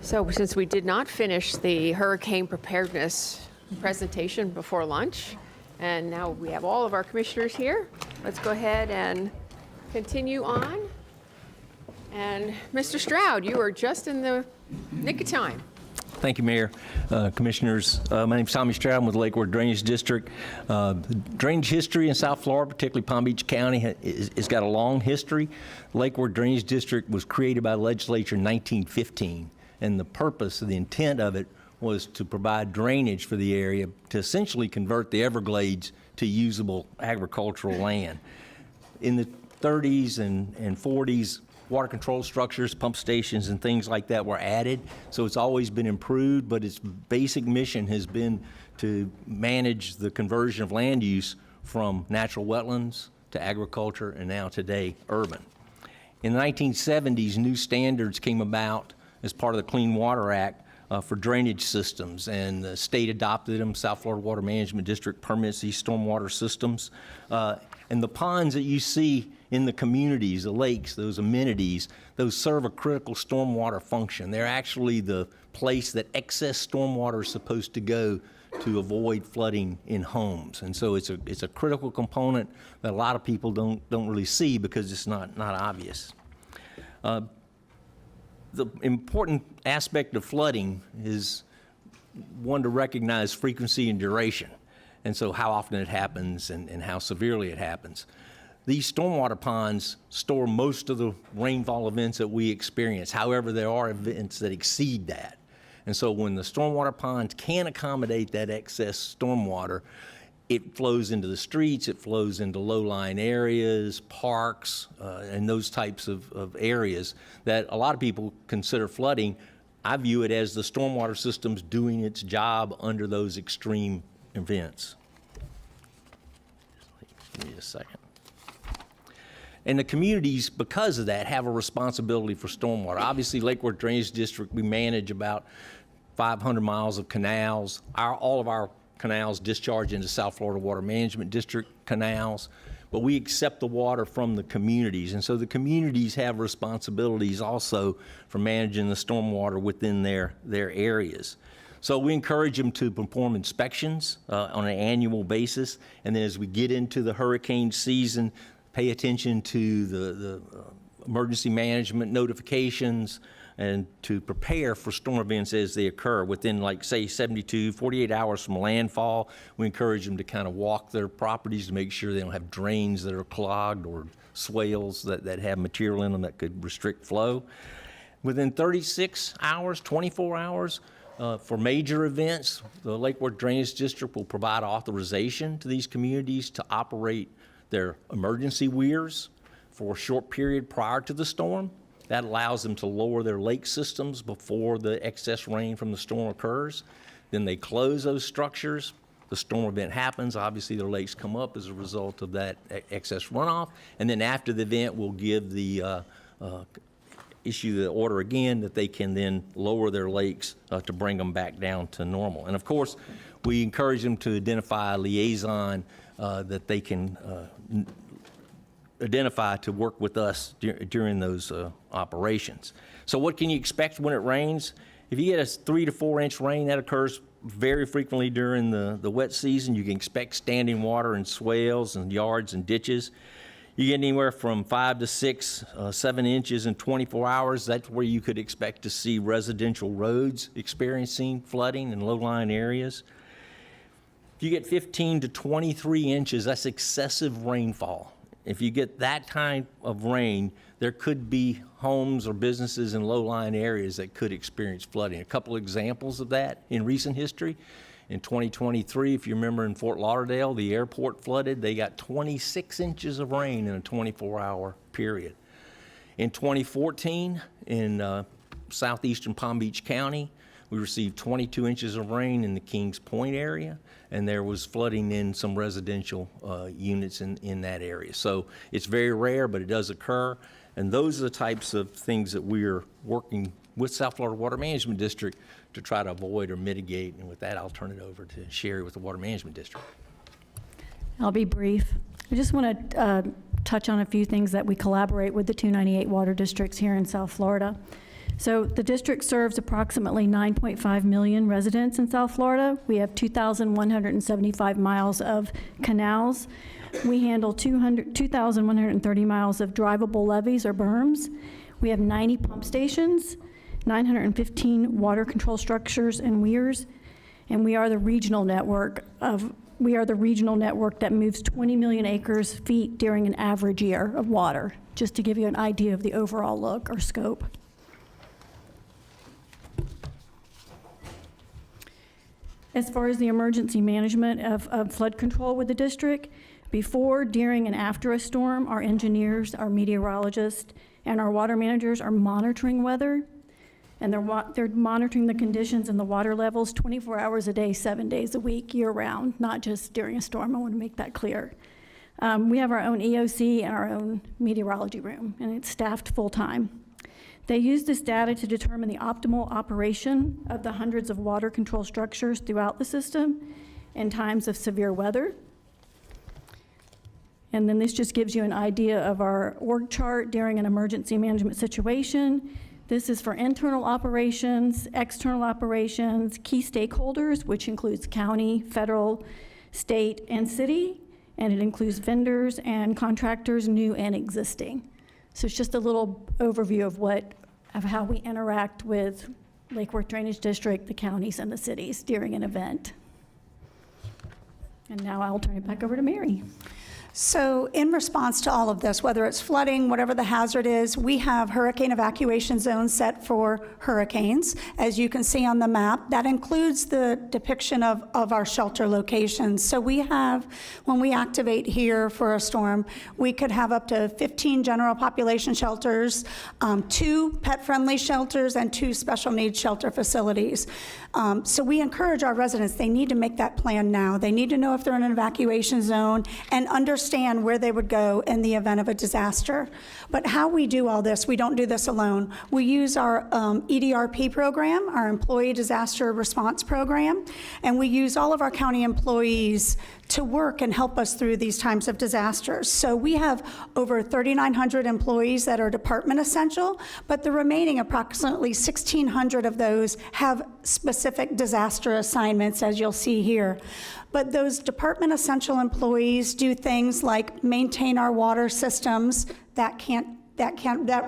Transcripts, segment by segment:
So since we did not finish the hurricane preparedness presentation before lunch, and now we have all of our commissioners here, let's go ahead and continue on. And Mr. Stroud, you are just in the nick of time. Thank you, Mayor, Commissioners. My name is Tommy Stroud. I'm with the Lake Worth Drainage District. Drainage history in South Florida, particularly Palm Beach County, has got a long history. The Lake Worth Drainage District was created by the legislature in 1915, and the purpose, the intent of it, was to provide drainage for the area to essentially convert the Everglades to usable agricultural land. In the 30s and 40s, water control structures, pump stations, and things like that were added. So it's always been improved, but its basic mission has been to manage the conversion of land use from natural wetlands to agriculture, and now today, urban. In the 1970s, new standards came about as part of the Clean Water Act for drainage systems, and the state adopted them. South Florida Water Management District permits these stormwater systems. And the ponds that you see in the communities, the lakes, those amenities, those serve a critical stormwater function. They're actually the place that excess stormwater is supposed to go to avoid flooding in homes. And so it's a critical component that a lot of people don't really see because it's not obvious. The important aspect of flooding is one to recognize frequency and duration. And so how often it happens and how severely it happens. These stormwater ponds store most of the rainfall events that we experience. However, there are events that exceed that. And so when the stormwater ponds can accommodate that excess stormwater, it flows into the streets, it flows into low-lying areas, parks, and those types of areas that a lot of people consider flooding. I view it as the stormwater system's doing its job under those extreme events. Give me a second. And the communities, because of that, have a responsibility for stormwater. Obviously, Lake Worth Drainage District, we manage about 500 miles of canals. All of our canals discharge into South Florida Water Management District canals, but we accept the water from the communities. And so the communities have responsibilities also for managing the stormwater within their areas. So we encourage them to perform inspections on an annual basis. And then as we get into the hurricane season, pay attention to the emergency management notifications and to prepare for storm events as they occur within, like, say, 48 hours from landfall. We encourage them to kind of walk their properties to make sure they don't have drains that are clogged or swales that have material in them that could restrict flow. Within 36 hours, 24 hours, for major events, the Lake Worth Drainage District will provide authorization to these communities to operate their emergency weirs for a short period prior to the storm. That allows them to lower their lake systems before the excess rain from the storm occurs. Then they close those structures. The storm event happens. Obviously, their lakes come up as a result of that excess runoff. And then after the event, we'll give the issue the order again that they can then lower their lakes to bring them back down to normal. And of course, we encourage them to identify a liaison that they can identify to work with us during those operations. So what can you expect when it rains? If you get a 3 to 4 inch rain, that occurs very frequently during the wet season. You can expect standing water in swales and yards and ditches. You get anywhere from 5 to 6, 7 inches in 24 hours. That's where you could expect to see residential roads experiencing flooding in low-lying areas. If you get 15 to 23 inches, that's excessive rainfall. If you get that kind of rain, there could be homes or businesses in low-lying areas that could experience flooding. A couple examples of that in recent history. In 2023, if you remember in Fort Lauderdale, the airport flooded. They got 26 inches of rain in a 24-hour period. In 2014, in southeastern Palm Beach County, we received 22 inches of rain in the Kings Point area, and there was flooding in some residential units in that area. So it's very rare, but it does occur. And those are the types of things that we're working with South Florida Water Management District to try to avoid or mitigate. And with that, I'll turn it over to Sherry with the Water Management District. I'll be brief. I just want to touch on a few things that we collaborate with the 298 water districts here in South Florida. So the district serves approximately 9.5 million residents in South Florida. We have 2,175 miles of canals. We handle 2,130 miles of drivable levees or berms. We have 90 pump stations, 915 water control structures and weirs, and we are the regional network that moves 20 million acres feet during an average year of water, just to give you an idea of the overall look or scope. As far as the emergency management of flood control with the district, before, during, and after a storm, our engineers, our meteorologists, and our water managers are monitoring weather, and they're monitoring the conditions and the water levels 24 hours a day, 7 days a week, year-round, not just during a storm. I want to make that clear. We have our own EOC and our own meteorology room, and it's staffed full-time. They use this data to determine the optimal operation of the hundreds of water control structures throughout the system in times of severe weather. And then this just gives you an idea of our org chart during an emergency management situation. This is for internal operations, external operations, key stakeholders, which includes county, federal, state, and city, and it includes vendors and contractors, new and existing. So it's just a little overview of how we interact with Lake Worth Drainage District, the counties, and the cities during an event. And now I'll turn it back over to Mary. So in response to all of this, whether it's flooding, whatever the hazard is, we have hurricane evacuation zones set for hurricanes. As you can see on the map, that includes the depiction of our shelter locations. So we have, when we activate here for a storm, we could have up to 15 general population shelters, 2 pet-friendly shelters, and 2 special needs shelter facilities. So we encourage our residents, they need to make that plan now. They need to know if they're in an evacuation zone and understand where they would go in the event of a disaster. But how we do all this, we don't do this alone. We use our EDRP program, our Employee Disaster Response Program, and we use all of our county employees to work and help us through these times of disasters. So we have over 3,900 employees that are department essential, but the remaining approximately 1,600 of those have specific disaster assignments, as you'll see here. But those department essential employees do things like maintain our water systems. That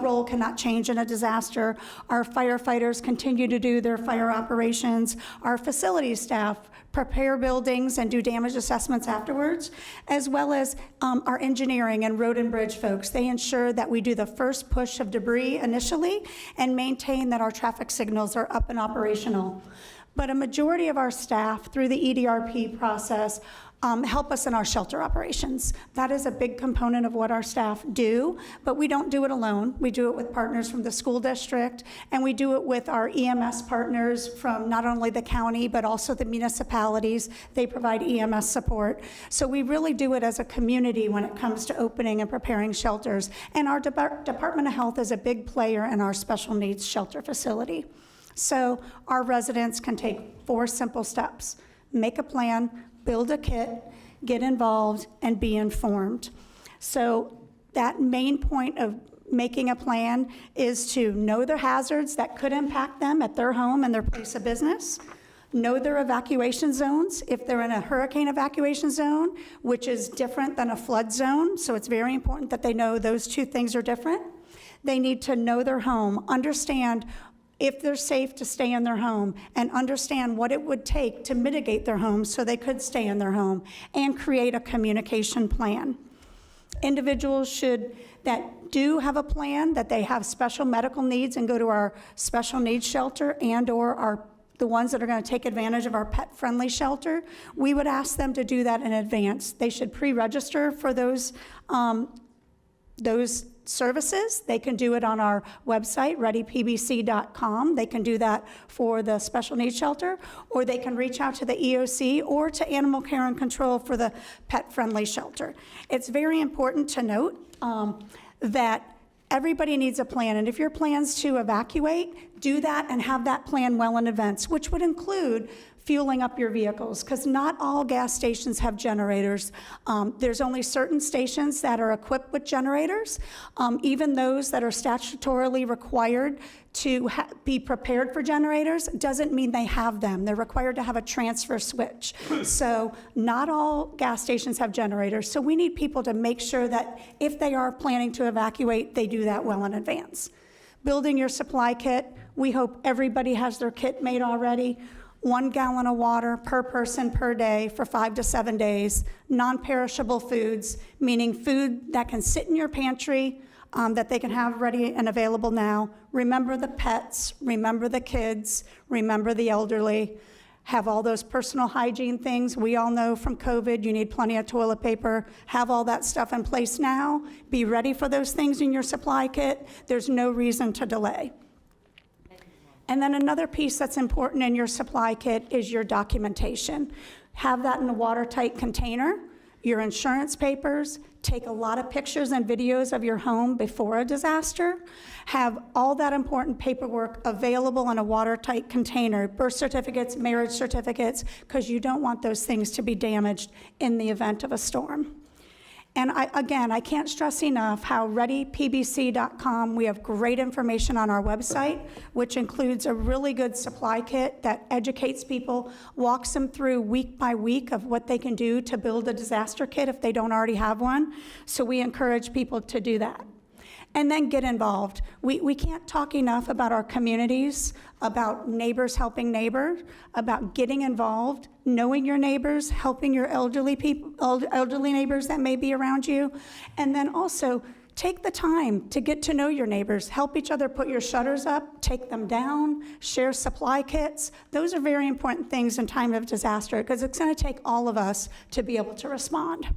role cannot change in a disaster. Our firefighters continue to do their fire operations. Our facility staff prepare buildings and do damage assessments afterwards, as well as our engineering and road and bridge folks. They ensure that we do the first push of debris initially and maintain that our traffic signals are up and operational. But a majority of our staff, through the EDRP process, help us in our shelter operations. That is a big component of what our staff do, but we don't do it alone. We do it with partners from the school district, and we do it with our EMS partners from not only the county, but also the municipalities. They provide EMS support. So we really do it as a community when it comes to opening and preparing shelters. And our Department of Health is a big player in our special needs shelter facility. So our residents can take 4 simple steps: make a plan, build a kit, get involved, and be informed. So that main point of making a plan is to know the hazards that could impact them at their home and their place of business, know their evacuation zones, if they're in a hurricane evacuation zone, which is different than a flood zone, so it's very important that they know those 2 things are different. They need to know their home, understand if they're safe to stay in their home, and understand what it would take to mitigate their home so they could stay in their home, and create a communication plan. Individuals that do have a plan, that they have special medical needs and go to our special needs shelter and/or the ones that are going to take advantage of our pet-friendly shelter, we would ask them to do that in advance. They should pre-register for those services. They can do it on our website, readypbc.com. They can do that for the special needs shelter, or they can reach out to the EOC or to Animal Care and Control for the pet-friendly shelter. It's very important to note that everybody needs a plan, and if your plan's to evacuate, do that and have that plan well in advance, which would include fueling up your vehicles, because not all gas stations have generators. There's only certain stations that are equipped with generators. Even those that are statutorily required to be prepared for generators doesn't mean they have them. They're required to have a transfer switch. So not all gas stations have generators. So we need people to make sure that if they are planning to evacuate, they do that well in advance. Building your supply kit, we hope everybody has their kit made already. 1 gallon of water per person per day for 5 to 7 days. Non-perishable foods, meaning food that can sit in your pantry, that they can have ready and available now. Remember the pets, remember the kids, remember the elderly. Have all those personal hygiene things. We all know from COVID, you need plenty of toilet paper. Have all that stuff in place now. Be ready for those things in your supply kit. There's no reason to delay. And then another piece that's important in your supply kit is your documentation. Have that in a watertight container, your insurance papers, take a lot of pictures and videos of your home before a disaster. Have all that important paperwork available in a watertight container, birth certificates, marriage certificates, because you don't want those things to be damaged in the event of a storm. And I can't stress enough how readypbc.com, we have great information on our website, which includes a really good supply kit that educates people, walks them through week by week of what they can do to build a disaster kit if they don't already have one. So we encourage people to do that. And then get involved. We can't talk enough about our communities, about neighbors helping neighbors, about getting involved, knowing your neighbors, helping your elderly neighbors that may be around you, and then also take the time to get to know your neighbors. Help each other put your shutters up, take them down, share supply kits. Those are very important things in time of disaster because it's going to take all of us to be able to respond.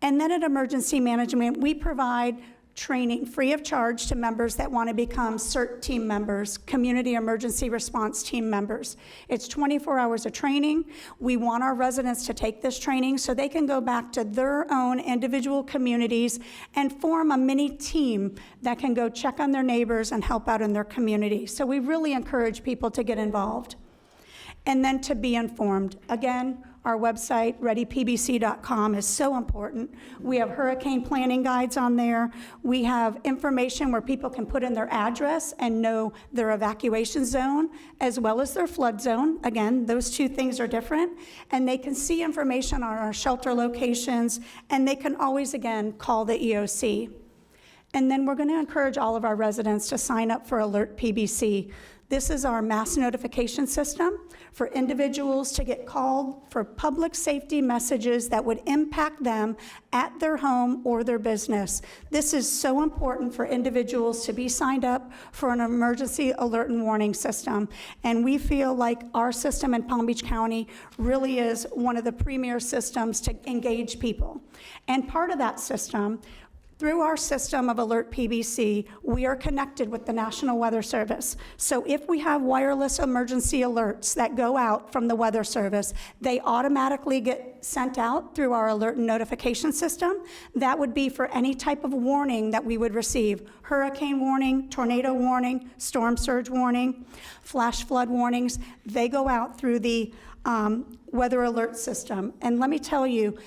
And then at emergency management, we provide training free of charge to members that want to become CERT team members, community emergency response team members. It's 24 hours of training. We want our residents to take this training so they can go back to their own individual communities and form a mini team that can go check on their neighbors and help out in their community. So we really encourage people to get involved. And then to be informed. Again, our website, readypbc.com, is so important. We have hurricane planning guides on there. We have information where people can put in their address and know their evacuation zone as well as their flood zone. Again, those two things are different. And they can see information on our shelter locations, and they can always, again, call the EOC. And then we're going to encourage all of our residents to sign up for Alert PBC. This is our mass notification system for individuals to get called for public safety messages that would impact them at their home or their business. This is so important for individuals to be signed up for an emergency alert and warning system. And we feel like our system in Palm Beach County really is one of the premier systems to engage people. And part of that system, through our system of Alert PBC, we are connected with the National Weather Service. So if we have wireless emergency alerts that go out from the Weather Service, they automatically get sent out through our alert and notification system. That would be for any type of warning that we would receive. Hurricane warning, tornado warning, storm surge warning, flash flood warnings. They go out through the weather alert system. And let me tell you,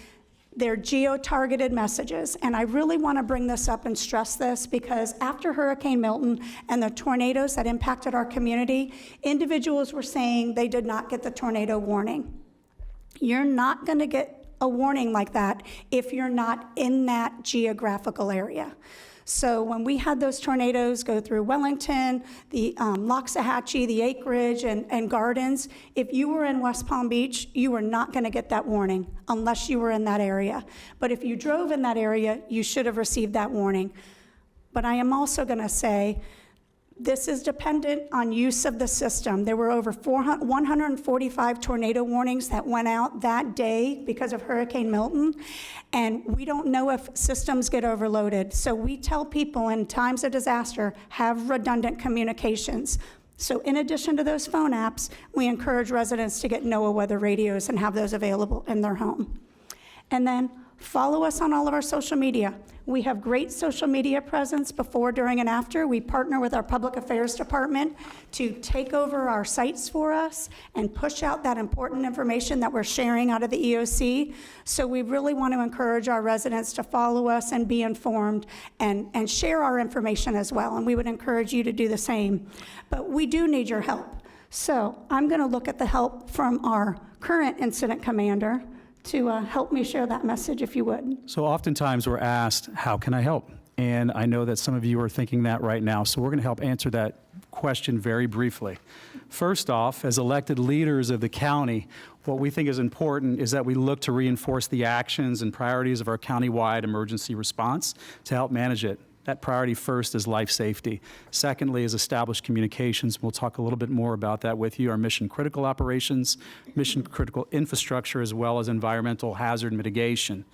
they're geo-targeted messages, and I really want to bring this up and stress this because after Hurricane Milton and the tornadoes that impacted our community, individuals were saying they did not get the tornado warning. You're not going to get a warning like that if you're not in that geographical area. So when we had those tornadoes go through Wellington, the Loxahatchee, the Acreage, and Gardens, if you were in West Palm Beach, you were not going to get that warning unless you were in that area. But if you drove in that area, you should have received that warning. But I am also going to say, this is dependent on use of the system. There were over 145 tornado warnings that went out that day because of Hurricane Milton, and we don't know if systems get overloaded. So we tell people in times of disaster, have redundant communications. So in addition to those phone apps, we encourage residents to get NOAA weather radios and have those available in their home. And then Follow us on all of our social media. We have great social media presence before, during, and after. We partner with our Public Affairs Department to take over our sites for us and push out that important information that we're sharing out of the EOC. So we really want to encourage our residents to follow us and be informed and share our information as well. And we would encourage you to do the same. But we do need your help. So I'm going to look at the help from our current incident commander to help me share that message, if you would. So oftentimes we're asked, how can I help? And I know that some of you are thinking that right now, so we're going to help answer that question very briefly. First off, as elected leaders of the county, what we think is important is that we look to reinforce the actions and priorities of our countywide emergency response to help manage it. That priority first is life safety. Secondly is established communications. We'll talk a little bit more about that with you. Our mission critical operations, mission critical infrastructure, as well as environmental hazard mitigation.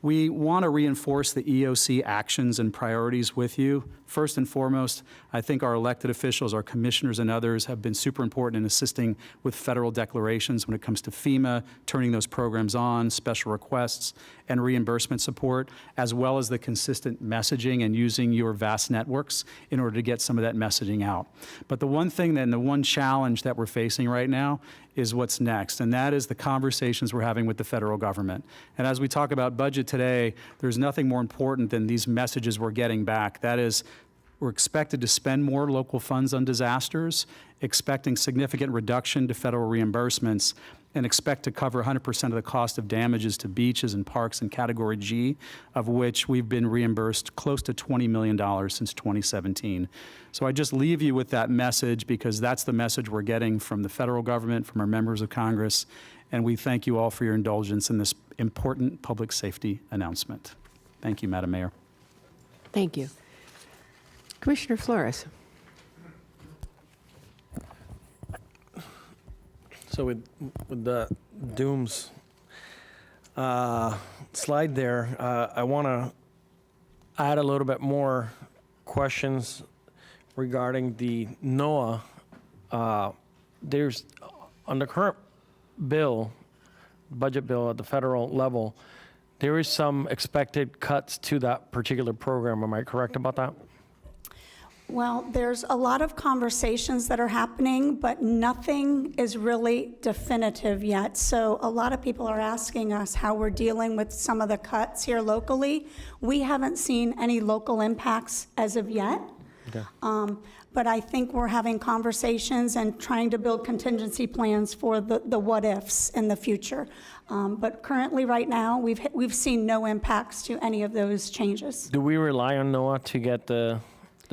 We want to reinforce the EOC actions and priorities with you. First and foremost, I think our elected officials, our commissioners and others have been super important in assisting with federal declarations when it comes to FEMA, turning those programs on, special requests, and reimbursement support, as well as the consistent messaging and using your vast networks in order to get some of that messaging out. But the one thing and the one challenge that we're facing right now is what's next, and that is the conversations we're having with the federal government. And as we talk about budget today, there's nothing more important than these messages we're getting back. That is, we're expected to spend more local funds on disasters, expecting significant reduction to federal reimbursements, and expect to cover 100% of the cost of damages to beaches and parks in Category G, of which we've been reimbursed close to $20 million since 2017. So I just leave you with that message because that's the message we're getting from the federal government, from our members of Congress, and we thank you all for your indulgence in this important public safety announcement. Thank you, Madam Mayor. Thank you. Commissioner Flores. So with the dooms slide there, I want to add a little bit more questions regarding the NOAA. There's, on the current bill, budget bill at the federal level, there is some expected cuts to that particular program. Am I correct about that? Well, there's a lot of conversations that are happening, but nothing is really definitive yet. So a lot of people are asking us how we're dealing with some of the cuts here locally. We haven't seen any local impacts as of yet. Okay. But I think we're having conversations and trying to build contingency plans for the what-ifs in the future. But currently, right now, we've seen no impacts to any of those changes. Do we rely on NOAA to get the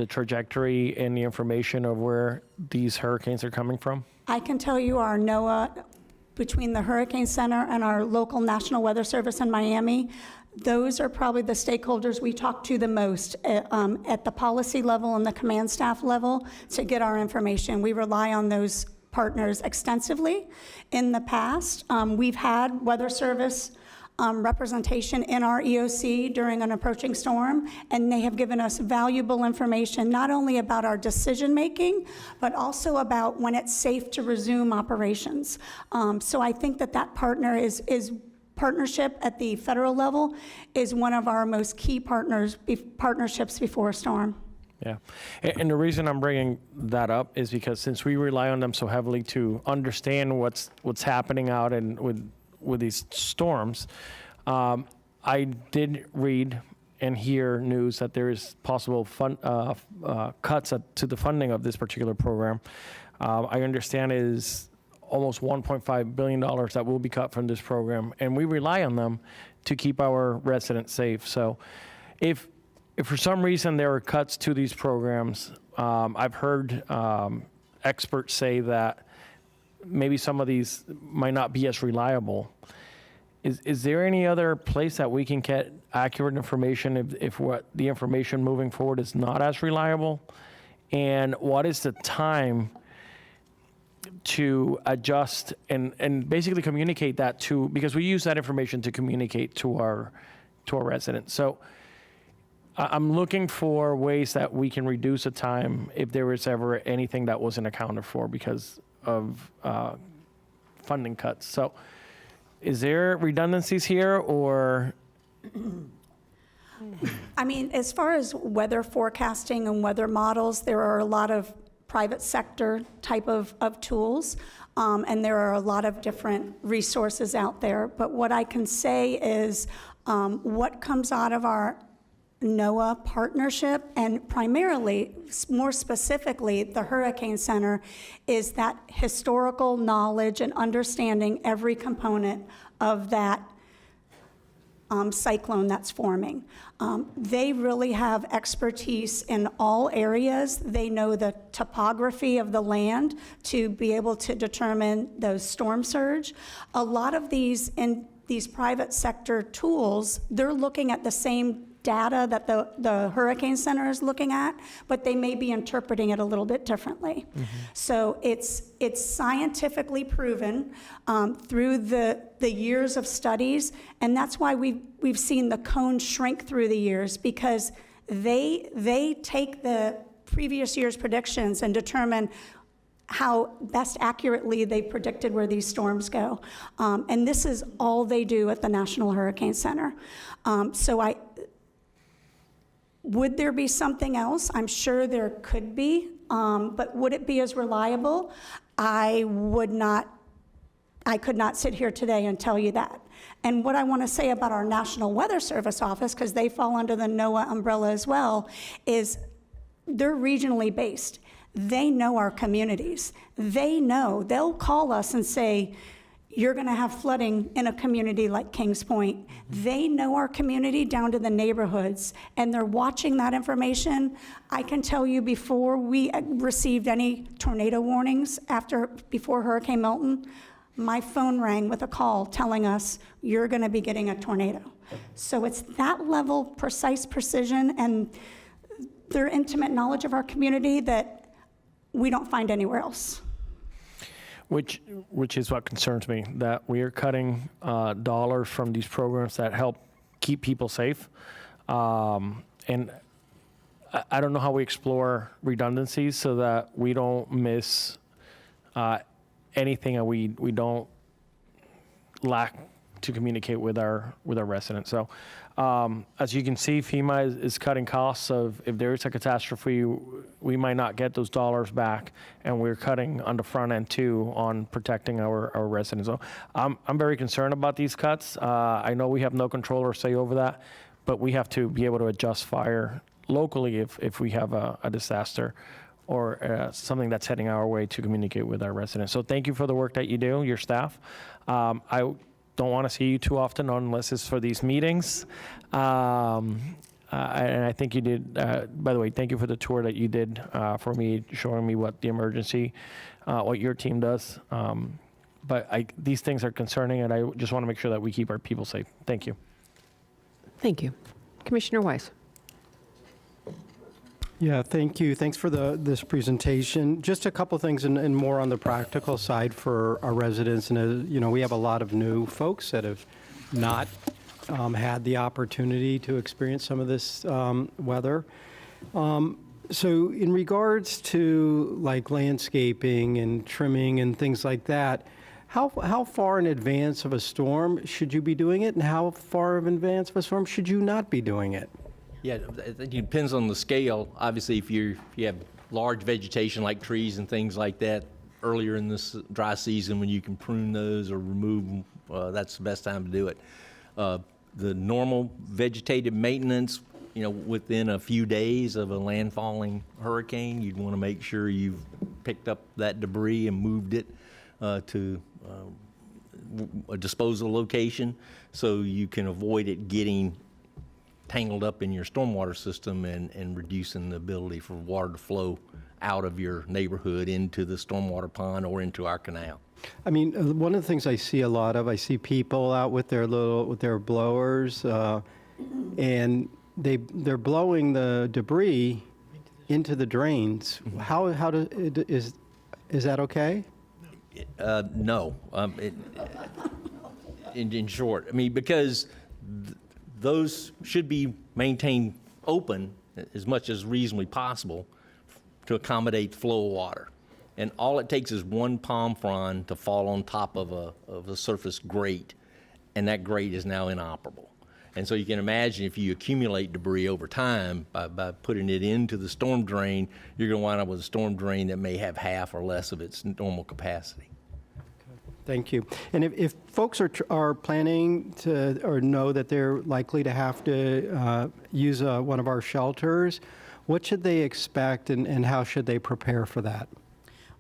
trajectory and the information of where these hurricanes are coming from? I can tell you our NOAA, between the Hurricane Center and our local National Weather Service in Miami, those are probably the stakeholders we talk to the most at the policy level and the command staff level to get our information. We rely on those partners extensively. In the past, we've had Weather Service representation in our EOC during an approaching storm, and they have given us valuable information not only about our decision making, but also about when it's safe to resume operations. So I think that partnership at the federal level is one of our most key partnerships before a storm. Yeah, and the reason I'm bringing that up is because since we rely on them so heavily to understand what's happening out and with these storms, I did read and hear news that there is possible cuts to the funding of this particular program. I understand it is almost $1.5 billion that will be cut from this program, and we rely on them to keep our residents safe. So if for some reason there are cuts to these programs, I've heard experts say that maybe some of these might not be as reliable. Is there any other place that we can get accurate information if what the information moving forward is not as reliable? And what is the time to adjust and basically communicate that to, because we use that information to communicate to our residents. So I'm looking for ways that we can reduce the time if there was ever anything that wasn't accounted for because of funding cuts. So is there redundancies here, or I mean, as far as weather forecasting and weather models, there are a lot of private sector type of tools, and there are a lot of different resources out there. But what I can say is what comes out of our NOAA partnership, and primarily, more specifically, the Hurricane Center, is that historical knowledge and understanding every component of that cyclone that's forming. They really have expertise in all areas. They know the topography of the land to be able to determine those storm surge. A lot of these private sector tools, they're looking at the same data that the Hurricane Center is looking at, but they may be interpreting it a little bit differently. So it's scientifically proven through the years of studies, and that's why we've seen the cone shrink through the years, because they take the previous year's predictions and determine how best accurately they predicted where these storms go. And this is all they do at the National Hurricane Center. Would there be something else? I'm sure there could be, but would it be as reliable? I could not sit here today and tell you that. And what I want to say about our National Weather Service office, because they fall under the NOAA umbrella as well, is they're regionally based. They know our communities. They know, they'll call us and say, you're going to have flooding in a community like Kings Point. They know our community down to the neighborhoods, and they're watching that information. I can tell you, before we received any tornado warnings before Hurricane Milton, my phone rang with a call telling us, you're going to be getting a tornado. So it's that level, precise precision, and their intimate knowledge of our community that we don't find anywhere else. Which is what concerns me, that we are cutting dollars from these programs that help keep people safe. And I don't know how we explore redundancies so that we don't miss anything and we don't lack to communicate with our residents. So as you can see, FEMA is cutting costs of, if there is a catastrophe, we might not get those dollars back, and we're cutting on the front end too on protecting our residents. So I'm very concerned about these cuts. I know we have no control or say over that, but we have to be able to adjust fire locally if we have a disaster or something that's heading our way, to communicate with our residents. So thank you for the work that you do, your staff. I don't want to see you too often unless it's for these meetings. And I think you did, by the way, thank you for the tour that you did for me, showing me what the emergency, what your team does. But these things are concerning, and I just want to make sure that we keep our people safe. Thank you. Thank you. Commissioner Weiss. Yeah, thank you. Thanks for this presentation. Just a couple things and more on the practical side for our residents. And, we have a lot of new folks that have not had the opportunity to experience some of this weather. So in regards to like landscaping and trimming and things like that, how far in advance of a storm should you be doing it, and how far in advance of a storm should you not be doing it? Yeah, it depends on the scale. Obviously, if you have large vegetation like trees and things like that earlier in this dry season, when you can prune those or remove them, that's the best time to do it. The normal vegetative maintenance, within a few days of a landfalling hurricane, you'd want to make sure you've picked up that debris and moved it to a disposal location, so you can avoid it getting tangled up in your stormwater system and reducing the ability for water to flow out of your neighborhood into the stormwater pond or into our canal. I mean, one of the things I see a lot of, I see people out with their blowers, and they're blowing the debris into the drains. Is that okay? No. In short, because those should be maintained open as much as reasonably possible to accommodate flow of water. And all it takes is one palm frond to fall on top of a surface grate, and that grate is now inoperable. And so you can imagine if you accumulate debris over time by putting it into the storm drain, you're going to wind up with a storm drain that may have half or less of its normal capacity. Thank you. And if folks are planning to, or know that they're likely to have to use one of our shelters, what should they expect and how should they prepare for that?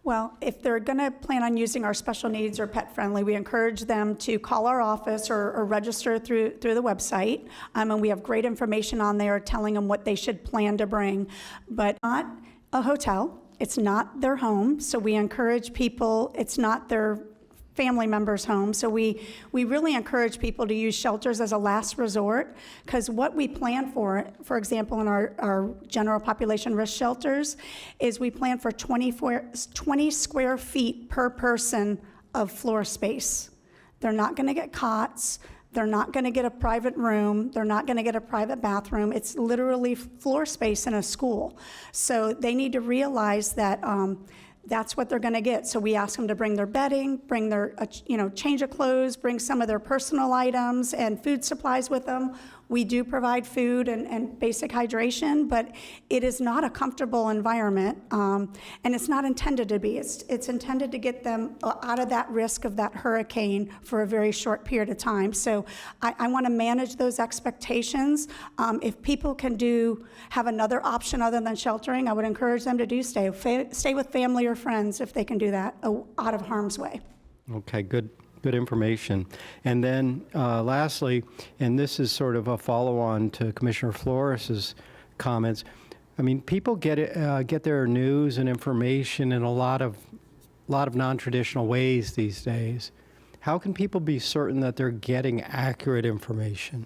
Well, if they're going to plan on using our special needs or pet friendly, we encourage them to call our office or register through the website. And we have great information on there telling them what they should plan to bring, but not a hotel. It's not their home. So we encourage people, it's not their family members' home. So we really encourage people to use shelters as a last resort, because what we plan for example, in our general population risk shelters, is we plan for 20 square feet per person of floor space. They're not going to get cots. They're not going to get a private room. They're not going to get a private bathroom. It's literally floor space in a school. So they need to realize that that's what they're going to get. So we ask them to bring their bedding, bring their change of clothes, bring some of their personal items and food supplies with them. We do provide food and basic hydration, but it is not a comfortable environment, and it's not intended to be. It's intended to get them out of that risk of that hurricane for a very short period of time. So I want to manage those expectations. If people can have another option other than sheltering, I would encourage them to do stay with family or friends if they can do that out of harm's way. Okay, good information. And then lastly, and this is sort of a follow-on to Commissioner Flores's comments, I mean, people get their news and information in a lot of non-traditional ways these days. How can people be certain that they're getting accurate information?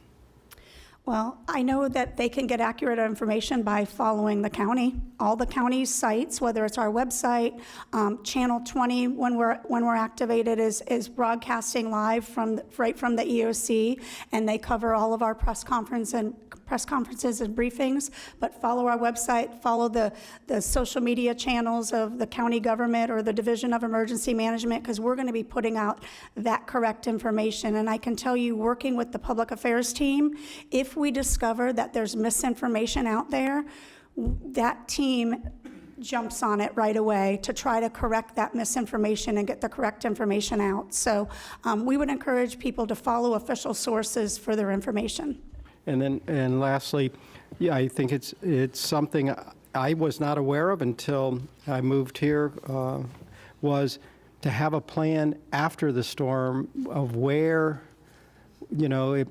Well, I know that they can get accurate information by following the county. All the county's sites, whether it's our website, Channel 20, when we're activated, is broadcasting live right from the EOC, and they cover all of our press conferences and briefings. But follow our website, follow the social media channels of the county government or the Division of Emergency Management, because we're going to be putting out that correct information. And I can tell you, working with the public affairs team, if we discover that there's misinformation out there, that team jumps on it right away to try to correct that misinformation and get the correct information out. So we would encourage people to follow official sources for their information. And lastly, yeah, I think it's something I was not aware of until I moved here, was to have a plan after the storm of where,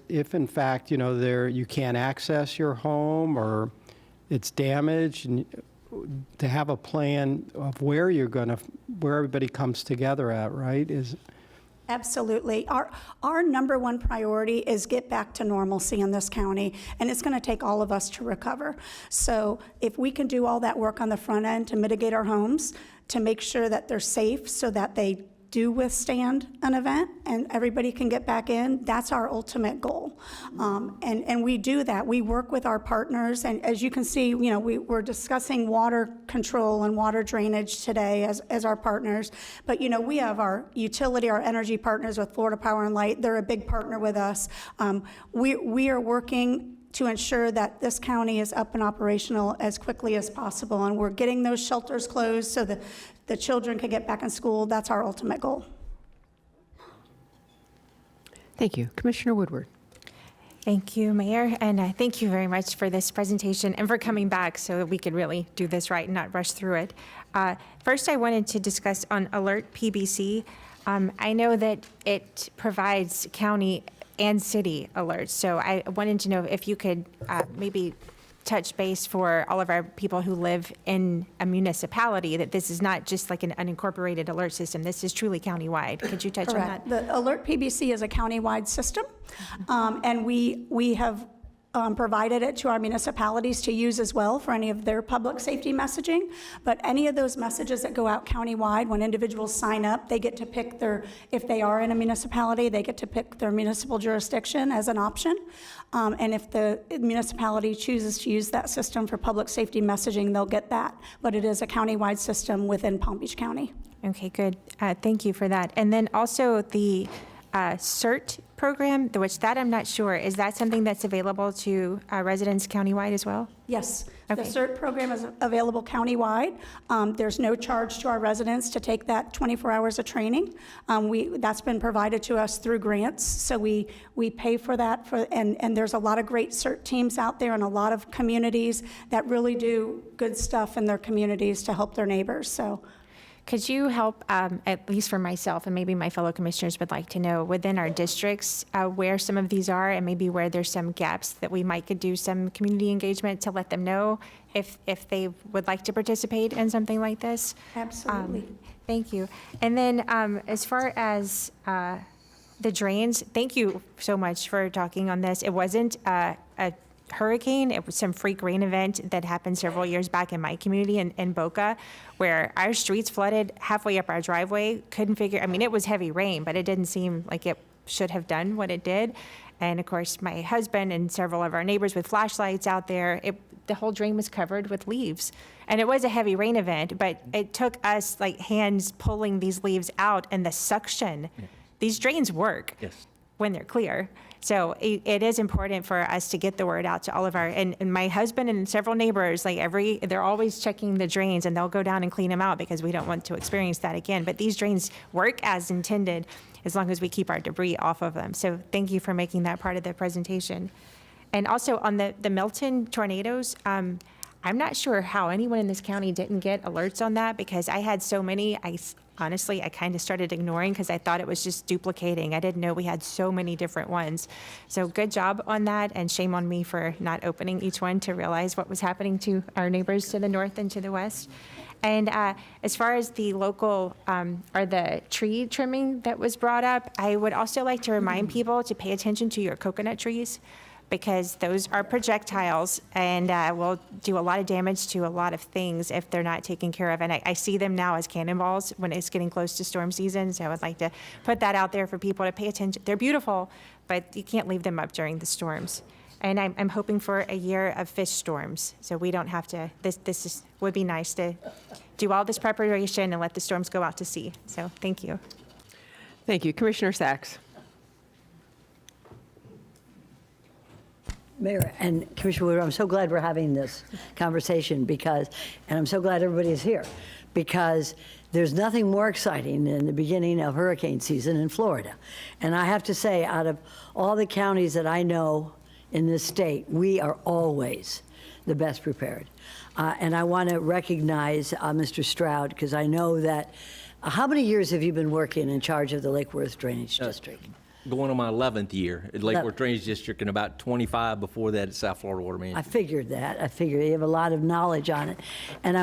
if in fact, you can't access your home or it's damaged, and to have a plan of where everybody comes together at, right? Absolutely. Our number one priority is get back to normalcy in this county, and it's going to take all of us to recover. So if we can do all that work on the front end to mitigate our homes, to make sure that they're safe so that they do withstand an event and everybody can get back in, that's our ultimate goal. And we do that. We work with our partners, and as you can see, we're discussing water control and water drainage today as our partners. But we have our utility, our energy partners with Florida Power and Light. They're a big partner with us. We are working to ensure that this county is up and operational as quickly as possible, and we're getting those shelters closed so that the children can get back in school. That's our ultimate goal. Thank you. Commissioner Woodward. Thank you, Mayor, and thank you very much for this presentation and for coming back so that we could really do this right and not rush through it. First, I wanted to discuss on Alert PBC. I know that it provides county and city alerts, so I wanted to know if you could maybe touch base for all of our people who live in a municipality, that this is not just like an unincorporated alert system. This is truly countywide. Could you touch Correct. on that? The Alert PBC is a countywide system, and we have provided it to our municipalities to use as well for any of their public safety messaging. But any of those messages that go out countywide, when individuals sign up, they get to pick if they are in a municipality, they get to pick their municipal jurisdiction as an option. And if the municipality chooses to use that system for public safety messaging, they'll get that. But it is a countywide system within Palm Beach County. Okay, good. Thank you for that. And then also the CERT program, which that I'm not sure. Is that something that's available to residents countywide as well? Yes, the Okay. CERT program is available countywide. There's no charge to our residents to take that 24 hours of training. That's been provided to us through grants, so we pay for that. And there's a lot of great CERT teams out there and a lot of communities that really do good stuff in their communities to help their neighbors, so. Could you help, at least for myself, and maybe my fellow commissioners would like to know, within our districts, where some of these are and maybe where there's some gaps that we might could do some community engagement to let them know if they would like to participate in something like this? Absolutely. Thank you. And then as far as the drains, thank you so much for talking on this. It wasn't a hurricane. It was some freak rain event that happened several years back in my community in Boca, where our streets flooded halfway up our driveway. Couldn't figure, I mean, it was heavy rain, but it didn't seem like it should have done what it did. And of course, my husband and several of our neighbors with flashlights out there, the whole drain was covered with leaves. And it was a heavy rain event, but it took us like hands pulling these leaves out, and the suction. These drains work. Yes. When they're clear. So it is important for us to get the word out to all of our, and my husband and several neighbors, they're always checking the drains, and they'll go down and clean them out because we don't want to experience that again. But these drains work as intended as long as we keep our debris off of them. So thank you for making that part of the presentation. And also on the Milton tornadoes, I'm not sure how anyone in this county didn't get alerts on that, because I had so many, honestly, I kind of started ignoring because I thought it was just duplicating. I didn't know we had so many different ones. So good job on that, and shame on me for not opening each one to realize what was happening to our neighbors to the north and to the west. And as far as the local, or the tree trimming that was brought up, I would also like to remind people to pay attention to your coconut trees, because those are projectiles and will do a lot of damage to a lot of things if they're not taken care of. And I see them now as cannonballs when it's getting close to storm season. So I would like to put that out there for people to pay attention. They're beautiful, but you can't leave them up during the storms. And I'm hoping for a year of fish storms, so we don't have to, would be nice to do all this preparation and let the storms go out to sea. So thank you. Thank you. Commissioner Sacks. Mayor and Commissioner Woodward, I'm so glad we're having this conversation and I'm so glad everybody is here, because there's nothing more exciting than the beginning of hurricane season in Florida. And I have to say, out of all the counties that I know in this state, we are always the best prepared. And I want to recognize Mr. Stroud, because I know that, how many years have you been working in charge of the Lake Worth Drainage District? Going on my 11th year at Lake Worth Drainage District, and about 25 before that at South Florida Water Management. I figured that. I figured you have a lot of knowledge on it. And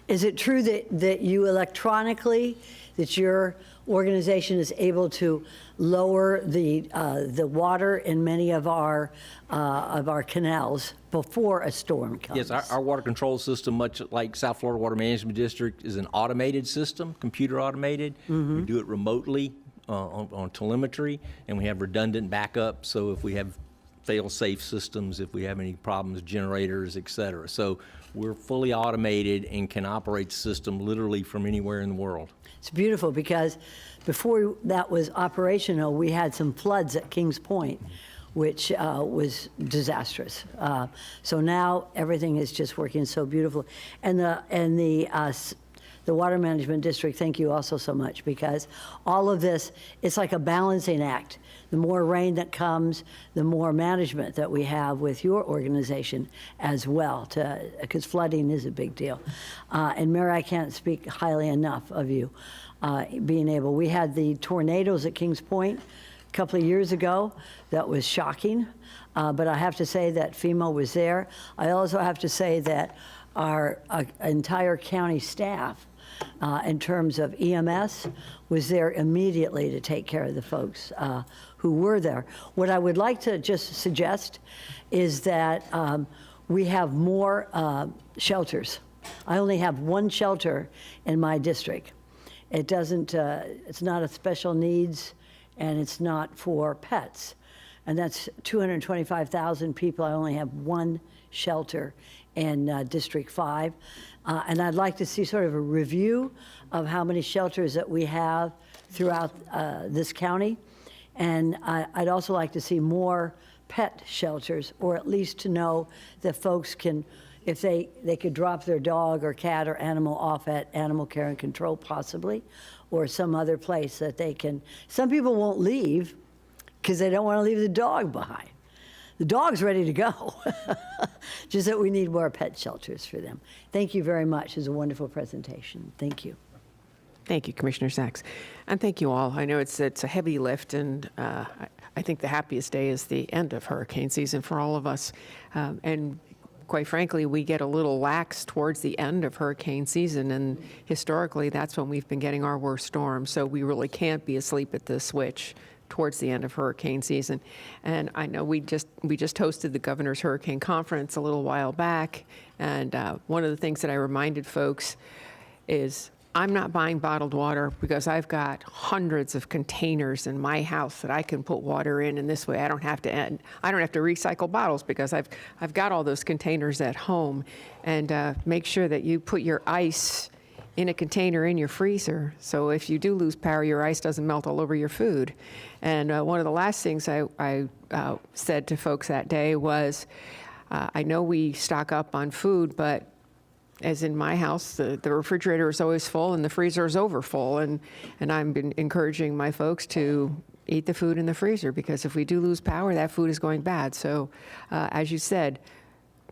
is it true that you electronically, that your organization is able to lower the water in many of our canals before a storm comes? Yes, our water control system, much like South Florida Water Management District, is an automated system, computer automated. We do it remotely. On telemetry, and we have redundant backup, so if we have fail-safe systems, if we have any problems, generators, et cetera. So we're fully automated and can operate the system literally from anywhere in the world. It's beautiful, because before that was operational, we had some floods at Kings Point, which was disastrous. So now everything is just working so beautiful. And the Water Management District, thank you also so much, because all of this, it's like a balancing act. The more rain that comes, the more management that we have with your organization as well, because flooding is a big deal. And Mayor, I can't speak highly enough of you being able. We had the tornadoes at Kings Point a couple of years ago. That was shocking, but I have to say that FEMA was there. I also have to say that our entire county staff, in terms of EMS, was there immediately to take care of the folks who were there. What I would like to just suggest is that we have more shelters. I only have one shelter in my district. It doesn't, it's not a special needs, and it's not for pets. And that's 225,000 people. I only have one shelter in District 5. And I'd like to see sort of a review of how many shelters that we have throughout this county. And I'd also like to see more pet shelters, or at least to know that folks can, if they could drop their dog or cat or animal off at Animal Care and Control possibly, or some other place that they can. Some people won't leave because they don't want to leave the dog behind. The dog's ready to go. Just that we need more pet shelters for them. Thank you very much. It was a wonderful presentation. Thank you. Thank you, Commissioner Sachs. And thank you all. I know it's a heavy lift, and I think the happiest day is the end of hurricane season for all of us. And quite frankly, we get a little lax towards the end of hurricane season, and historically, that's when we've been getting our worst storms. So we really can't be asleep at the switch towards the end of hurricane season. And I know we just hosted the Governor's Hurricane Conference a little while back, and one of the things that I reminded folks is I'm not buying bottled water because I've got hundreds of containers in my house that I can put water in, and this way I don't have to recycle bottles because I've got all those containers at home. And make sure that you put your ice in a container in your freezer, so if you do lose power, your ice doesn't melt all over your food. And one of the last things I said to folks that day was, I know we stock up on food, but as in my house, the refrigerator is always full and the freezer is over full. And I've been encouraging my folks to eat the food in the freezer, because if we do lose power, that food is going bad. So as you said,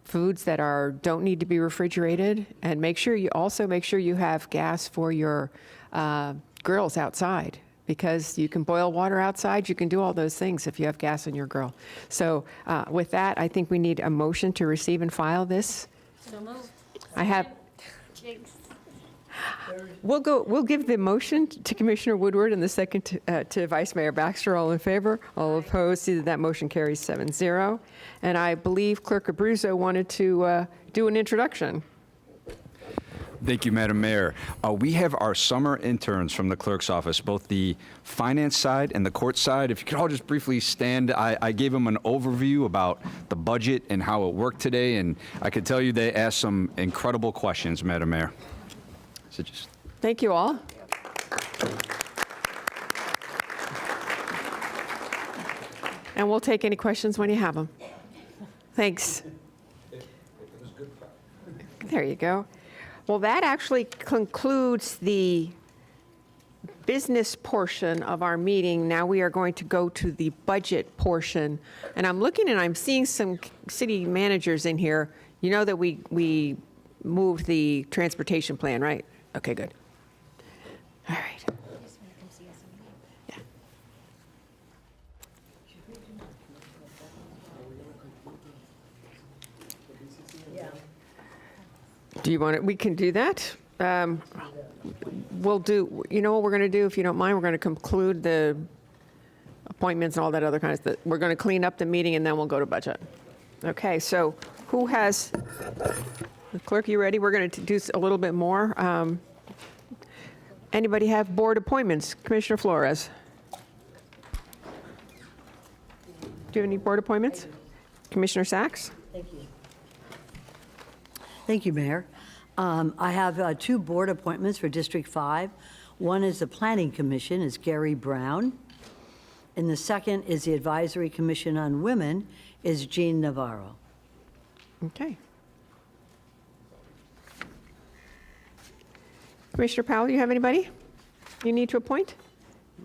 foods that don't need to be refrigerated, and make sure you have gas for your grills outside, because you can boil water outside. You can do all those things if you have gas in your grill. So with that, I think we need a motion to receive and file this. So moved. I have. We'll give the motion to Commissioner Woodward and the second to Vice Mayor Baxter. All in favor? All opposed? See that motion carries 7-0. And I believe Clerk Abruzzo wanted to do an introduction. Thank you, Madam Mayor. We have our summer interns from the clerk's office, both the finance side and the court side. If you could all just briefly stand, I gave them an overview about the budget and how it worked today, and I could tell you they asked some incredible questions, Madam Mayor. So just. Thank you all. And we'll take any questions when you have them. Thanks. There you go. Well, that actually concludes the business portion of our meeting. Now we are going to go to the budget portion. And I'm looking and I'm seeing some city managers in here. You know that we moved the transportation plan, right? Okay, good. All right. Yeah. Do you want it? We can do that. We'll do, you know what we're going to do, if you don't mind, we're going to conclude the appointments and all that other kind of stuff. We're going to clean up the meeting and then we'll go to budget. Okay, so who has, the clerk, you ready? We're going to do a little bit more. Anybody have board appointments? Commissioner Flores. Do you have any board appointments? Commissioner Sachs? Thank you. Thank you, Mayor. I have two board appointments for District 5. One is the Planning Commission, is Gary Brown. And the second is the Advisory Commission on Women, is Jean Navarro. Okay. Commissioner Powell, you have anybody you need to appoint?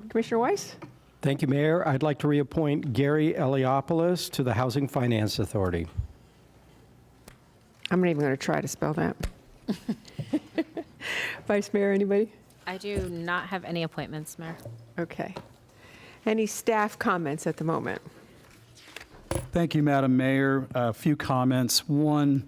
Commissioner Weiss? Thank you, Mayor. I'd like to reappoint Gary Eliopoulos to the Housing Finance Authority. I'm not even going to try to spell that. Vice Mayor, anybody? I do not have any appointments, Mayor. Okay. Any staff comments at the moment? Thank you, Madam Mayor. A few comments. One,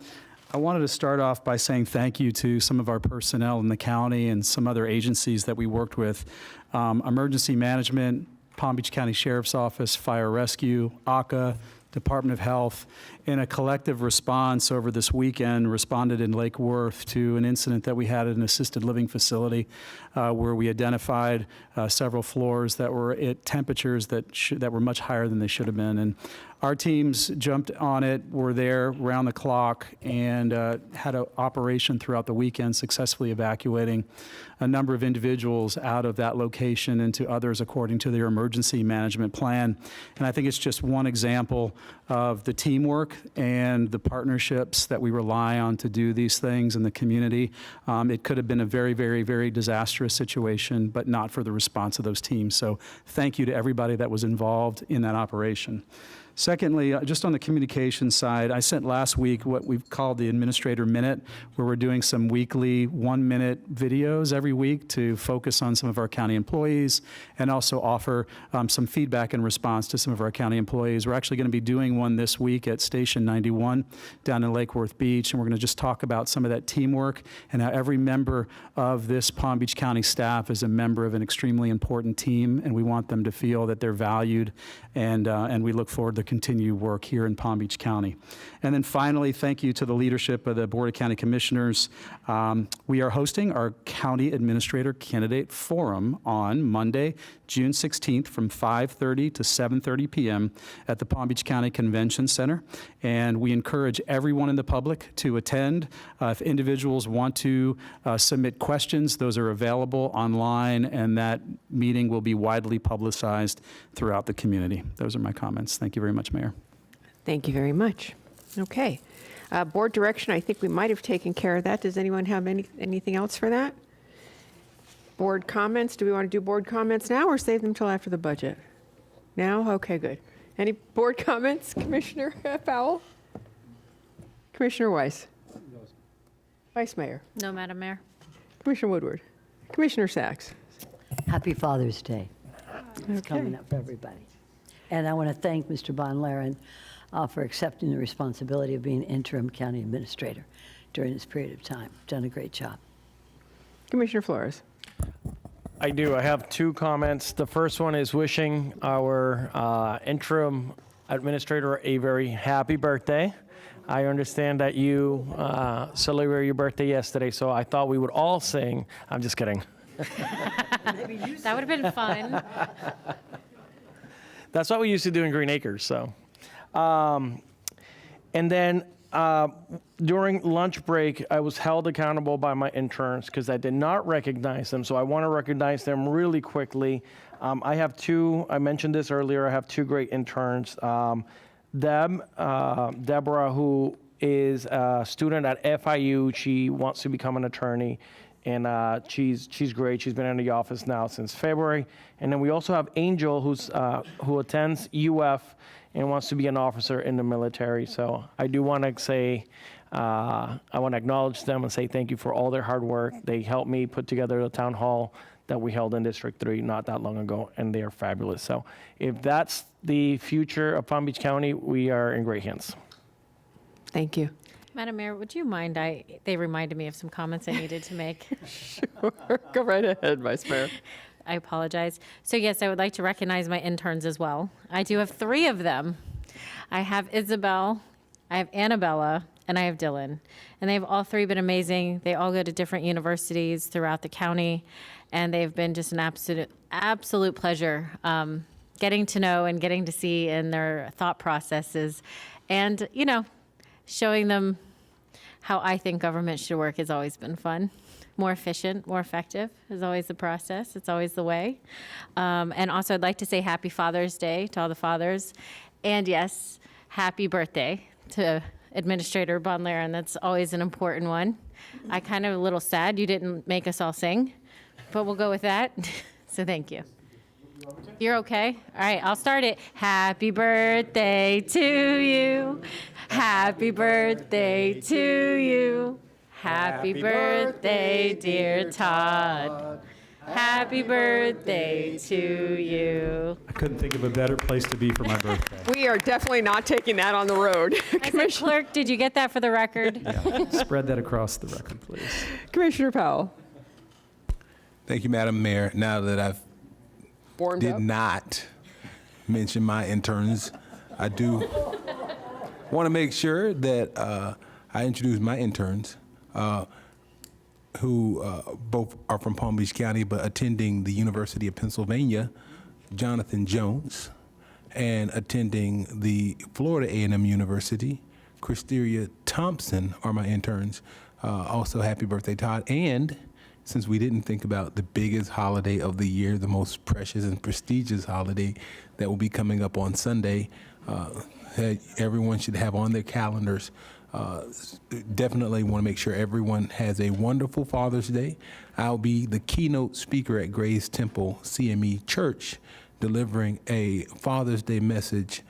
I wanted to start off by saying thank you to some of our personnel in the county and some other agencies that we worked with. Emergency Management, Palm Beach County Sheriff's Office, Fire Rescue, ACA, Department of Health, in a collective response over this weekend, responded in Lake Worth to an incident that we had at an assisted living facility where we identified several floors that were at temperatures that were much higher than they should have been. And our teams jumped on it, were there round the clock, and had an operation throughout the weekend, successfully evacuating a number of individuals out of that location and to others according to their emergency management plan. And I think it's just one example of the teamwork and the partnerships that we rely on to do these things in the community. It could have been a very, very, very disastrous situation, but not for the response of those teams. So thank you to everybody that was involved in that operation. Secondly, just on the communication side, I sent last week what we've called the Administrator Minute, where we're doing some weekly 1-minute videos every week to focus on some of our county employees and also offer some feedback in response to some of our county employees. We're actually going to be doing one this week at Station 91 down in Lake Worth Beach, and we're going to just talk about some of that teamwork and how every member of this Palm Beach County staff is a member of an extremely important team, and we want them to feel that they're valued, and we look forward to continue work here in Palm Beach County. And then finally, thank you to the leadership of the Board of County Commissioners. We are hosting our County Administrator Candidate Forum on Monday, June 16th from 5:30 to 7:30 p.m. at the Palm Beach County Convention Center. And we encourage everyone in the public to attend. If individuals want to submit questions, those are available online, and that meeting will be widely publicized throughout the community. Those are my comments. Thank you very much, Mayor. Thank you very much. Okay. Board direction, I think we might have taken care of that. Does anyone have anything else for that? Board comments, do we want to do board comments now or save them till after the budget? Now? Okay, good. Any board comments, Commissioner Powell? Commissioner Weiss? Vice Mayor? No, Madam Mayor. Commissioner Woodward? Commissioner Sachs? Happy Father's Day. It's Okay. coming up for everybody. And I want to thank Mr. Von Laren for accepting the responsibility of being interim county administrator during this period of time. Done a great job. Commissioner Flores? I do. I have two comments. The first one is wishing our interim administrator a very happy birthday. I understand that you celebrated your birthday yesterday, so I thought we would all sing. I'm just kidding. That would have been fun. That's what we used to do in Green Acres. So, and then during lunch break, I was held accountable by my interns because I did not recognize them. So I want to recognize them really quickly. I have two. I mentioned this earlier. I have two great interns. Deborah, who is a student at FIU. She wants to become an attorney. And she's great. She's been in the office now since February. And then we also have Angel, who attends UF and wants to be an officer in the military. So I do want to say, I want to acknowledge them and say thank you for all their hard work. They helped me put together the town hall that we held in District 3 not that long ago, and they are fabulous. So if that's the future of Palm Beach County, we are in great hands. Thank you. Madam Mayor, would you mind? They reminded me of some comments I needed to make. Sure. Go right ahead, Vice Mayor. I apologize. So yes, I would like to recognize my interns as well. I do have three of them. I have Isabel, I have Annabella, and I have Dylan. And they've all three been amazing. They all go to different universities throughout the county, and they've been just an absolute pleasure getting to know and getting to see in their thought processes. And, showing them how I think government should work has always been fun. More efficient, more effective is always the process. It's always the way. And also, I'd like to say Happy Father's Day to all the fathers. And yes, happy birthday to Administrator Von Laren. That's always an important one. I kind of a little sad you didn't make us all sing, but we'll go with that. So thank you. You're okay? All right, I'll start it. Happy birthday to you. Happy birthday to you. Happy birthday, dear Todd. Happy birthday to you. I couldn't think of a better place to be for my birthday. We are definitely not taking that on the road. I said, clerk, did you get that for the record? Yeah. Spread that across the record, please. Commissioner Powell. Thank you, Madam Mayor. Now that I've Warmed up. not mention my interns, I do want to make sure that I introduce my interns, who both are from Palm Beach County but attending the University of Pennsylvania, Jonathan Jones, and attending the Florida A&M University, Christeria Thompson are my interns. Also, happy birthday, Todd. And since we didn't think about the biggest holiday of the year, the most precious and prestigious holiday that will be coming up on Sunday, that everyone should have on their calendars. Definitely want to make sure everyone has a wonderful Father's Day. I'll be the keynote speaker at Grace Temple CME Church, delivering a Father's Day message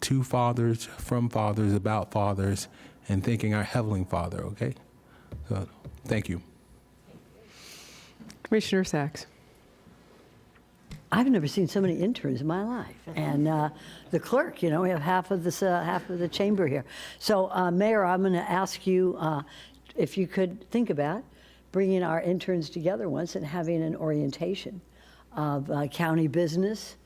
to fathers, from fathers, about fathers, and thanking our Heavenly Father, okay? So, thank you. Commissioner Sacks. I've never seen so many interns in my life. And the clerk, we have half of the chamber here. So, Mayor, I'm going to ask you if you could think about bringing our interns together once and having an orientation of county business,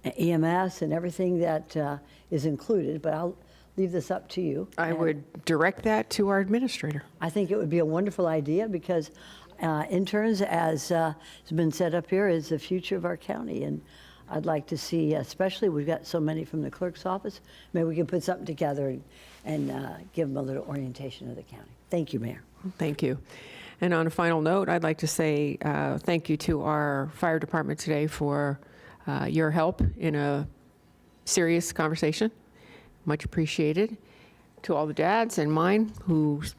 EMS, and everything that is included. But I'll leave this up to you. I would direct that to our administrator. I think it would be a wonderful idea because interns, as has been set up here, is the future of our county. And I'd like to see, especially we've got so many from the clerk's office, maybe we can put something together and give them a little orientation of the county. Thank you, Mayor. Thank you. And on a final note, I'd like to say thank you to our fire department today for your help in a serious conversation. Much appreciated. To all the dads and mine who've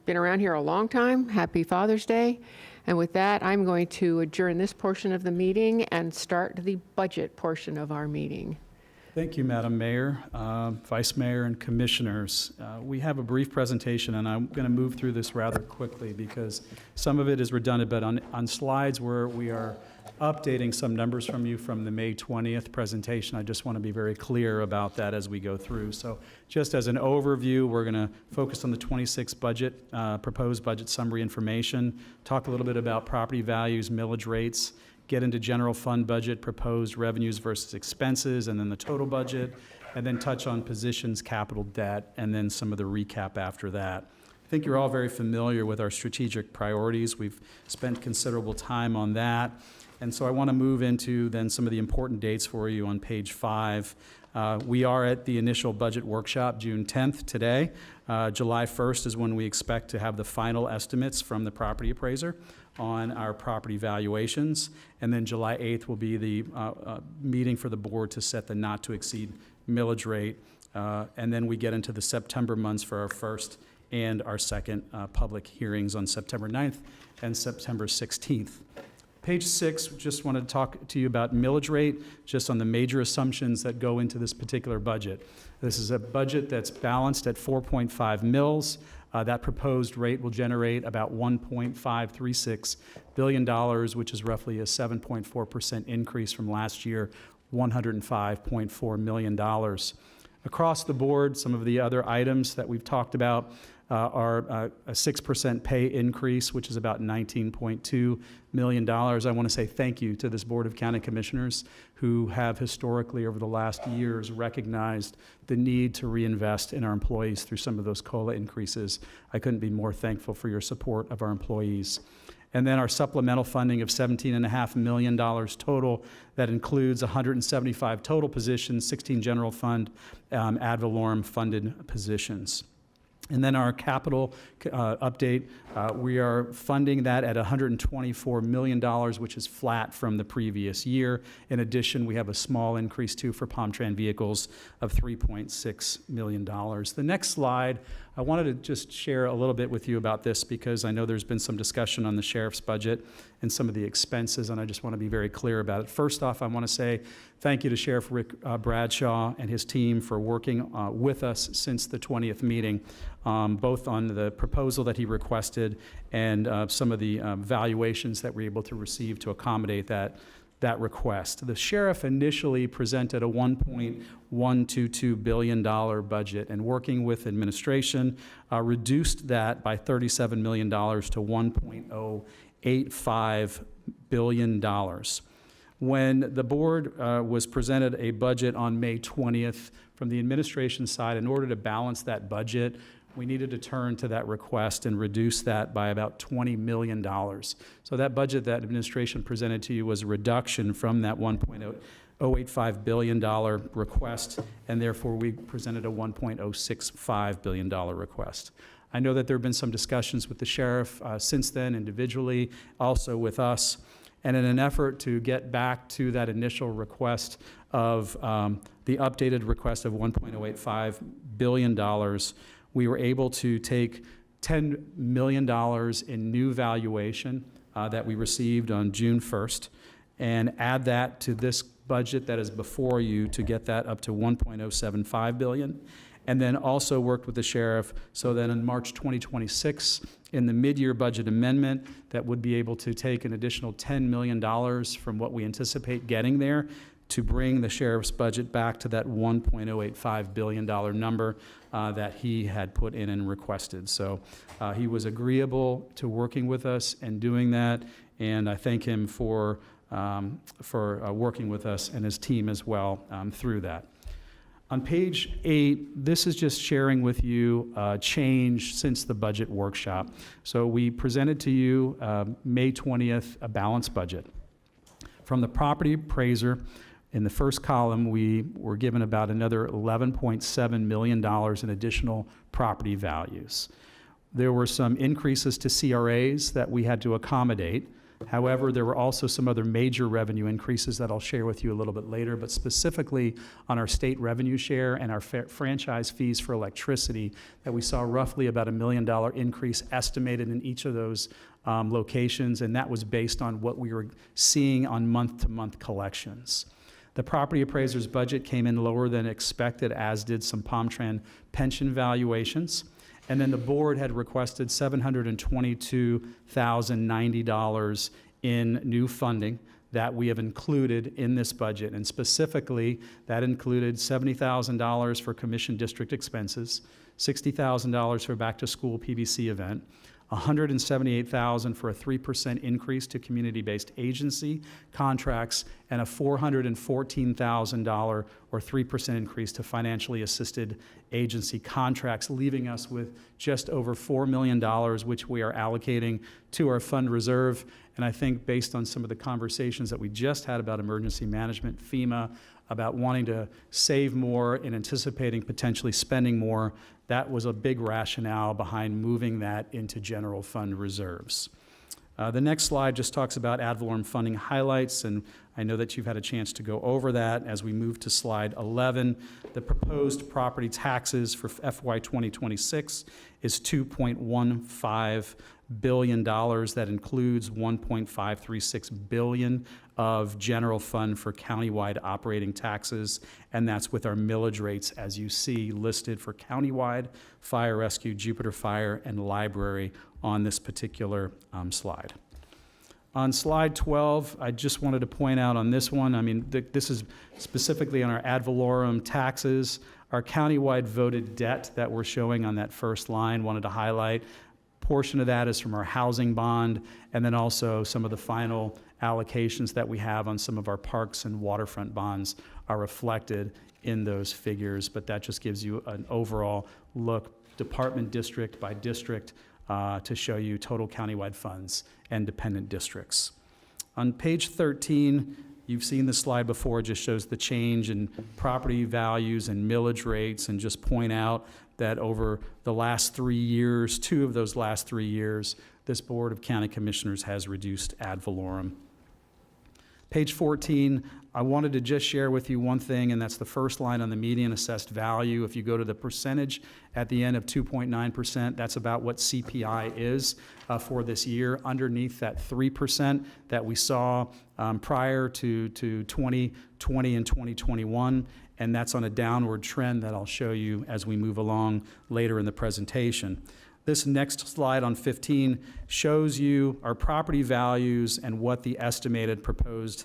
been around here a long time, happy Father's Day. And with that, I'm going to adjourn this portion of the meeting and start the budget portion of our meeting. Thank you, Madam Mayor, Vice Mayor, and Commissioners. We have a brief presentation, and I'm going to move through this rather quickly because some of it is redundant, but on slides where we are updating some numbers from you from the May 20th presentation, I just want to be very clear about that as we go through. So just as an overview, we're going to focus on the 26 budget, proposed budget summary information, talk a little bit about property values, millage rates, get into general fund budget, proposed revenues versus expenses, and then the total budget, and then touch on positions, capital debt, and then some of the recap after that. I think you're all very familiar with our strategic priorities. We've spent considerable time on that. And so I want to move into then some of the important dates for you on page 5. We are at the initial budget workshop, June 10th today. July 1st is when we expect to have the final estimates from the property appraiser on our property valuations. And then July 8th will be the meeting for the board to set the not to exceed millage rate. And then we get into the September months for our first and our second public hearings on September 9th and September 16th. Page 6, just wanted to talk to you about millage rate, just on the major assumptions that go into this particular budget. This is a budget that's balanced at 4.5 mils. That proposed rate will generate about $1.536 billion, which is roughly a 7.4% increase from last year, $105.4 million. Across the board, some of the other items that we've talked about are a 6% pay increase, which is about $19.2 million. I want to say thank you to this Board of County Commissioners who have historically over the last years recognized the need to reinvest in our employees through some of those COLA increases. I couldn't be more thankful for your support of our employees. And then our supplemental funding of $17.5 million total. That includes 175 total positions, 16 general fund ad valorem funded positions. And then our capital update, we are funding that at $124 million, which is flat from the previous year. In addition, we have a small increase too for Palm-Tran vehicles of $3.6 million. The next slide, I wanted to just share a little bit with you about this because I know there's been some discussion on the sheriff's budget and some of the expenses, and I just want to be very clear about it. First off, I want to say thank you to Sheriff Rick Bradshaw and his team for working with us since the 20th meeting, both on the proposal that he requested and some of the valuations that we're able to receive to accommodate that request. The sheriff initially presented a $1.122 billion budget, and working with administration, reduced that by $37 million to $1.085 billion. When the board was presented a budget on May 20th from the administration side, in order to balance that budget, we needed to turn to that request and reduce that by about $20 million. So that budget that administration presented to you was a reduction from that $1.085 billion request, and therefore we presented a $1.065 billion request. I know that there have been some discussions with the sheriff since then, individually, also with us. And in an effort to get back to that initial request of the updated request of $1.085 billion, we were able to take $10 million in new valuation that we received on June 1st and add that to this budget that is before you to get that up to $1.075 billion. And then also worked with the sheriff so that in March 2026, in the mid-year budget amendment, that would be able to take an additional $10 million from what we anticipate getting there to bring the sheriff's budget back to that $1.085 billion number that he had put in and requested. So he was agreeable to working with us and doing that, and I thank him for working with us and his team as well through that. On page 8, this is just sharing with you change since the budget workshop. So we presented to you May 20th a balanced budget. From the property appraiser, in the first column, we were given about another $11.7 million in additional property values. There were some increases to CRAs that we had to accommodate. However, there were also some other major revenue increases that I'll share with you a little bit later, but specifically on our state revenue share and our franchise fees for electricity, that we saw roughly about $1 million increase estimated in each of those locations, and that was based on what we were seeing on month-to-month collections. The property appraiser's budget came in lower than expected, as did some Palmtran pension valuations. And then the board had requested $722,090 in new funding that we have included in this budget. And specifically, that included $70,000 for commission district expenses, $60,000 for back-to-school PBC event, $178,000 for a 3% increase to community-based agency contracts, and a $414,000 or 3% increase to financially assisted agency contracts, leaving us with just over $4 million, which we are allocating to our fund reserve. And I think based on some of the conversations that we just had about emergency management, FEMA, about wanting to save more and anticipating potentially spending more, that was a big rationale behind moving that into general fund reserves. The next slide just talks about ad valorem funding highlights, and I know that you've had a chance to go over that. As we move to slide 11, the proposed property taxes for FY 2026 is $2.15 billion. That includes $1.536 billion of general fund for countywide operating taxes, and that's with our millage rates, as you see listed for countywide, fire rescue, Jupiter Fire, and library on this particular slide. On slide 12, I just wanted to point out on this one, I mean, this is specifically on our ad valorem taxes, our countywide voted debt that we're showing on that first line, wanted to highlight. Portion of that is from our housing bond, and then also some of the final allocations that we have on some of our parks and waterfront bonds are reflected in those figures, but that just gives you an overall look, department district by district, to show you total countywide funds and dependent districts. On page 13, you've seen this slide before, it just shows the change in property values and millage rates, and just point out that over the last 3 years, 2 of those last 3 years, this Board of County Commissioners has reduced ad valorem. Page 14, I wanted to just share with you one thing, and that's the first line on the median assessed value. If you go to the percentage at the end of 2.9%, that's about what CPI is for this year, underneath that 3% that we saw prior to 2020 and 2021, and that's on a downward trend that I'll show you as we move along later in the presentation. This next slide on 15 shows you our property values and what the estimated proposed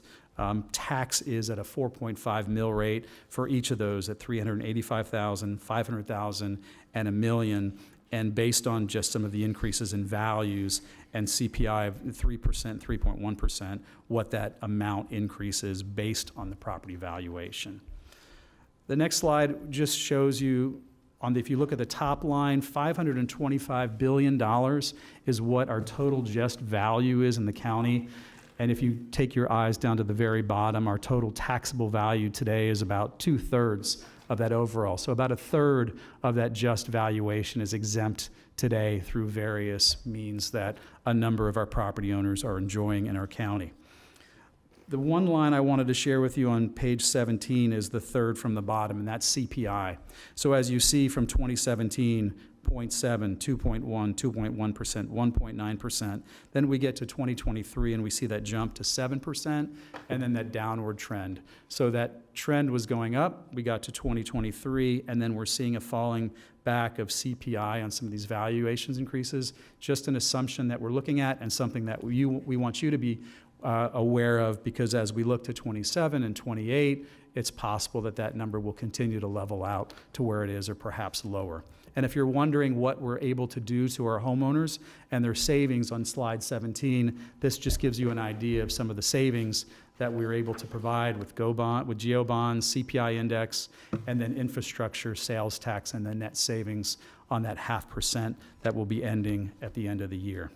tax is at a 4.5 mill rate for each of those at $385,000, $500,000, and $1 million. And based on just some of the increases in values and CPI of 3%, 3.1%, what that amount increases based on the property valuation. The next slide just shows you, if you look at the top line, $525 billion is what our total just value is in the county. And if you take your eyes down to the very bottom, our total taxable value today is about 2/3 of that overall. So about 1/3 of that just valuation is exempt today through various means that a number of our property owners are enjoying in our county. The one line I wanted to share with you on page 17 is the third from the bottom, and that's CPI. So as you see from 2017, 0.7, 2.1, 2.1%, 1.9%. Then we get to 2023 and we see that jump to 7% and then that downward trend. So that trend was going up, we got to 2023, and then we're seeing a falling back of CPI on some of these valuations increases. Just an assumption that we're looking at and something that we want you to be aware of, because as we look to 27 and 28, it's possible that that number will continue to level out to where it is or perhaps lower. And if you're wondering what we're able to do to our homeowners and their savings on slide 17, this just gives you an idea of some of the savings that we're able to provide with GO bonds, CPI index, and then infrastructure, sales tax, and the net savings on that 0.5% that will be ending at the end of the year.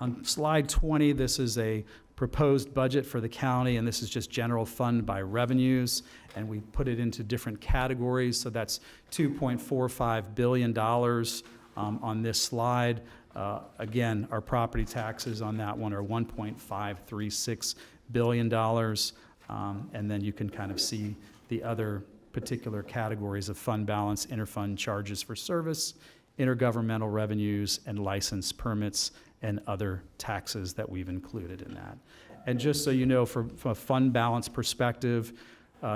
On slide 20, this is a proposed budget for the county, and this is just general fund by revenues, and we put it into different categories. So that's $2.45 billion on this slide. Again, our property taxes on that one are $1.536 billion, and then you can kind of see the other particular categories of fund balance, interfund charges for service, intergovernmental revenues, and license permits, and other taxes that we've included in that. And just so you know, from a fund balance perspective,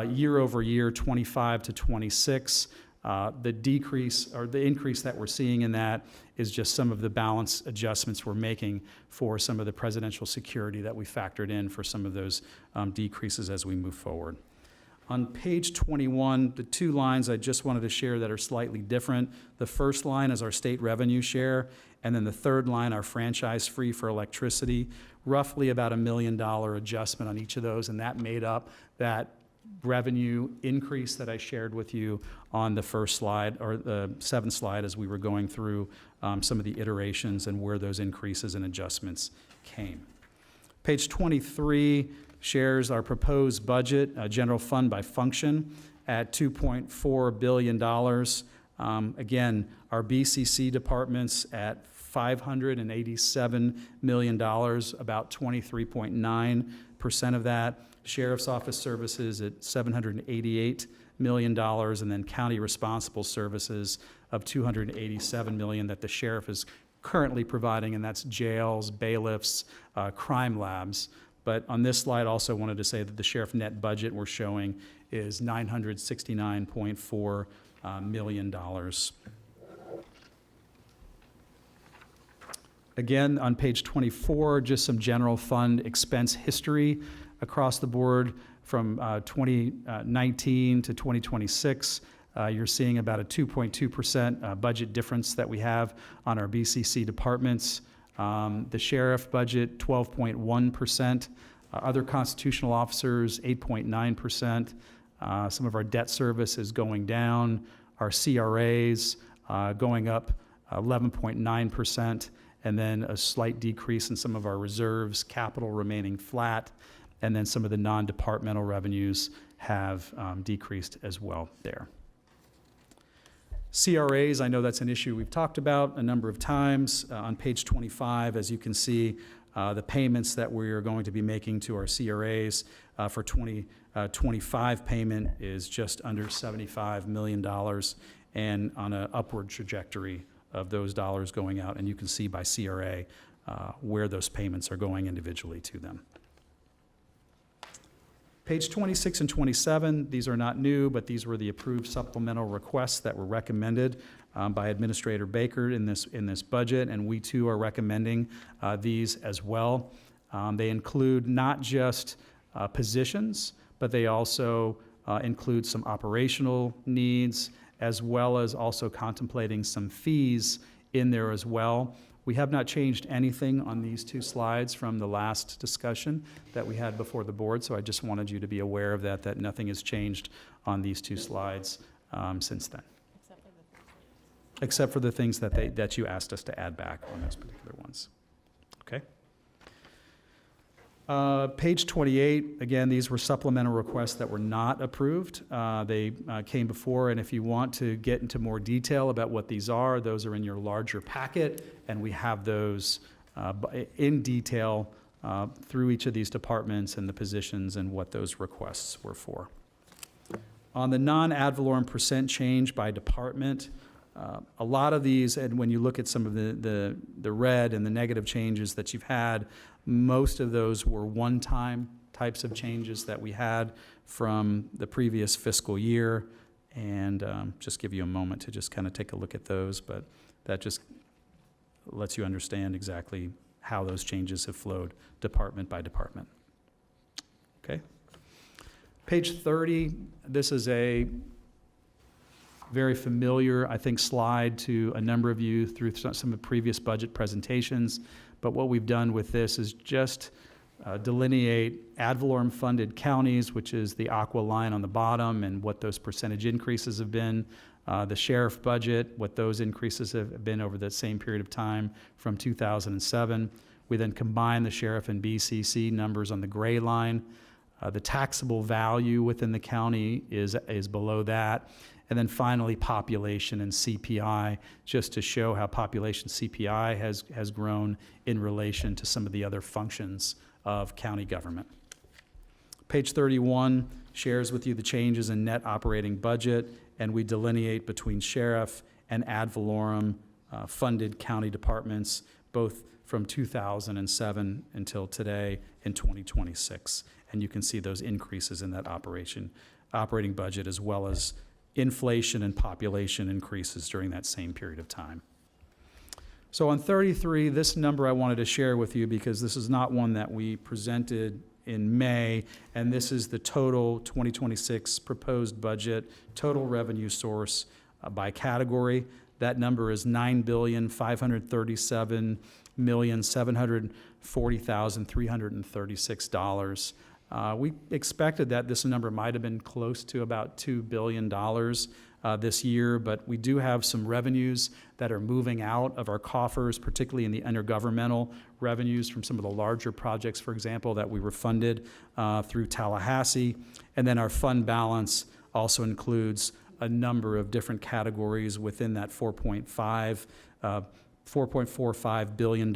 year over year, 25 to 26, the decrease or the increase that we're seeing in that is just some of the balance adjustments we're making for some of the presidential security that we factored in for some of those decreases as we move forward. On page 21, the two lines I just wanted to share that are slightly different. The first line is our state revenue share, and then the third line, our franchise fee for electricity, roughly about $1 million adjustment on each of those, and that made up that revenue increase that I shared with you on the first slide, or the seventh slide, as we were going through some of the iterations and where those increases and adjustments came. Page 23 shares our proposed budget, general fund by function, at $2.4 billion. Again, our BCC departments at $587 million, about 23.9% of that. Sheriff's Office Services at $788 million, and then county responsible services of $287 million that the sheriff is currently providing, and that's jails, bailiffs, crime labs. But on this slide, also wanted to say that the sheriff net budget we're showing is $969.4 million. Again, on page 24, just some general fund expense history across the board from 2019 to 2026. You're seeing about a 2.2% budget difference that we have on our BCC departments. The sheriff budget, 12.1%. Other constitutional officers, 8.9%. Some of our debt service is going down. Our CRAs going up 11.9%. And then a slight decrease in some of our reserves, capital remaining flat. And then some of the non-departmental revenues have decreased as well there. CRAs, I know that's an issue we've talked about a number of times. On page 25, as you can see, the payments that we're going to be making to our CRAs for 2025 payment is just under $75 million, and on an upward trajectory of those dollars going out. And you can see by CRA where those payments are going individually to them. Page 26 and 27, these are not new, but these were the approved supplemental requests that were recommended by Administrator Baker in this budget, and we too are recommending these as well. They include not just positions, but they also include some operational needs as well as also contemplating some fees in there as well. We have not changed anything on these two slides from the last discussion that we had before the board, so I just wanted you to be aware of that, that nothing has changed on these two slides since then. Except for the things that you asked us to add back on those particular ones. Okay? Page 28, again, these were supplemental requests that were not approved. They came before, and if you want to get into more detail about what these are, those are in your larger packet, and we have those in detail through each of these departments and the positions and what those requests were for. On the non-ad valorem percent change by department, a lot of these, and when you look at some of the red and the negative changes that you've had, most of those were one-time types of changes that we had from the previous fiscal year. And just give you a moment to just kind of take a look at those, but that just lets you understand exactly how those changes have flowed department by department. Okay. Page 30, this is a very familiar, I think, slide to a number of you through some of the previous budget presentations. But what we've done with this is just delineate ad valorem funded counties, which is the aqua line on the bottom, and what those percentage increases have been. The sheriff budget, what those increases have been over the same period of time from 2007. We then combine the sheriff and BCC numbers on the gray line. The taxable value within the county is below that. And then finally, population and CPI, just to show how population CPI has grown in relation to some of the other functions of county government. Page 31 shares with you the changes in net operating budget, and we delineate between sheriff and ad valorem funded county departments, both from 2007 until today in 2026. And you can see those increases in that operating budget, as well as inflation and population increases during that same period of time. So on 33, this number I wanted to share with you because this is not one that we presented in May, and this is the total 2026 proposed budget, total revenue source by category. That number is $9,537,740,336. We expected that this number might have been close to about $2 billion this year, but we do have some revenues that are moving out of our coffers, particularly in the intergovernmental revenues from some of the larger projects, for example, that we were funded through Tallahassee. And then our fund balance also includes a number of different categories within that $4.45 billion.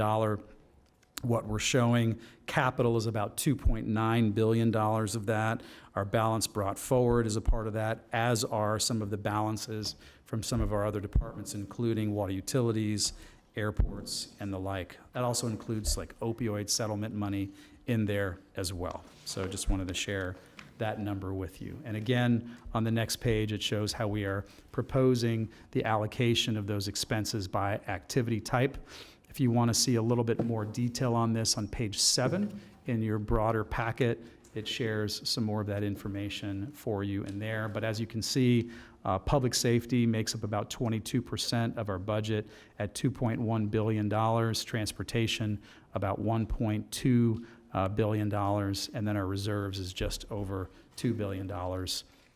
What we're showing, capital is about $2.9 billion of that. Our balance brought forward is a part of that, as are some of the balances from some of our other departments, including water utilities, airports, and the like. That also includes like opioid settlement money in there as well. So just wanted to share that number with you. And again, on the next page, it shows how we are proposing the allocation of those expenses by activity type. If you want to see a little bit more detail on this, on page 7 in your broader packet, it shares some more of that information for you in there. But as you can see, public safety makes up about 22% of our budget at $2.1 billion, transportation about $1.2 billion, and then our reserves is just over $2 billion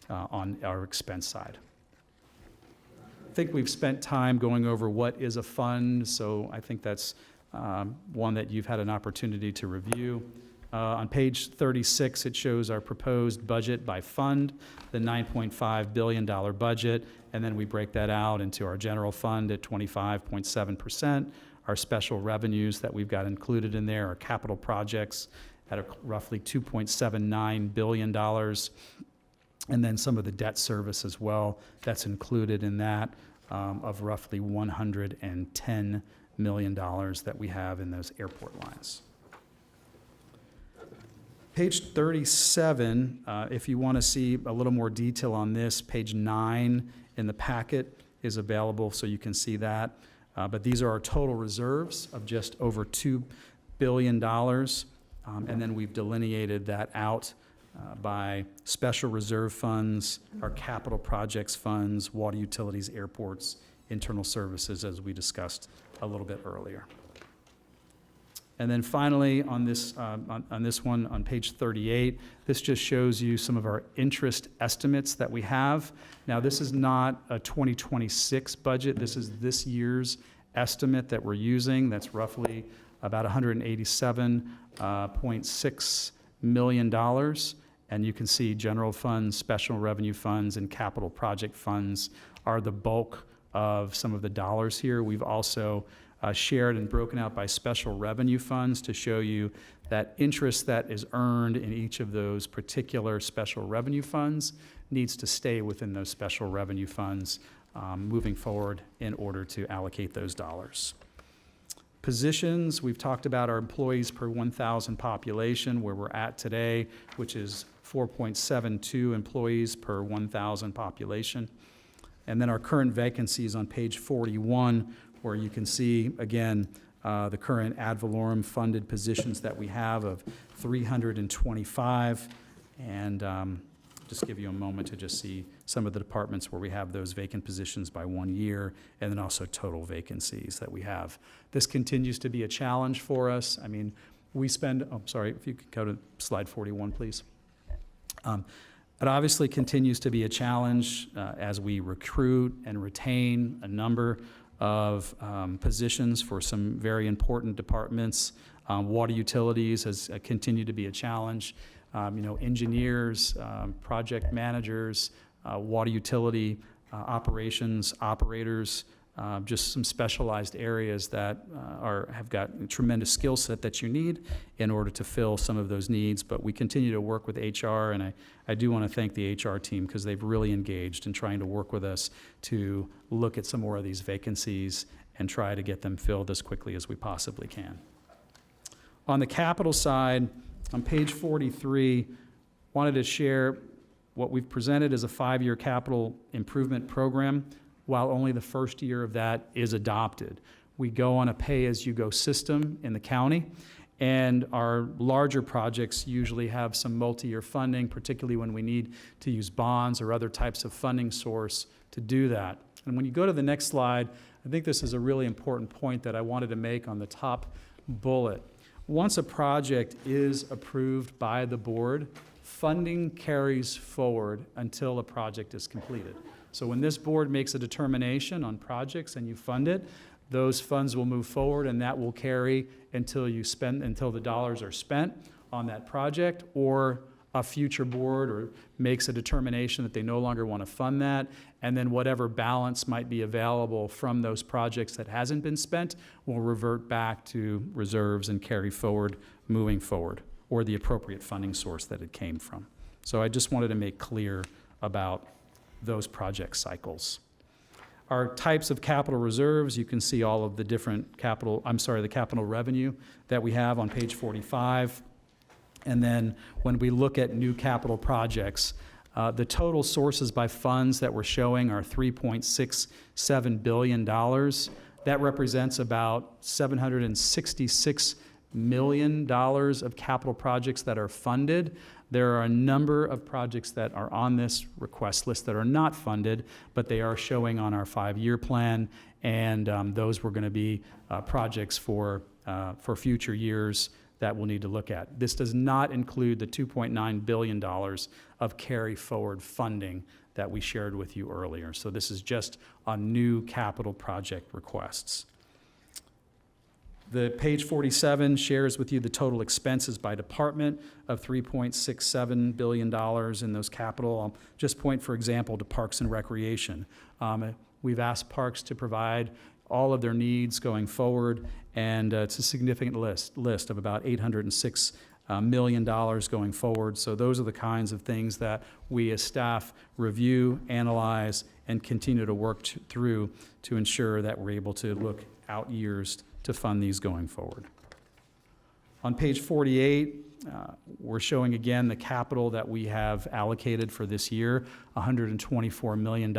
on our expense side. I think we've spent time going over what is a fund, so I think that's one that you've had an opportunity to review. On page 36, it shows our proposed budget by fund, the $9.5 billion budget, and then we break that out into our general fund at 25.7%, our special revenues that we've got included in there, our capital projects at roughly $2.79 billion, and then some of the debt service as well that's included in that of roughly $110 million that we have in those airport lines. Page 37, if you want to see a little more detail on this, page 9 in the packet is available, so you can see that. But these are our total reserves of just over $2 billion. And then we've delineated that out by special reserve funds, our capital projects funds, water utilities, airports, internal services, as we discussed a little bit earlier. And then finally, on this one, on page 38, this just shows you some of our interest estimates that we have. Now, this is not a 2026 budget. This is this year's estimate that we're using. That's roughly about $187.6 million. And you can see general funds, special revenue funds, and capital project funds are the bulk of some of the dollars here. We've also shared and broken out by special revenue funds to show you that interest that is earned in each of those particular special revenue funds needs to stay within those special revenue funds moving forward in order to allocate those dollars. Positions, we've talked about our employees per 1,000 population, where we're at today, which is 4.72 employees per 1,000 population. And then our current vacancies on page 41, where you can see, again, the current ad valorem funded positions that we have of 325. And just give you a moment to just see some of the departments where we have those vacant positions by 1 year, and then also total vacancies that we have. This continues to be a challenge for us. I mean, we spend, if you could go to slide 41, please. It obviously continues to be a challenge as we recruit and retain a number of positions for some very important departments. Water utilities has continued to be a challenge. Engineers, project managers, water utility operations, operators, just some specialized areas that have got a tremendous skill set that you need in order to fill some of those needs. But we continue to work with HR, and I do want to thank the HR team because they've really engaged in trying to work with us to look at some more of these vacancies and try to get them filled as quickly as we possibly can. On the capital side, on page 43, wanted to share what we've presented as a 5-year capital improvement program, while only the first year of that is adopted. We go on a pay-as-you-go system in the county, and our larger projects usually have some multi-year funding, particularly when we need to use bonds or other types of funding source to do that. And when you go to the next slide, I think this is a really important point that I wanted to make on the top bullet. Once a project is approved by the board, funding carries forward until a project is completed. So when this board makes a determination on projects and you fund it, those funds will move forward, and that will carry until the dollars are spent on that project, or a future board makes a determination that they no longer want to fund that, and then whatever balance might be available from those projects that hasn't been spent will revert back to reserves and carry forward moving forward, or the appropriate funding source that it came from. So I just wanted to make clear about those project cycles. Our types of capital reserves, you can see all of the different the capital revenue that we have on page 45. And then when we look at new capital projects, the total sources by funds that we're showing are $3.67 billion. That represents about $766 million of capital projects that are funded. There are a number of projects that are on this request list that are not funded, but they are showing on our 5-year plan, and those were going to be projects for future years that we'll need to look at. This does not include the $2.9 billion of carry-forward funding that we shared with you earlier. So this is just on new capital project requests. The page 47 shares with you the total expenses by department of $3.67 billion in those capital. I'll just point, for example, to Parks and Recreation. We've asked Parks to provide all of their needs going forward, and it's a significant list of about $806 million going forward. So those are the kinds of things that we as staff review, analyze, and continue to work through to ensure that we're able to look out years to fund these going forward. On page 48, we're showing again the capital that we have allocated for this year, $124 million.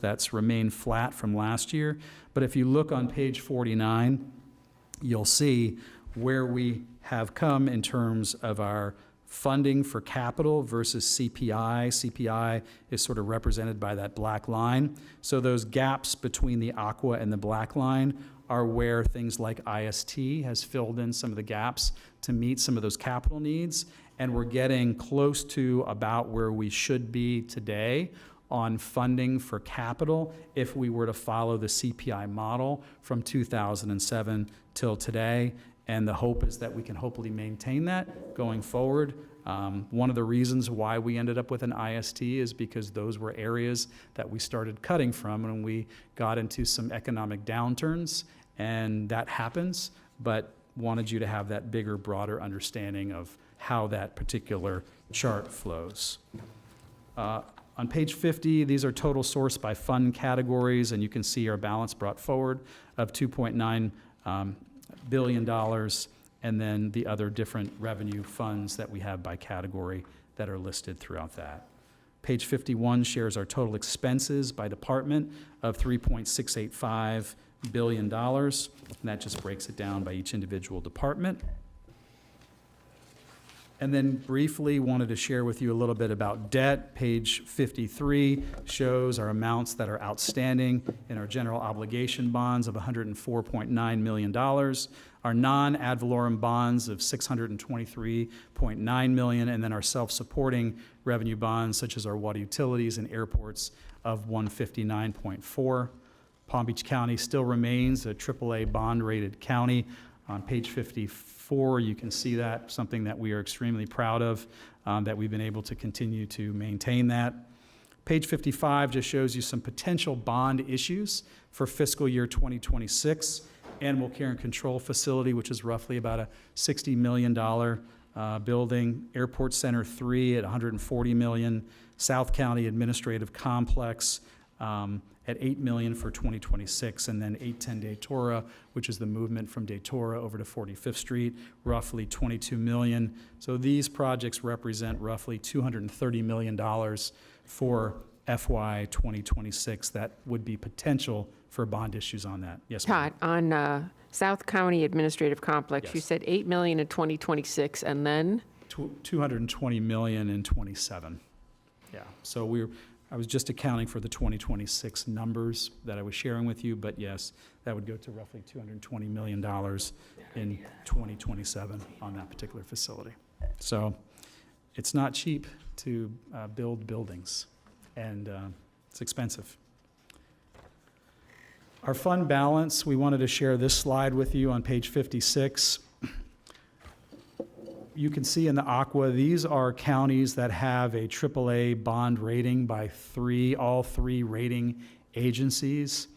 That's remained flat from last year. But if you look on page 49, you'll see where we have come in terms of our funding for capital versus CPI. CPI is sort of represented by that black line. So those gaps between the aqua and the black line are where things like IST has filled in some of the gaps to meet some of those capital needs. And we're getting close to about where we should be today on funding for capital if we were to follow the CPI model from 2007 till today. And the hope is that we can hopefully maintain that going forward. One of the reasons why we ended up with an IST is because those were areas that we started cutting from when we got into some economic downturns, and that happens, but wanted you to have that bigger, broader understanding of how that particular chart flows. On page 50, these are total source by fund categories, and you can see our balance brought forward of $2.9 billion, and then the other different revenue funds that we have by category that are listed throughout that. Page 51 shares our total expenses by department of $3.685 billion, and that just breaks it down by each individual department. And then briefly wanted to share with you a little bit about debt. Page 53 shows our amounts that are outstanding in our general obligation bonds of $104.9 million, our non-ad valorem bonds of $623.9 million, and then our self-supporting revenue bonds such as our water utilities and airports of $159.4. Palm Beach County still remains a AAA bond-rated county. On page 54, you can see that, something that we are extremely proud of, that we've been able to continue to maintain that. Page 55 just shows you some potential bond issues for fiscal year 2026. Animal Care and Control Facility, which is roughly about a $60 million building. Airport Center 3 at $140 million. South County Administrative Complex at $8 million for 2026, and then 810 Datora, which is the movement from Datora over to 45th Street, roughly $22 million. So these projects represent roughly $230 million for FY 2026 that would be potential for bond issues on that. Yes, ma'am. Todd, on South County Administrative Complex, you Yes. said $8 million in 2026, and then? $220 million in 27. Yeah, so I was just accounting for the 2026 numbers that I was sharing with you, but yes, that would go to roughly $220 million in 2027 on that particular facility. So it's not cheap to build buildings, and it's expensive. Our fund balance, we wanted to share this slide with you on page 56. You can see in the aqua, these are counties that have a AAA bond rating by all three rating agencies.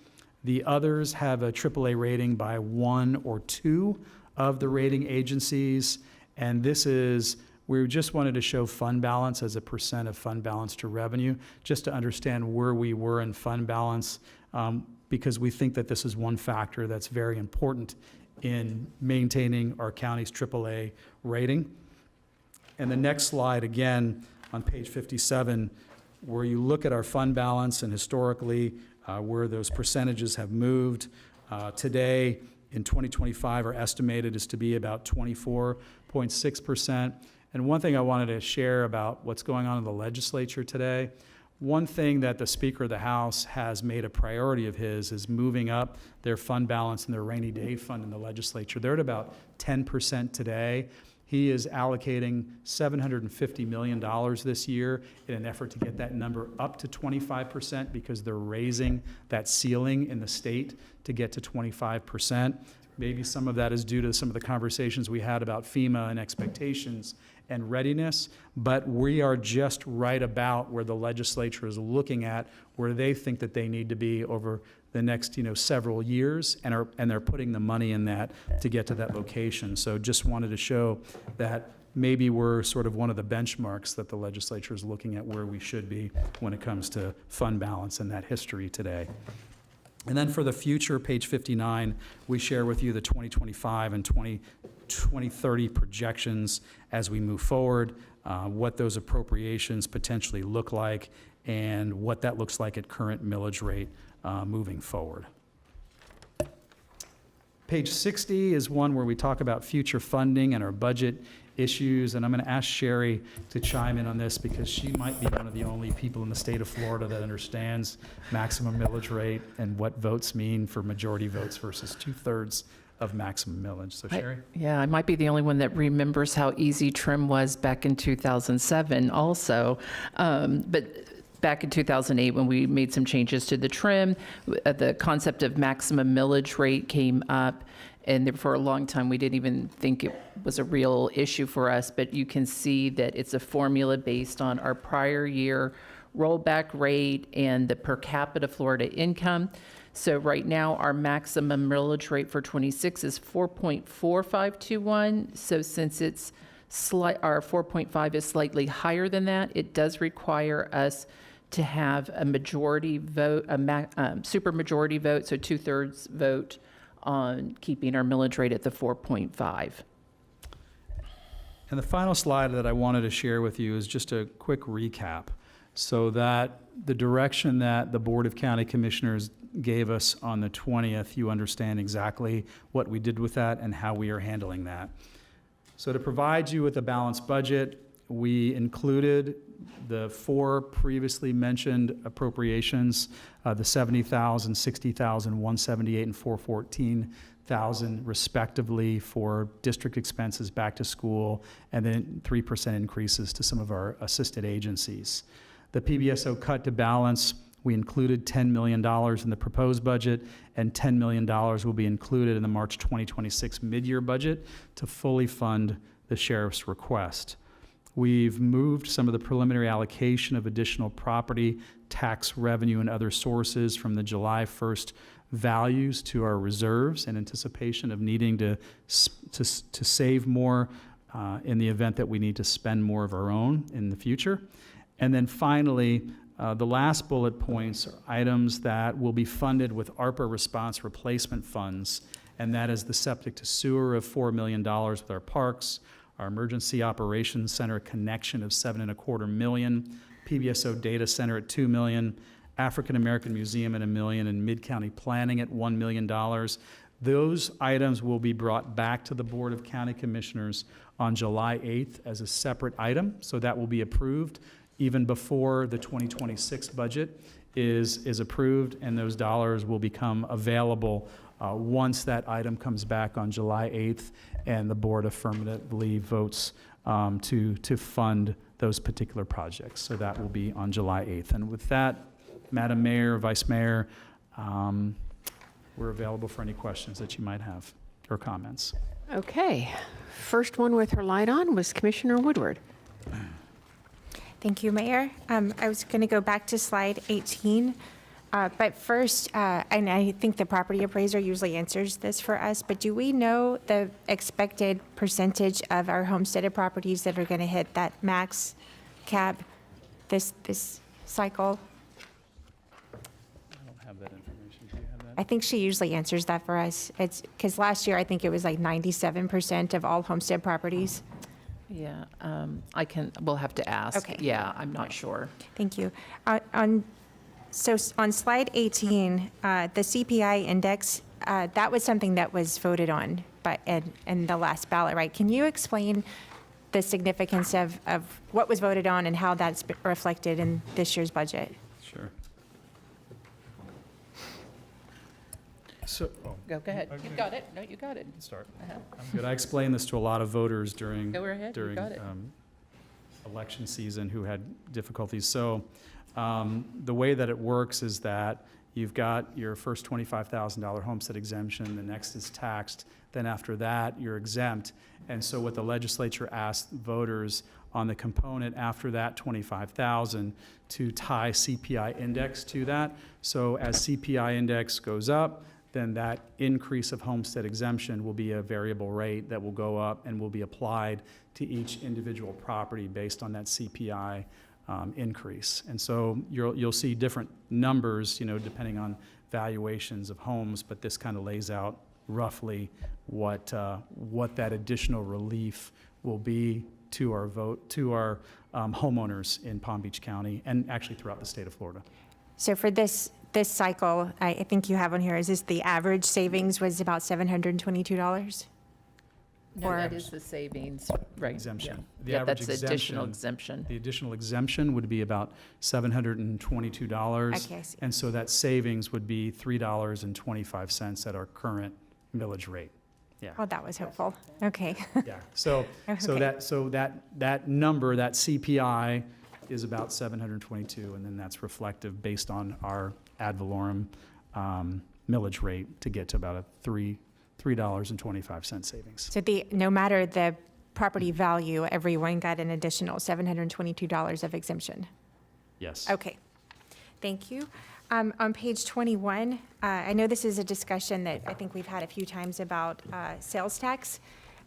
The others have a AAA rating by one or two of the rating agencies. And we just wanted to show fund balance as a percent of fund balance to revenue, just to understand where we were in fund balance, because we think that this is one factor that's very important in maintaining our county's AAA rating. And the next slide, again, on page 57, where you look at our fund balance and historically where those percentages have moved. Today, in 2025, our estimated is to be about 24.6%. And one thing I wanted to share about what's going on in the legislature today, one thing that the Speaker of the House has made a priority of his is moving up their fund balance and their rainy day fund in the legislature. They're at about 10% today. He is allocating $750 million this year in an effort to get that number up to 25% because they're raising that ceiling in the state to get to 25%. Maybe some of that is due to some of the conversations we had about FEMA and expectations and readiness, but we are just right about where the legislature is looking at where they think that they need to be over the next several years, and they're putting the money in that to get to that location. So just wanted to show that maybe we're sort of one of the benchmarks that the legislature is looking at where we should be when it comes to fund balance and that history today. And then for the future, page 59, we share with you the 2025 and 2030 projections as we move forward, what those appropriations potentially look like, and what that looks like at current millage rate moving forward. Page 60 is one where we talk about future funding and our budget issues, and I'm going to ask Sherry to chime in on this because she might be one of the only people in the state of Florida that understands maximum millage rate and what votes mean for majority votes versus 2/3 of maximum millage. So Sherry? Yeah, I might be the only one that remembers how easy trim was back in 2007 also. But back in 2008, when we made some changes to the trim, the concept of maximum millage rate came up. And for a long time, we didn't even think it was a real issue for us. But you can see that it's a formula based on our prior year rollback rate and the per capita Florida income. So right now, our maximum millage rate for 26 is 4.4521. So since it's our 4.5 is slightly higher than that, it does require us to have a majority vote, super majority vote, so 2/3 vote on keeping our millage rate at the 4.5. And the final slide that I wanted to share with you is just a quick recap so that the direction that the Board of County Commissioners gave us on the 20th, you understand exactly what we did with that and how we are handling that. So to provide you with a balanced budget, we included the 4 previously mentioned appropriations, the $70,000, $60,000, $178,000, and $414,000 respectively for district expenses back to school, and then 3% increases to some of our assisted agencies. The PBSO cut to balance, we included $10 million in the proposed budget, and $10 million will be included in the March 2026 mid-year budget to fully fund the sheriff's request. We've moved some of the preliminary allocation of additional property, tax revenue, and other sources from the July 1st values to our reserves in anticipation of needing to save more in the event that we need to spend more of our own in the future. And then finally, the last bullet points are items that will be funded with ARPA response replacement funds, and that is the septic to sewer of $4 million with our parks, our emergency operations center connection of $7.25 million, PBSO data center at $2 million, African American Museum at $1 million, and Mid-County Planning at $1 million. Those items will be brought back to the Board of County Commissioners on July 8th as a separate item, so that will be approved even before the 2026 budget is approved, and those dollars will become available once that item comes back on July 8th and the board affirmatively votes to fund those particular projects. So that will be on July 8th. And with that, Madam Mayor, Vice Mayor, we're available for any questions that you might have or comments. Okay. First one with her light on was Commissioner Woodward. Thank you, Mayor. I was going to go back to slide 18. But first, and I think the property appraiser usually answers this for us, but do we know the expected percentage of our homesteaded properties that are going to hit that max cap this cycle? I don't have that information. Do you have that? I think she usually answers that for us. It's because last year I think it was like 97% of all homestead properties. Yeah, we'll have to ask. Okay. Yeah, I'm not sure. Thank you. So on slide 18, the CPI index, that was something that was voted on in the last ballot, right? Can you explain the significance of what was voted on and how that's reflected in this year's budget? Sure. So, Go ahead. You got it. No, you got it. start. Uh-huh. Good. I explained this to a lot of voters during Go ahead. You during got it. election season who had difficulties. So the way that it works is that you've got your first $25,000 homestead exemption, the next is taxed, then after that, you're exempt. And so what the legislature asked voters on the component after that $25,000 to tie CPI index to that. So as CPI index goes up, then that increase of homestead exemption will be a variable rate that will go up and will be applied to each individual property based on that CPI increase. And so you'll see different numbers, depending on valuations of homes, but this kind of lays out roughly what that additional relief will be to our homeowners in Palm Beach County and actually throughout the state of Florida. So for this this cycle, I think you have on here, is this the average savings was about $722? No, Or- that is the savings, right? Exemption. The Yeah, average that's additional exemption. The additional exemption would be about $722. Okay, I see. And so that savings would be $3.25 at our current millage rate. Yeah. Oh, that was hopeful. Okay. Yeah, so Okay. that number, that CPI is about 722, and then that's reflective based on our ad valorem millage rate to get to about a $3.25 savings. So no matter the property value, everyone got an additional $722 of exemption. Yes. Okay, thank you. On page 21, I know this is a discussion that I think we've had a few times about sales tax,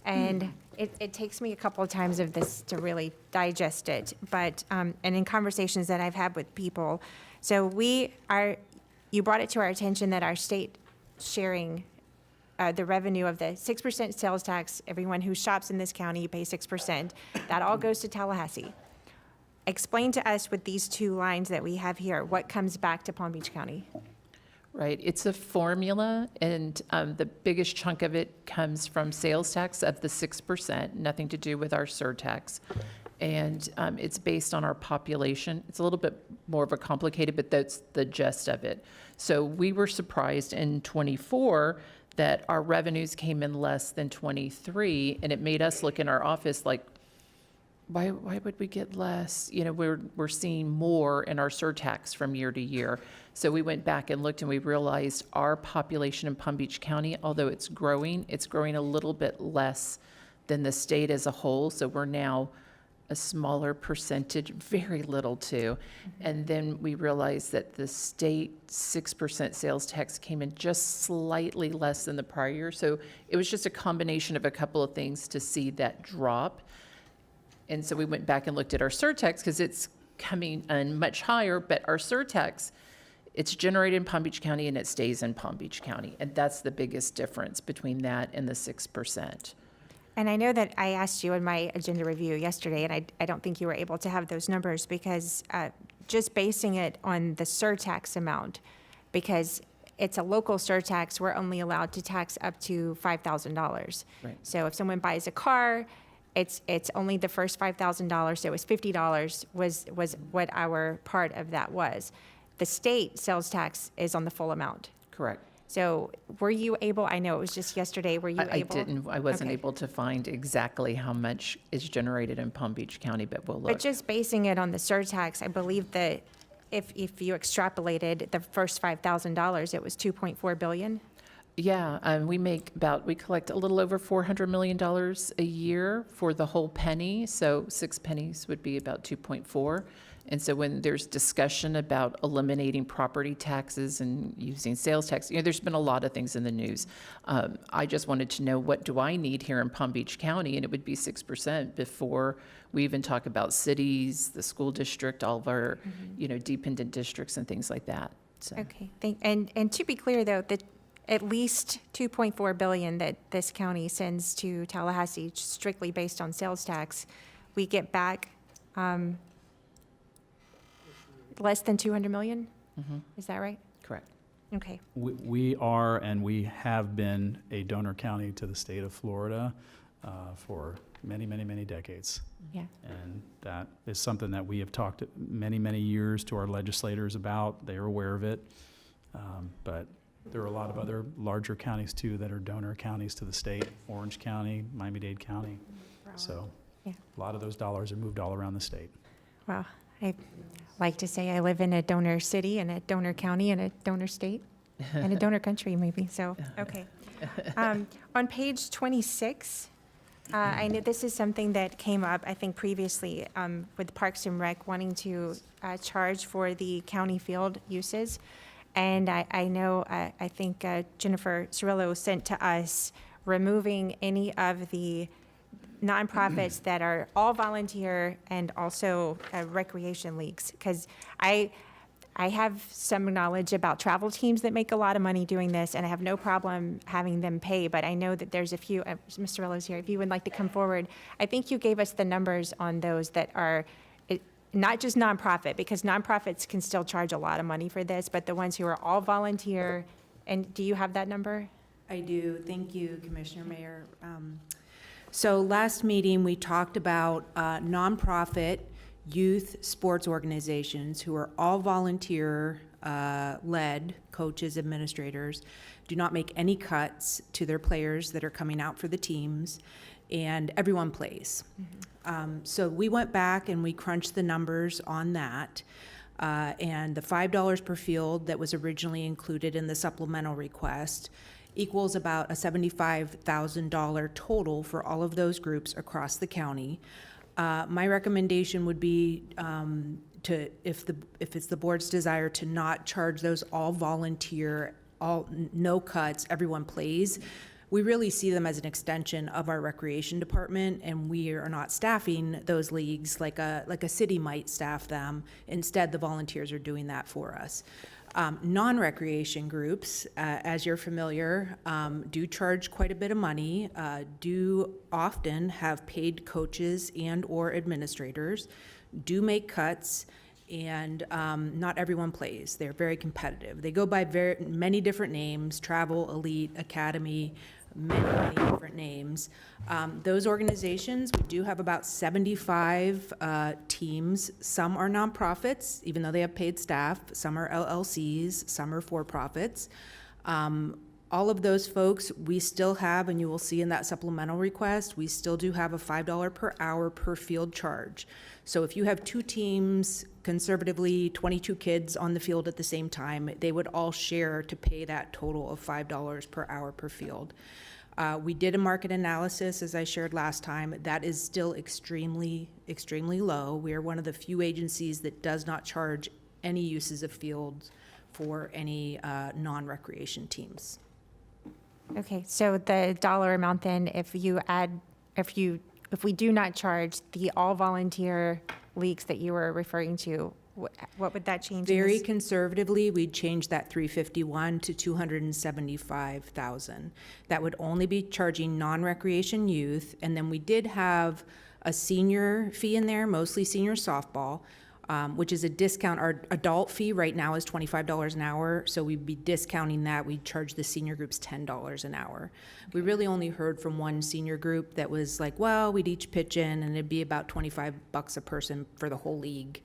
and it takes me a couple of times of this to really digest it, but, and in conversations that I've had with people, so you brought it to our attention that our state sharing the revenue of the 6% sales tax, everyone who shops in this county pays 6%, that all goes to Tallahassee. Explain to us with these two lines that we have here, what comes back to Palm Beach County? Right, it's a formula, and the biggest chunk of it comes from sales tax of the 6%, nothing to do with our surtax. And it's based on our population. It's a little bit more of a complicated, but that's the gist of it. So we were surprised in '24 that our revenues came in less than '23, and it made us look in our office like, why would we get less? You know, we're seeing more in our surtax from year to year. So we went back and looked, and we realized our population in Palm Beach County, although it's growing a little bit less than the state as a whole. So we're now a smaller percentage, very little too. And then we realized that the state 6% sales tax came in just slightly less than the prior year. So it was just a combination of a couple of things to see that drop. And so we went back and looked at our surtax because it's coming in much higher, but our surtax, it's generated in Palm Beach County and it stays in Palm Beach County. And that's the biggest difference between that and the 6%. And I know that I asked you in my agenda review yesterday, and I don't think you were able to have those numbers because just basing it on the surtax amount, because it's a local surtax, we're only allowed to tax up to $5,000. Right. So if someone buys a car, it's only the first $5,000, so it was $50 was what our part of that was. The state sales tax is on the full amount. Correct. So were you able, I know it was just yesterday, were you able? I wasn't Okay. able to find exactly how much is generated in Palm Beach County, but we'll But look. just basing it on the surtax, I believe that if you extrapolated the first $5,000, it was $2.4 billion. Yeah, we collect a little over $400 million a year for the whole penny, so 6 pennies would be about 2.4. And so when there's discussion about eliminating property taxes and using sales tax, there's been a lot of things in the news. I just wanted to know, what do I need here in Palm Beach County? And it would be 6% before we even talk about cities, the school district, all of our, dependent districts and things like that. So. Okay, and to be clear though, that at least $2.4 billion that this county sends to Tallahassee strictly based on sales tax, we get back less than $200 million? Is that right? Correct. Okay. We are and we have been a donor county to the state of Florida for many, many, many decades. Yeah. And that is something that we have talked many, many years to our legislators about. They are aware of it. But there are a lot of other larger counties too that are donor counties to the state, Orange County, Miami-Dade County. So Yeah. a lot of those dollars are moved all around the state. Well, I like to say I live in a donor city and a donor county and a donor state and a donor country maybe, so, okay. On page 26, I know this is something that came up, I think previously, with Parks and Rec wanting to charge for the county field uses. And I know, I think Jennifer Cirillo sent to us removing any of the nonprofits that are all volunteer and also recreation leagues. Because I have some knowledge about travel teams that make a lot of money doing this, and I have no problem having them pay. But I know that there's a few, Mr. Cirillo's here, if you would like to come forward. I think you gave us the numbers on those that are not just nonprofit, because nonprofits can still charge a lot of money for this, but the ones who are all volunteer, and do you have that number? I do. Thank you, Commissioner Mayor. So last meeting, we talked about nonprofit youth sports organizations who are all volunteer led, coaches, administrators, do not make any cuts to their players that are coming out for the teams, and everyone plays. So we went back and we crunched the numbers on that. And the $5 per field that was originally included in the supplemental request equals about a $75,000 total for all of those groups across the county. My recommendation would be to, if it's the board's desire, to not charge those all volunteer, all no cuts, everyone plays. We really see them as an extension of our recreation department, and we are not staffing those leagues like a city might staff them. Instead, the volunteers are doing that for us. Non-recreation groups, as you're familiar, do charge quite a bit of money, do often have paid coaches and or administrators, do make cuts, and not everyone plays. They're very competitive. They go by many different names: travel, elite, academy, many different names. Those organizations, we do have about 75 teams. Some are nonprofits, even though they have paid staff. Some are LLCs, some are for-profits. All of those folks, we still have, and you will see in that supplemental request, we still do have a $5 per hour per field charge. So if you have two teams, conservatively 22 kids on the field at the same time, they would all share to pay that total of $5 per hour per field. We did a market analysis, as I shared last time. That is still extremely, extremely low. We are one of the few agencies that does not charge any uses of fields for any non-recreation teams. Okay, so the dollar amount then, if we do not charge the all volunteer leagues that you were referring to, what would that change? Very conservatively, we'd change that 351 to 275,000. That would only be charging non-recreation youth, and then we did have a senior fee in there, mostly senior softball, which is a discount. Our adult fee right now is $25 an hour, so we'd be discounting that. We'd charge the senior groups $10 an hour. We really only heard from one senior group that was like, well, we'd each pitch in, and it'd be about $25 a person for the whole league.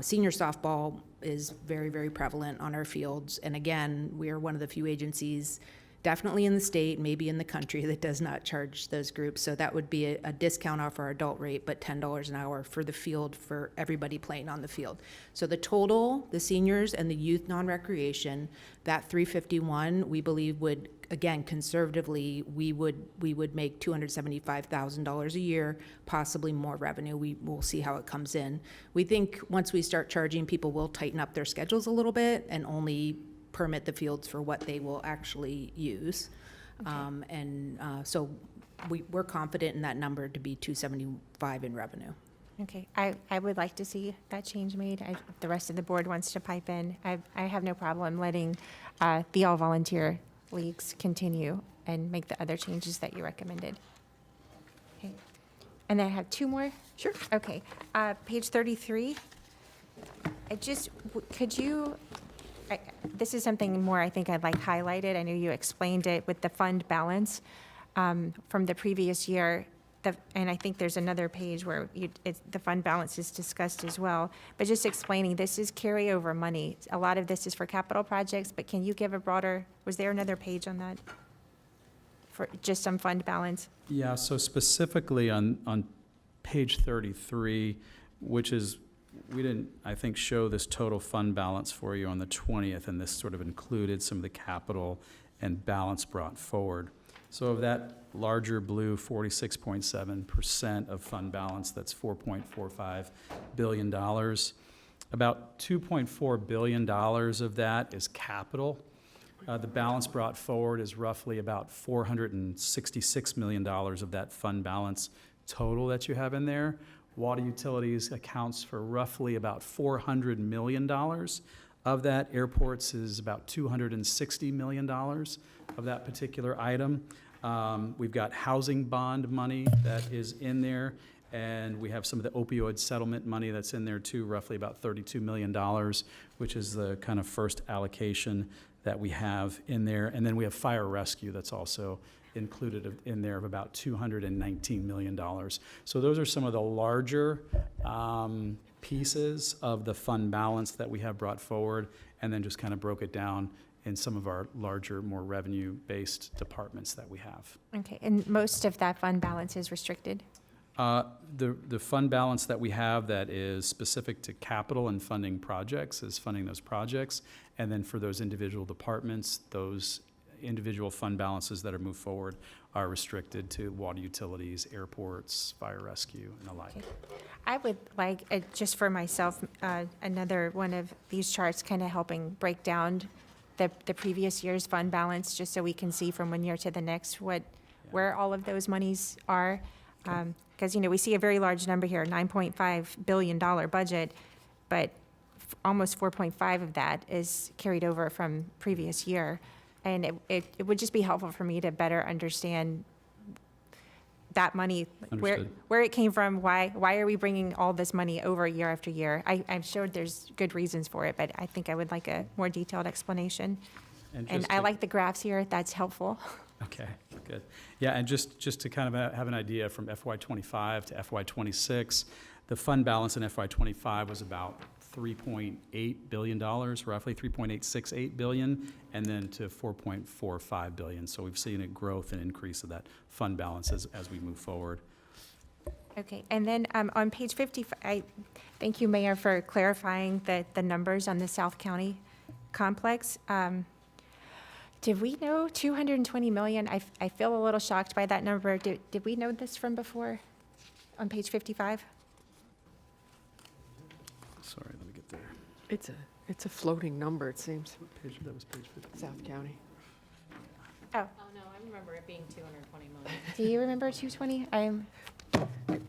Senior softball is very, very prevalent on our fields, and again, we are one of the few agencies, definitely in the state, maybe in the country, that does not charge those groups. So that would be a discount off our adult rate, but $10 an hour for the field for everybody playing on the field. So the total, the seniors and the youth non-recreation, that 351, we believe would, again, conservatively, we would make $275,000 a year, possibly more revenue. We'll see how it comes in. We think once we start charging, people will tighten up their schedules a little bit and only permit the fields for what they will actually use. Okay. So we're confident in that number to be 275 in revenue. Okay, I would like to see that change made. If the rest of the board wants to pipe in, I have no problem letting the all volunteer leagues continue and make the other changes that you recommended. Okay, and then I have two more. Sure. Okay, page 33. Could you? This is something more I think I'd like highlighted. I know you explained it with the fund balance from the previous year. And I think there's another page where the fund balance is discussed as well. But just explaining, this is carryover money. A lot of this is for capital projects, but can you give a broader, was there another page on that? For just some fund balance? Yeah, so specifically on page 33, which is, we didn't, I think, show this total fund balance for you on the 20th, and this sort of included some of the capital and balance brought forward. So of that larger blue 46.7% of fund balance, that's $4.45 billion. About $2.4 billion of that is capital. The balance brought forward is roughly about $466 million of that fund balance total that you have in there. Water utilities accounts for roughly about $400 million of that. Airports is about $260 million of that particular item. We've got housing bond money that is in there, And we have some of the opioid settlement money that's in there too, roughly about $32 million, which is the kind of first allocation that we have in there. And then we have fire rescue that's also included in there of about $219 million. So those are some of the larger pieces of the fund balance that we have brought forward, and then just kind of broke it down in some of our larger, more revenue-based departments that we have. Okay, and most of that fund balance is restricted? The fund balance that we have that is specific to capital and funding projects is funding those projects. And then for those individual departments, those individual fund balances that are moved forward are restricted to water utilities, airports, fire rescue, and the like. Okay. I would like, just for myself, another one of these charts kind of helping break down the previous year's fund balance, just so we can see from one year to the next where all of those monies are. Because, we see a very large number here, $9.5 billion budget, but almost 4.5 of that is carried over from previous year. And it would just be helpful for me to better understand that money, where it came from, why are we bringing all this money over year after year? I'm sure there's good reasons for it, but I think I would like a more detailed explanation. And I like the graphs here, that's helpful. Okay, good. Yeah, and just to kind of have an idea from FY25 to FY26, the fund balance in FY25 was about $3.8 billion, roughly $3.868 billion, and then to $4.45 billion. So we've seen a growth and increase of that fund balance as we move forward. Okay, and then on page 50, thank you, Mayor, for clarifying the numbers on the South County complex. Did we know 220 million? I feel a little shocked by that number. Did we know this from before on page 55? Sorry, let me get there. It's a floating number, it seems, That was page 50. South County. Oh, Oh, no, I remember it being 220 million. do you remember 220?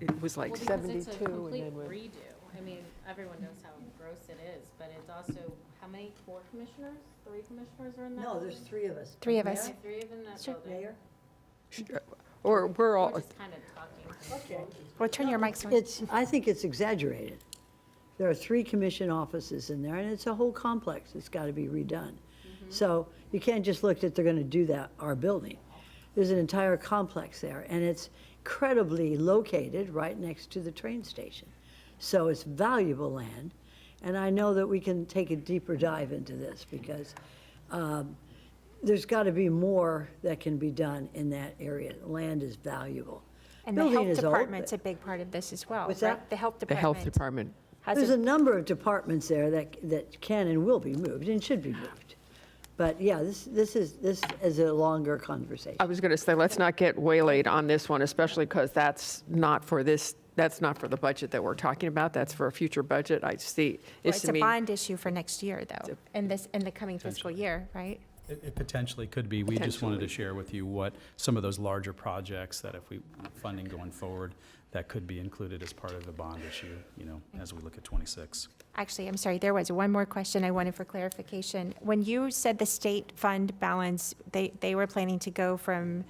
It was like Well, because 72 it's a and complete then went. redo. I mean, everyone knows how gross it is, but it's also, how many, 4 commissioners? 3 commissioners are in that? No, there's 3 of us. Three of us. Mayor? 3 of them in that Sure. building. Mayor? Or we're all, We're just kind of talking. Okay. Well, turn your mics on. I think it's exaggerated. There are 3 commission offices in there, and it's a whole complex that's got to be redone. So you can't just look at they're going to do that, our building. There's an entire complex there, and it's incredibly located right next to the train station. So it's valuable land, and I know that we can take a deeper dive into this because there's got to be more that can be done in that area. Land is valuable. And the Building health is old, department's a but big part of this as well, What's right? that? The health the department. health department. has There's a- a number of departments there that can and will be moved and should be moved. But yeah, this is a longer conversation. I was going to say, let's not get waylaid on this one, especially because that's not for the budget that we're talking about. That's for a future budget. I see. Well, it's a bond issue for next year, though, in the coming fiscal year, right? It potentially could be. We just wanted to share with you what some of those larger projects that if we funding going forward, that could be included as part of the bond issue, as we look at 26. Actually, I'm sorry, there was one more question I wanted for clarification. When you said the state fund balance, they were planning to go from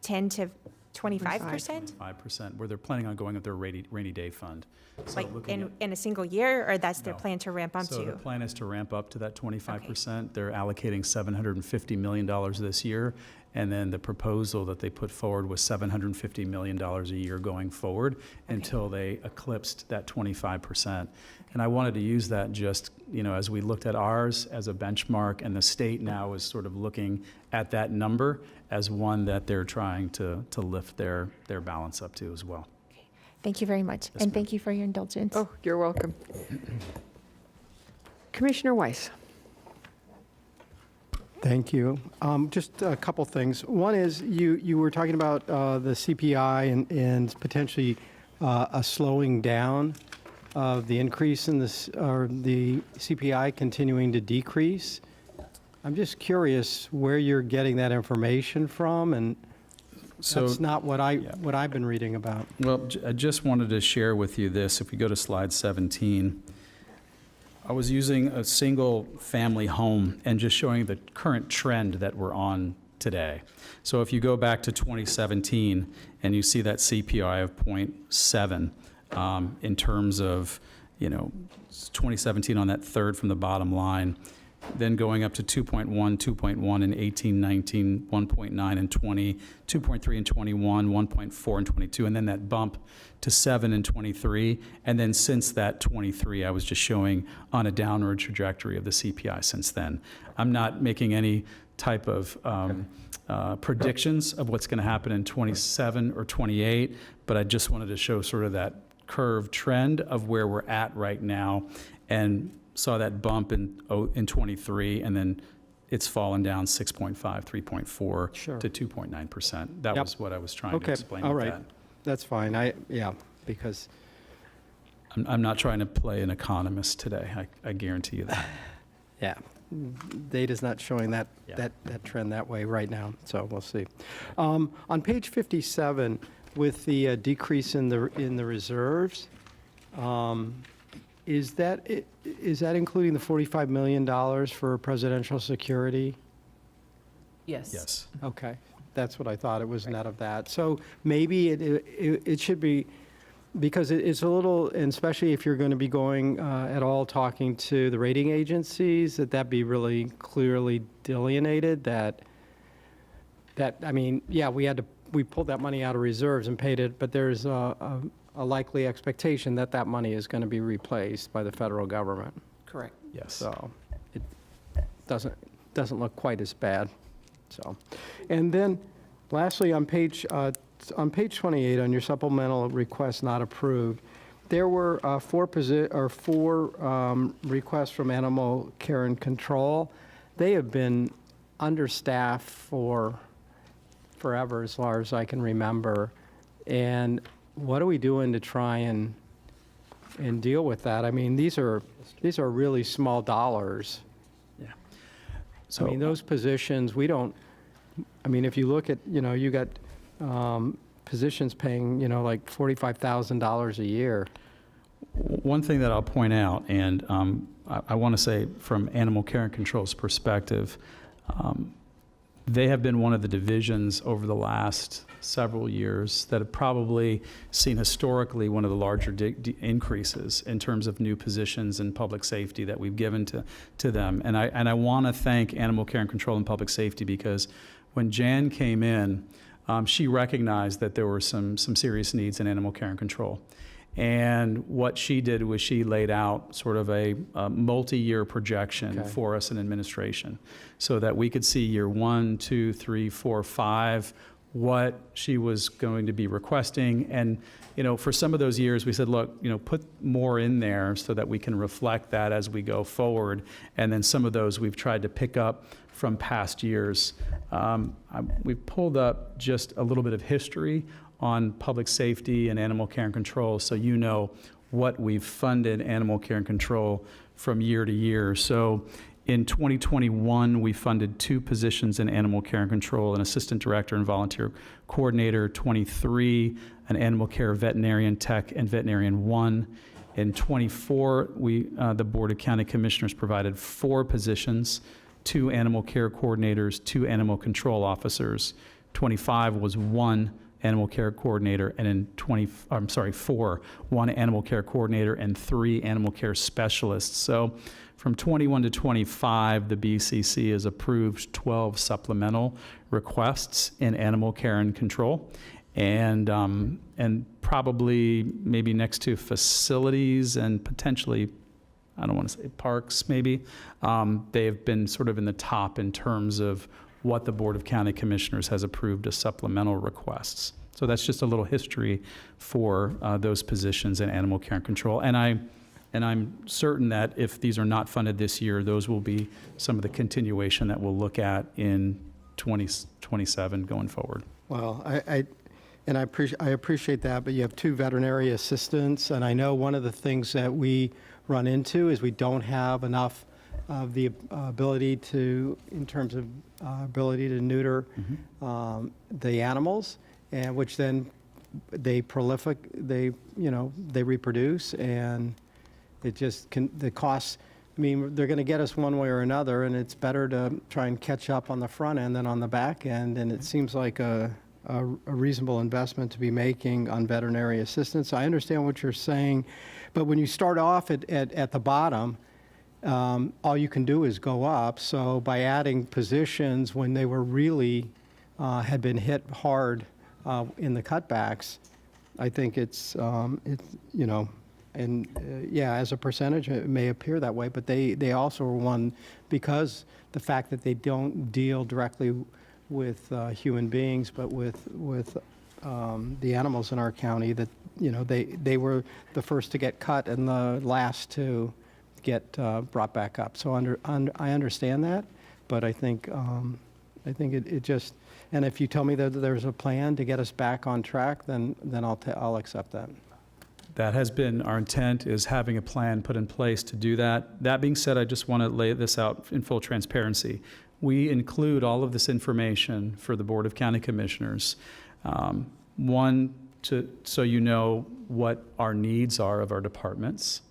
10 to 25%? 5%, where they're planning on going with their rainy day fund. So Like looking at- in a single year, or that's their No. plan to ramp up So the to? plan is to ramp up to that 25%. They're allocating $750 million this year, and then the proposal that they put forward was $750 million a year going forward until they eclipsed that 25%. And I wanted to use that just, as we looked at ours as a benchmark, and the state now is sort of looking at that number as one that they're trying to lift their balance up to as well. Thank you very much, and thank you for your indulgence. Oh, you're welcome. Commissioner Weiss. Thank you. Just a couple things. One is you were talking about the CPI and potentially a slowing down of the increase in this, or the CPI continuing to decrease. I'm just curious where you're getting that information from, and that's not what I've been reading about. Well, I just wanted to share with you this. If we go to slide 17, I was using a single family home and just showing the current trend that we're on today. So if you go back to 2017 and you see that CPI of 0.7 in terms of, 2017 on that third from the bottom line, then going up to 2.1, 2.1 in 18, 19, 1.9 in 20, 2.3 in 21, 1.4 in 22, and then that bump to 7 in 23. And then since that 23, I was just showing on a downward trajectory of the CPI since then. I'm not making any type of predictions of what's going to happen in 27 or 28, but I just wanted to show sort of that curve trend of where we're at right now, and saw that bump in 23, and then it's fallen down 6.5, 3.4 Sure. to 2.9%. That Yep. was what I was trying to Okay, explain all with right. that. That's fine. Because, I'm not trying to play an economist today. I guarantee you that. yeah, data's not showing that, Yeah. that trend that way right now, so we'll see. On page 57, with the decrease in the reserves, is that including the $45 million for presidential security? Yes. Yes. Okay, that's what I thought, it was net of that. So maybe it should be, because it's a little, and especially if you're going to be going at all talking to the rating agencies, that be really clearly delineated, that, I mean, yeah, we pulled that money out of reserves and paid it, but there's a likely expectation that that money is going to be replaced by the federal government. Correct. Yes. So it doesn't look quite as bad. So, and then lastly, on page 28, on your supplemental request not approved, there were four requests from Animal Care and Control. They have been understaffed for forever, as far as I can remember. And what are we doing to try and deal with that? I mean, these are really small dollars. Yeah. I mean, those positions, I mean, if you look at, you got positions paying, like $45,000 a year. One thing that I'll point out, and I want to say from Animal Care and Control's perspective, they have been one of the divisions over the last several years that have probably seen historically one of the larger increases in terms of new positions in public safety that we've given to them. And I want to thank Animal Care and Control and Public Safety, because when Jan came in, she recognized that there were some serious needs in Animal Care and Control. And what she did was she laid out sort of a multi-year projection for us in administration, so that we could see year 1, 2, 3, 4, 5, what she was going to be requesting. And, for some of those years, we said, look, put more in there so that we can reflect that as we go forward. And then some of those we've tried to pick up from past years. We've pulled up just a little bit of history on public safety and animal care and control, so you know what we've funded animal care and control from year to year. So in 2021, we funded 2 positions in animal care and control, an assistant director and volunteer coordinator. 23, an animal care veterinarian tech and veterinarian 1. In 24, the Board of County Commissioners provided 4 positions, 2 animal care coordinators, 2 animal control officers. 25 was 1 animal care coordinator, and in 4, 1 animal care coordinator and 3 animal care specialists. So from 21 to 25, the BCC has approved 12 supplemental requests in animal care and control. And probably maybe next to facilities and potentially, I don't want to say parks maybe, they have been sort of in the top in terms of what the Board of County Commissioners has approved as supplemental requests. So that's just a little history for those positions in animal care and control. And I'm certain that if these are not funded this year, those will be some of the continuation that we'll look at in 2027 going forward. Well, I appreciate that, but you have 2 veterinary assistants, and I know one of the things that we run into is we don't have enough of the ability to, in terms of ability to neuter the animals, and which then they reproduce, and it just the costs I mean, they're going to get us one way or another, and it's better to try and catch up on the front end than on the back end, and it seems like a reasonable investment to be making on veterinary assistance. I understand what you're saying, but when you start off at the bottom, all you can do is go up. So by adding positions when they were really had been hit hard in the cutbacks, I think it's you know, and yeah, as a percentage, it may appear that way, but they also were one because the fact that they don't deal directly with human beings, but with the animals in our county, that, you know, they were the first to get cut and the last to get brought back up. So I understand that, but I think it just, and if you tell me that there's a plan to get us back on track, then I'll accept that. That has been our intent, is having a plan put in place to do that. That being said, I just want to lay this out in full transparency. We include all of this information for the Board of County Commissioners. One, so you know what our needs are of our departments.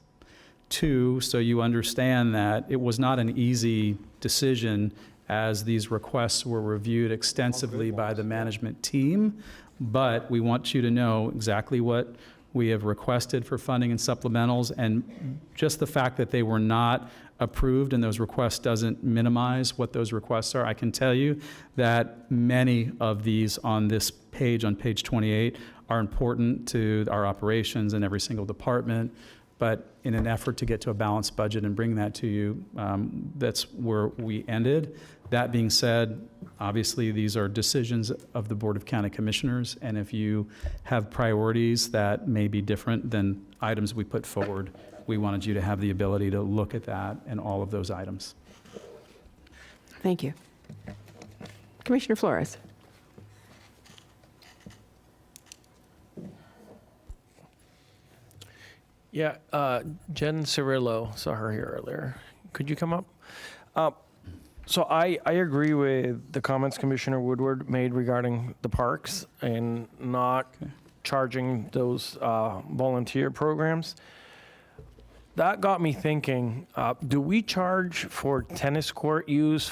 Two, so you understand that it was not an easy decision as these requests were reviewed extensively by the management team, but we want you to know exactly what we have requested for funding and supplementals, and just the fact that they were not approved and those requests doesn't minimize what those requests are. I can tell you that many of these on this page, on page 28, are important to our operations in every single department, but in an effort to get to a balanced budget and bring that to you, that's where we ended. That being said, obviously, these are decisions of the Board of County Commissioners, and if you have priorities that may be different than items we put forward, we wanted you to have the ability to look at that and all of those items. Thank you. Commissioner Flores. Yeah, Jen Cirillo, saw her here earlier. Could you come up? So I agree with the comments Commissioner Woodward made regarding the parks and not charging those volunteer programs. That got me thinking, do we charge for tennis court use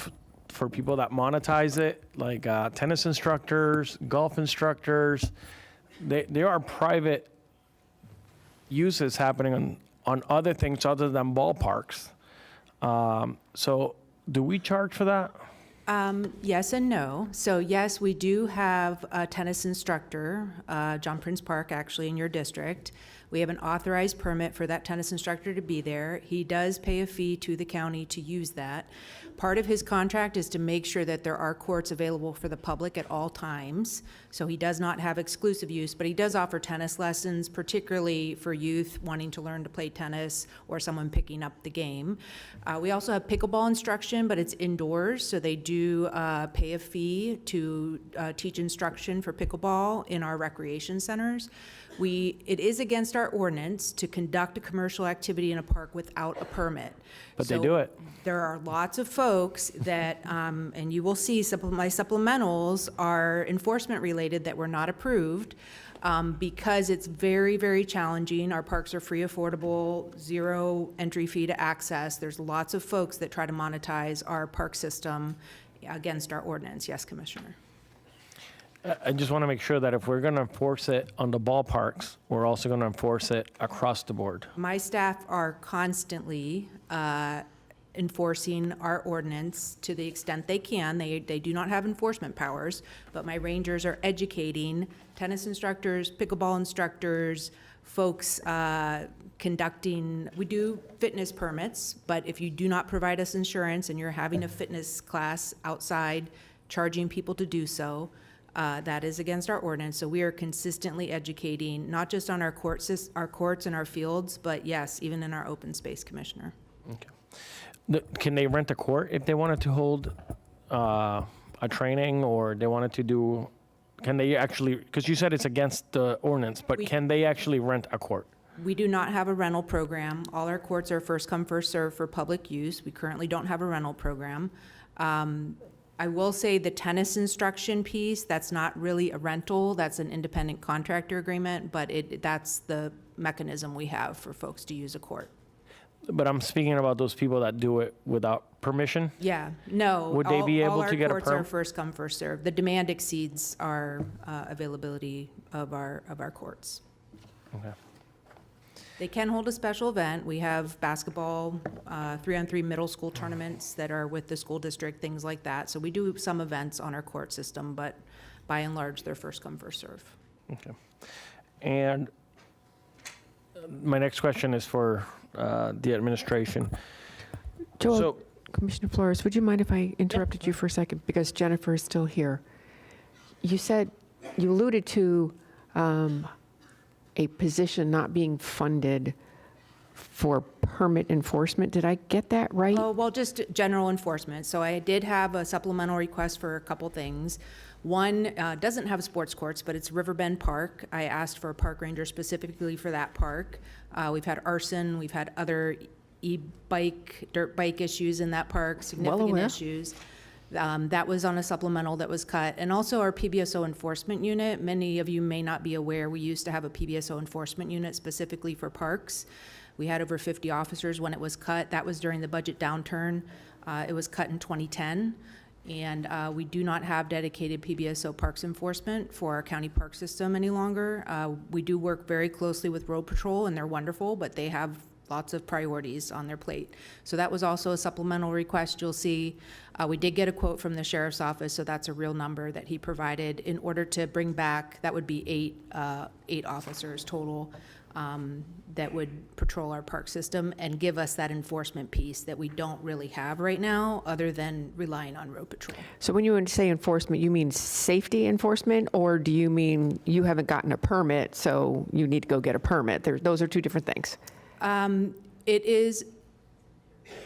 for people that monetize it, like tennis instructors, golf instructors? There are private uses happening on other things other than ballparks. So do we charge for that? Yes and no. So yes, we do have a tennis instructor, John Prince Park, actually, in your district. We have an authorized permit for that tennis instructor to be there. He does pay a fee to the county to use that. Part of his contract is to make sure that there are courts available for the public at all times. So he does not have exclusive use, but he does offer tennis lessons, particularly for youth wanting to learn to play tennis or someone picking up the game. We also have pickleball instruction, but it's indoors, so they do pay a fee to teach instruction for pickleball in our recreation centers. It is against our ordinance to conduct a commercial activity in a park without a permit. But they do it. There are lots of folks that, and you will see some of my supplementals are enforcement related that were not approved because it's very, very challenging. Our parks are free, affordable, zero entry fee to access. There's lots of folks that try to monetize our park system against our ordinance. Yes, Commissioner. I just want to make sure that if we're going to enforce it on the ballparks, we're also going to enforce it across the board. My staff are constantly enforcing our ordinance to the extent they can. They do not have enforcement powers, but my rangers are educating tennis instructors, pickleball instructors, folks conducting, we do fitness permits, but if you do not provide us insurance and you're having a fitness class outside, charging people to do so, that is against our ordinance. So we are consistently educating, not just on our courts and our fields, but yes, even in our open space, Commissioner. Okay. Can they rent a court if they wanted to hold a training, or they wanted to do, can they actually, because you said it's against the ordinance, but can they actually rent a court? We do not have a rental program. All our courts are first come, first served for public use. We currently don't have a rental program. I will say the tennis instruction piece, that's not really a rental, that's an independent contractor agreement, but that's the mechanism we have for folks to use a court. But I'm speaking about those people that do it without permission. Yeah, no. Would they be able to get a All our courts are perm- first come, first served. The demand exceeds our availability of our courts. Okay. They can hold a special event. We have basketball, 3-on-3 middle school tournaments that are with the school district, things like that. So we do some events on our court system, but by and large, they're first come, first serve. Okay. And my next question is for the administration. Joel, So- Commissioner Flores, would you mind if I interrupted you for a second? Because Jennifer is still here. You said, you alluded to a position not being funded for permit enforcement. Did I get that right? Oh, well, just general enforcement. So I did have a supplemental request for a couple things. One doesn't have sports courts, but it's Riverbend Park. I asked for a park ranger specifically for that park. We've had arson, we've had other e-bike, dirt bike issues in that park, significant aware. issues. That was on a supplemental that was cut. And also our PBSO enforcement unit. Many of you may not be aware, we used to have a PBSO enforcement unit specifically for parks. We had over 50 officers when it was cut. That was during the budget downturn. It was cut in 2010. And we do not have dedicated PBSO parks enforcement for our county park system any longer. We do work very closely with Road Patrol, and they're wonderful, but they have lots of priorities on their plate. So that was also a supplemental request. You'll see, we did get a quote from the sheriff's office, so that's a real number that he provided in order to bring back, that would be eight officers total that would patrol our park system and give us that enforcement piece that we don't really have right now, other than relying on Road Patrol. So when you say enforcement, you mean safety enforcement, or do you mean you haven't gotten a permit, so you need to go get a permit? Those are two different things. It is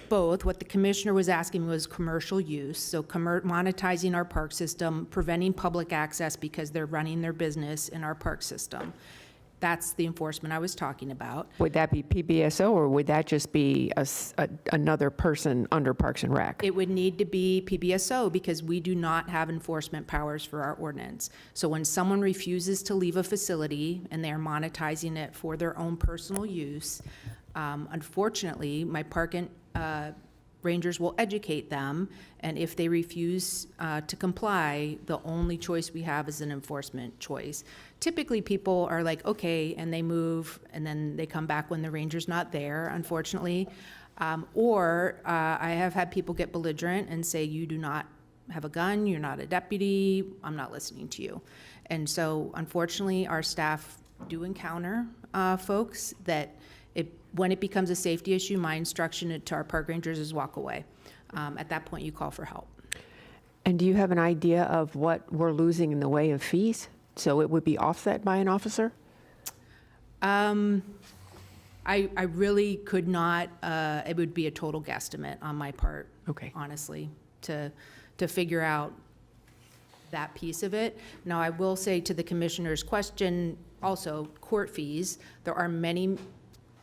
both. What the commissioner was asking was commercial use, so monetizing our park system, preventing public access because they're running their business in our park system. That's the enforcement I was talking about. Would that be PBSO, or would that just be another person under Parks and Rec? It would need to be PBSO because we do not have enforcement powers for our ordinance. So when someone refuses to leave a facility and they are monetizing it for their own personal use, unfortunately, my park rangers will educate them, and if they refuse to comply, the only choice we have is an enforcement choice. Typically, people are like, okay, and they move, and then they come back when the ranger's not there, unfortunately. Or I have had people get belligerent and say, you do not have a gun, you're not a deputy, I'm not listening to you. And so, unfortunately, our staff do encounter folks that when it becomes a safety issue, my instruction to our park rangers is walk away. At that point, you call for help. And do you have an idea of what we're losing in the way of fees? So it would be offset by an officer? I really could not, it would be a total guesstimate on my part, Okay. honestly, to figure out that piece of it. Now, I will say to the commissioner's question, also, court fees, there are many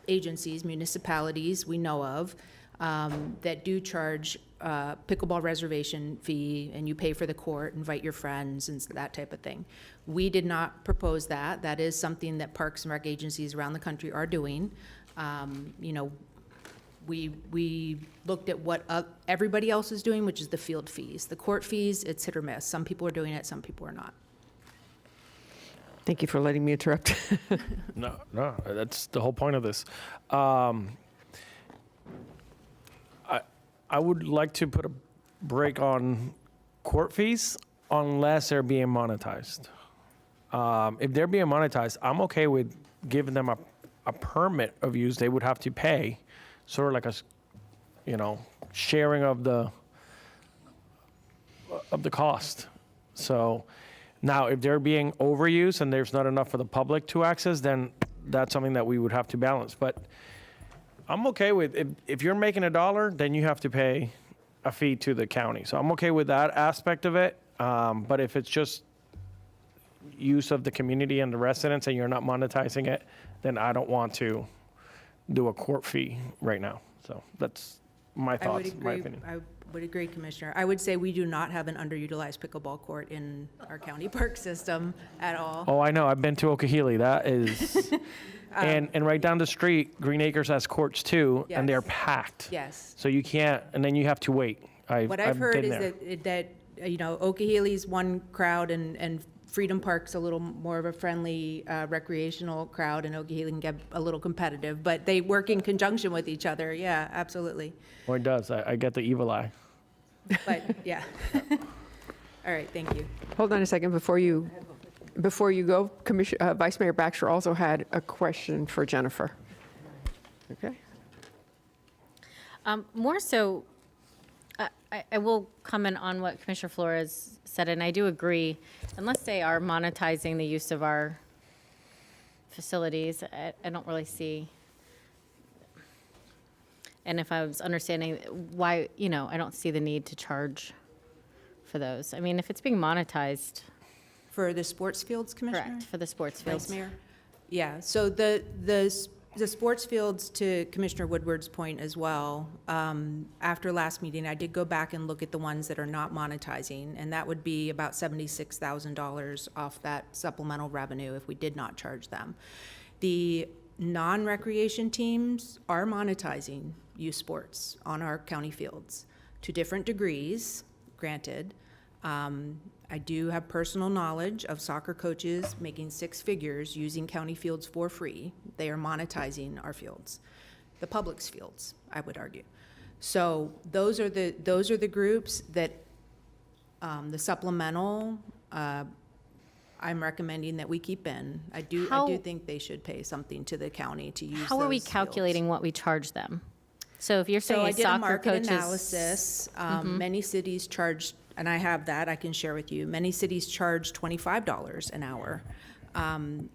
agencies, municipalities we know of, that do charge pickleball reservation fee, and you pay for the court, invite your friends, and that type of thing. We did not propose that. That is something that parks and rec agencies around the country are doing. We looked at what everybody else is doing, which is the field fees. The court fees, it's hit or miss. Some people are doing it, some people are not. Thank you for letting me interrupt. No, that's the whole point of this. I would like to put a break on court fees unless they're being monetized. If they're being monetized, I'm okay with giving them a permit of use. They would have to pay, sort of like a, sharing of the cost. So now, if they're being overused and there's not enough for the public to access, then that's something that we would have to balance. But I'm okay with, if you're making $1, then you have to pay a fee to the county. So I'm okay with that aspect of it. But if it's just use of the community and the residents and you're not monetizing it, then I don't want to do a court fee right now. So that's my thoughts, my opinion. would agree, Commissioner. I would say we do not have an underutilized pickleball court in our county park system at all. Oh, I know. I've been to Okehili. That is, and right down the street, Green Acres has courts too, and they're Yes. packed. Yes. So you can't, and then you have to wait. What I've heard been is there. that, you know, Okehili's one crowd and Freedom Park's a little more of a friendly recreational crowd, and Okehili can get a little competitive, but they work in conjunction with each other. Yeah, absolutely. Or it does. I get the evil eye. But, yeah. All right, thank you. Hold on a second before you go. Vice Mayor Baxter also had a question for Jennifer. Okay. More so, I will comment on what Commissioner Flores said, and I do agree. Unless they are monetizing the use of our facilities, I don't really see. And if I was understanding why, you know, I don't see the need to charge for those. I mean, if it's being monetized. For the sports fields, Commissioner? Correct, for the sports Vice fields. Mayor? Yeah, so the sports fields, to Commissioner Woodward's point as well, after last meeting, I did go back and look at the ones that are not monetizing, and that would be about $76,000 off that supplemental revenue if we did not charge them. The non-recreation teams are monetizing youth sports on our county fields to different degrees, granted. I do have personal knowledge of soccer coaches making six figures using county fields for free. They are monetizing our fields, the public's fields, I would argue. So those are the groups that the supplemental I'm recommending that we keep in. I do think they should pay something to the county to use. How are we those calculating fields. what we charge them? So if you're So saying I a did a soccer market coach is. analysis. Many cities charge, and I have that, I can share with you. Many cities charge $25 an hour.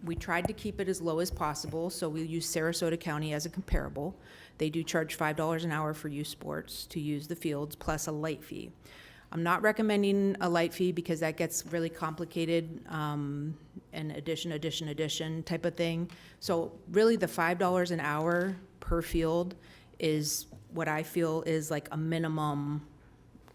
We tried to keep it as low as possible, so we use Sarasota County as a comparable. They do charge $5 an hour for youth sports to use the fields, plus a light fee. I'm not recommending a light fee because that gets really complicated, an addition type of thing. So really the $5 an hour per field is what I feel is like a minimum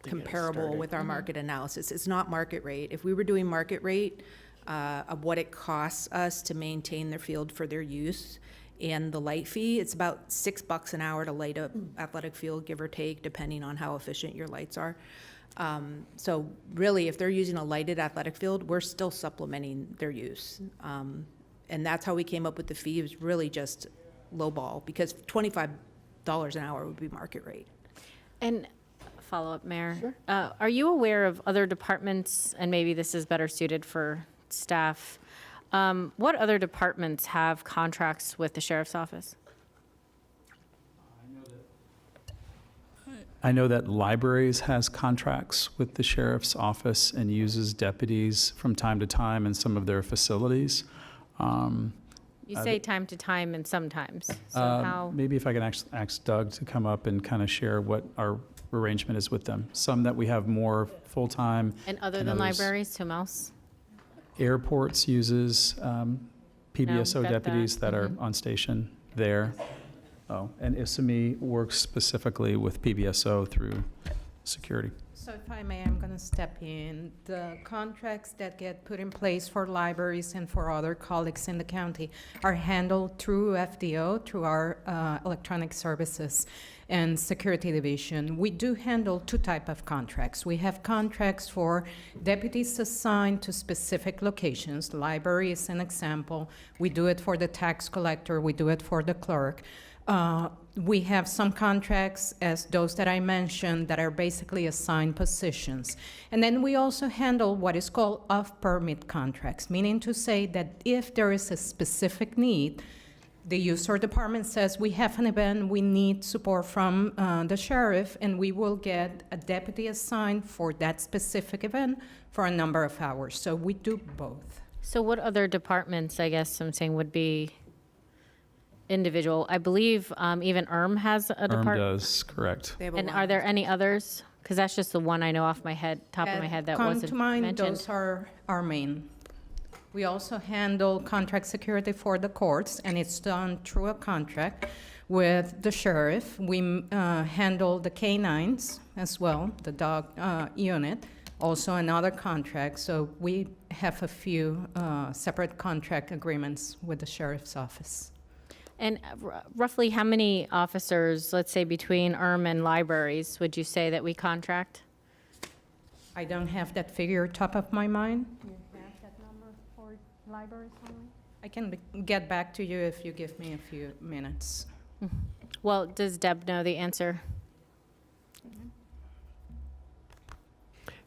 comparable with our market analysis. It's not market rate. If we were doing market rate of what it costs us to maintain their field for their use and the light fee, it's about $6 an hour to light up athletic field, give or take, depending on how efficient your lights are. So really, if they're using a lighted athletic field, we're still supplementing their use. And that's how we came up with the fee. It was really just lowball, because $25 an hour would be market rate. And follow-up, Mayor. Sure. Are you aware of other departments, and maybe this is better suited for staff, what other departments have contracts with the sheriff's office? I know that libraries has contracts with the sheriff's office and uses deputies from time to time in some of their facilities. You say time to time and sometimes. So how? Maybe if I can ask Doug to come up and kind of share what our arrangement is with them. Some that we have more full-time. And other than others- libraries, whom else? Airports uses PBSO got deputies that. that are on station there. Oh, and ISME works specifically with PBSO through security. So if I may, I'm going to step in. The contracts that get put in place for libraries and for other colleagues in the county are handled through FDO, through our electronic services and security division. We do handle two types of contracts. We have contracts for deputies assigned to specific locations. Library is an example. We do it for the tax collector. We do it for the clerk. We have some contracts, as those that I mentioned, that are basically assigned positions. And then we also handle what is called off-permit contracts, meaning to say that if there is a specific need, the user department says, we have an event, we need support from the sheriff, and we will get a deputy assigned for that specific event for a number of hours. So we do both. So what other departments, I guess I'm saying, would be individual? I believe even has a department. does, correct. They have a And lot. are there any others? Because that's just the one I know off my head, top of my head, that wasn't Come to mind, mentioned. those are our main. We also handle contract security for the courts, and it's done through a contract. with the sheriff. We handle the canines as well, the dog unit, also another contract. So we have a few separate contract agreements with the sheriff's office. And roughly how many officers, let's say between and libraries, would you say that we contract? I don't have that figure top of my mind. You have that number for libraries only? I can get back to you if you give me a few minutes. Well, does Deb know the answer?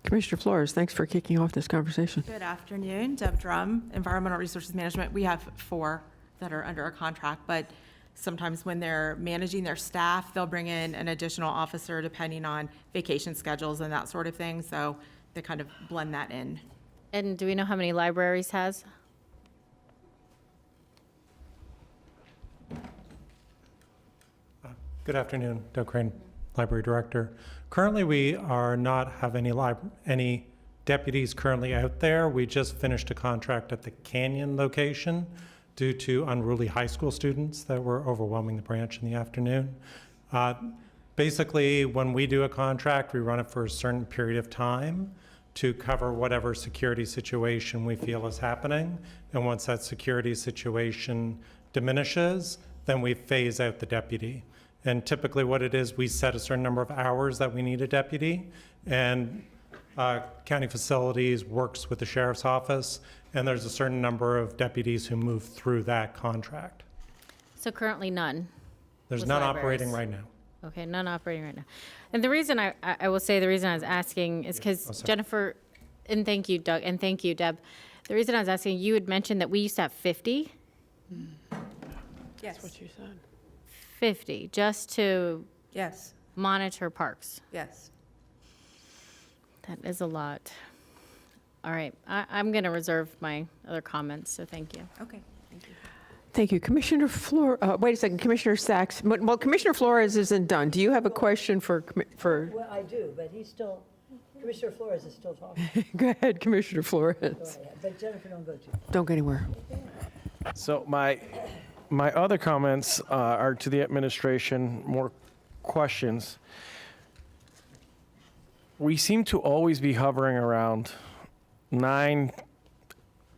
Commissioner Flores, thanks for kicking off this conversation. Good afternoon, Deb Drum, Environmental Resources Management. We have 4 that are under a contract, but sometimes when they're managing their staff, they'll bring in an additional officer depending on vacation schedules and that sort of thing. So they kind of blend that in. And do we know how many libraries has? Good afternoon, Doug Crane, Library Director. Currently, we are not have any deputies currently out there. We just finished a contract at the Canyon location due to unruly high school students that were overwhelming the branch in the afternoon. Basically, when we do a contract, we run it for a certain period of time to cover whatever security situation we feel is happening. And once that security situation diminishes, then we phase out the deputy. And typically what it is, we set a certain number of hours that we need a deputy, and county facilities works with the sheriff's office, and there's a certain number of deputies who move through that contract. So currently none. There's with none libraries. operating right now. Okay, none operating right now. And the reason I will say the reason I was asking is because Jennifer, and thank you, Doug, and thank you, Deb. The reason I was asking, you had mentioned that we used to have 50. Yes. That's what you said. 50, just to Yes. monitor parks. Yes. That is a lot. All right, I'm going to reserve my other comments, so thank you. Okay. Thank you. Thank you. Commissioner Flores, wait a second, Commissioner Sachs. Well, Commissioner Flores isn't done. Do you have a question for? Well, I do, but Commissioner Flores is still talking. Go ahead, Commissioner Flores. Go ahead. But Jennifer, don't go too. Don't go anywhere. So my other comments are to the administration, more questions. We seem to always be hovering around 9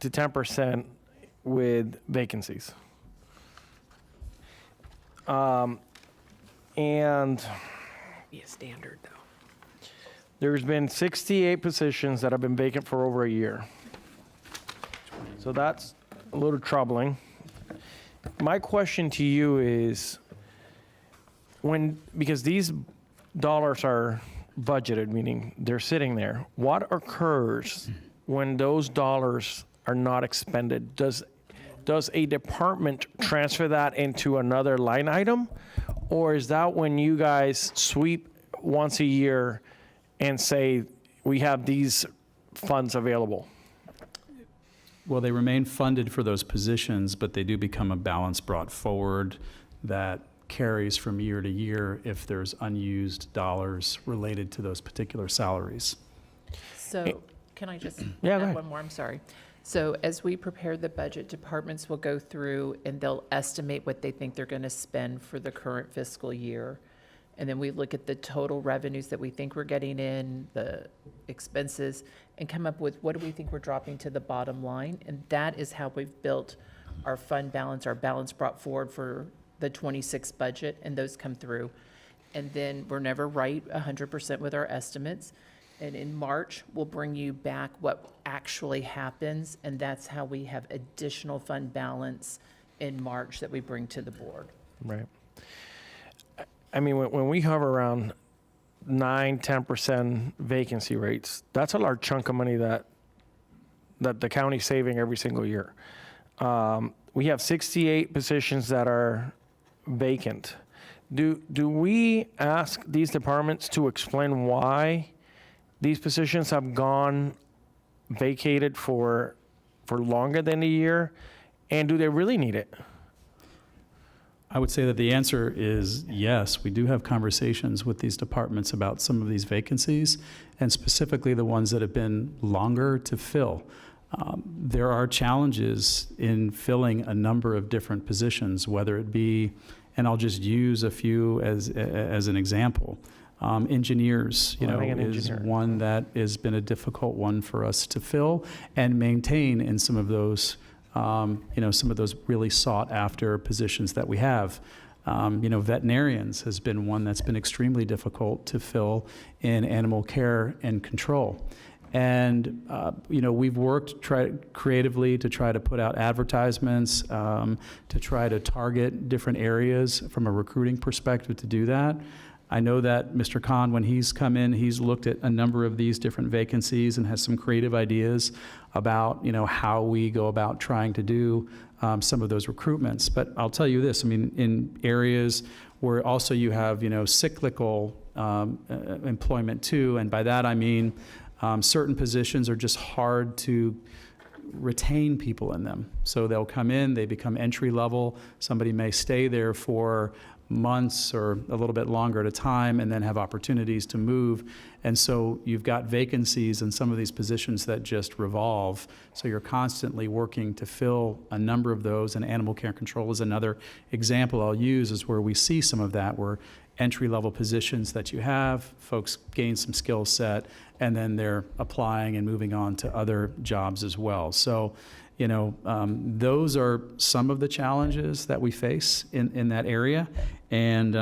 to 10% with vacancies. And Be a standard, though. there's been 68 positions that have been vacant for over a year. So that's a little troubling. My question to you is, because these dollars are budgeted, meaning they're sitting there, what occurs when those dollars are not expended? Does a department transfer that into another line item? Or is that when you guys sweep once a year and say, we have these funds available? Well, they remain funded for those positions, but they do become a balance brought forward that carries from year to year if there's unused dollars related to those particular salaries. So can I just Yeah, go add ahead. one more? I'm sorry. So as we prepare the budget, departments will go through and they'll estimate what they think they're going to spend for the current fiscal year. And then we look at the total revenues that we think we're getting in, the expenses, and come up with what do we think we're dropping to the bottom line. And that is how we've built our fund balance, our balance brought forward for the 26 budget, and those come through. And then we're never right 100% with our estimates. And in March, we'll bring you back what actually happens, and that's how we have additional fund balance in March that we bring to the board. Right. I mean, when we hover around 9-10% vacancy rates, that's a large chunk of money that the county's saving every single year. We have 68 positions that are vacant. Do we ask these departments to explain why these positions have gone vacated for longer than a year? And do they really need it? I would say that the answer is yes. We do have conversations with these departments about some of these vacancies, and specifically the ones that have been longer to fill. There are challenges in filling a number of different positions, whether it be And I'll just use a few as an example. Engineers, is one that has been a difficult one for us to fill and maintain in some of those, some of those really sought-after positions that we have. Veterinarians has been one that's been extremely difficult to fill in animal care and control. And, we've worked creatively to try to put out advertisements, to try to target different areas from a recruiting perspective to do that. I know that Mr. Khan, when he's come in, he's looked at a number of these different vacancies and has some creative ideas about, how we go about trying to do some of those recruitments. But I'll tell you this, in areas where also you have, cyclical employment too, and by that I mean certain positions are just hard to retain people in them. So they'll come in, they become entry level, somebody may stay there for months or a little bit longer at a time and then have opportunities to move. And so you've got vacancies in some of these positions that just revolve. So you're constantly working to fill a number of those, and animal care control is another example I'll use, is where we see some of that, where entry-level positions that you have, folks gain some skill set, and then they're applying and moving on to other jobs as well. So, those are some of the challenges that we face in that area. And,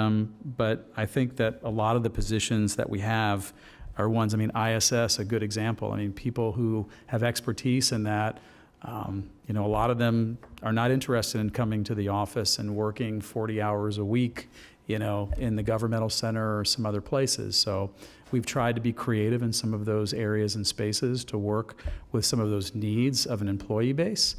but I think that a lot of the positions that we have are ones, ISS, a good example. People who have expertise in that, a lot of them are not interested in coming to the office and working 40 hours a week, in the governmental center or some other places. So we've tried to be creative in some of those areas and spaces to work with some of those needs of an employee base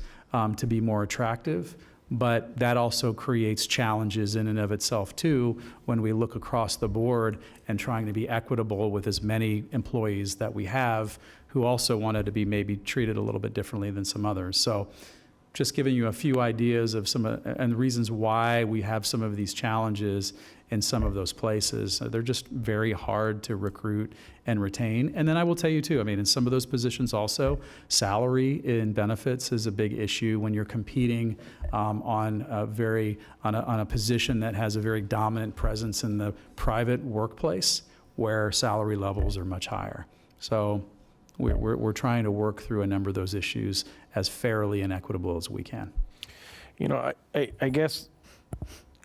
to be more attractive. But that also creates challenges in and of itself too, when we look across the board and trying to be equitable with as many employees that we have who also wanted to be maybe treated a little bit differently than some others. So just giving you a few ideas of and the reasons why we have some of these challenges in some of those places. They're just very hard to recruit and retain. And then I will tell you too, in some of those positions also, salary and benefits is a big issue when you're competing on a position that has a very dominant presence in the private workplace, where salary levels are much higher. So we're trying to work through a number of those issues as fairly and equitable as we can. I guess,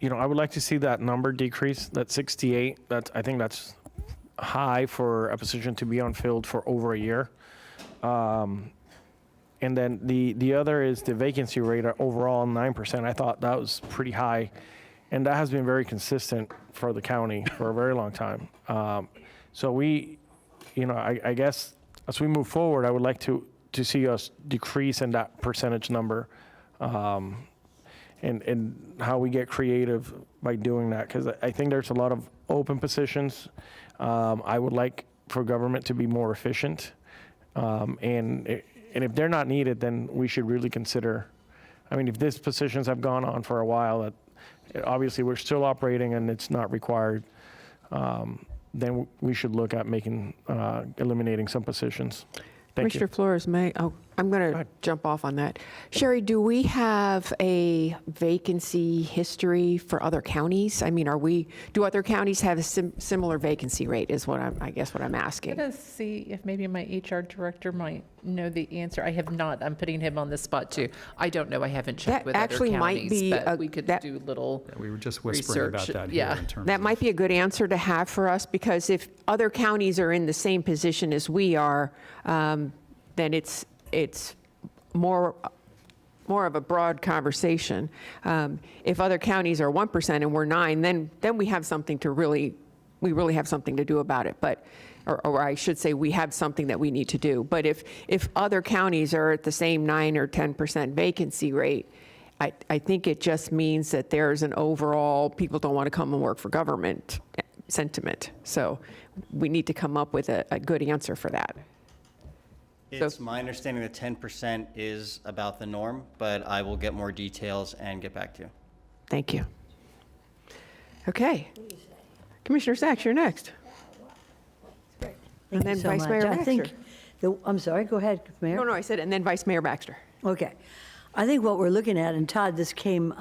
I would like to see that number decrease, that 68. I think that's high for a position to be unfilled for over a year. And then the other is the vacancy rate overall, 9%. I thought that was pretty high. And that has been very consistent for the county for a very long time. So we, I guess as we move forward, I would like to see us decrease in that percentage number, and how we get creative by doing that, because I think there's a lot of open positions. I would like for government to be more efficient, and if they're not needed, then we should really consider. If these positions have gone on for a while, that obviously we're still operating and it's not required, then we should look at eliminating some positions. Thank you. Commissioner Flores, I'm going to jump off on that. Sherry, do we have a vacancy history for other counties? Do other counties have a similar vacancy rate is what I'm asking. I'm going to see if maybe my HR director might know the answer. I have not. I'm putting him on the spot too. I don't know. I haven't checked with other counties, might be but we could do little We were just whispering research. about that Yeah. here in terms That of, might be a good answer to have for us, because if other counties are in the same position as we are, then it's more of a broad conversation. If other counties are 1% and we're 9%, then we have something to we really have something to do about it. But, or I should say, we have something that we need to do. But if other counties are at the same 9 or 10% vacancy rate, I think it just means that there's an overall people don't want to come and work for government sentiment. So we need to come up with a good answer for that. It's my understanding that 10% is about the norm, but I will get more details and get back to you. Thank you. Okay. Commissioner Sachs, you're next. And then so Vice much. Mayor I Baxter. think I'm sorry, go ahead, Mayor. No, I said, and then Vice Mayor Baxter. Okay. I think what we're looking at, and Todd, this came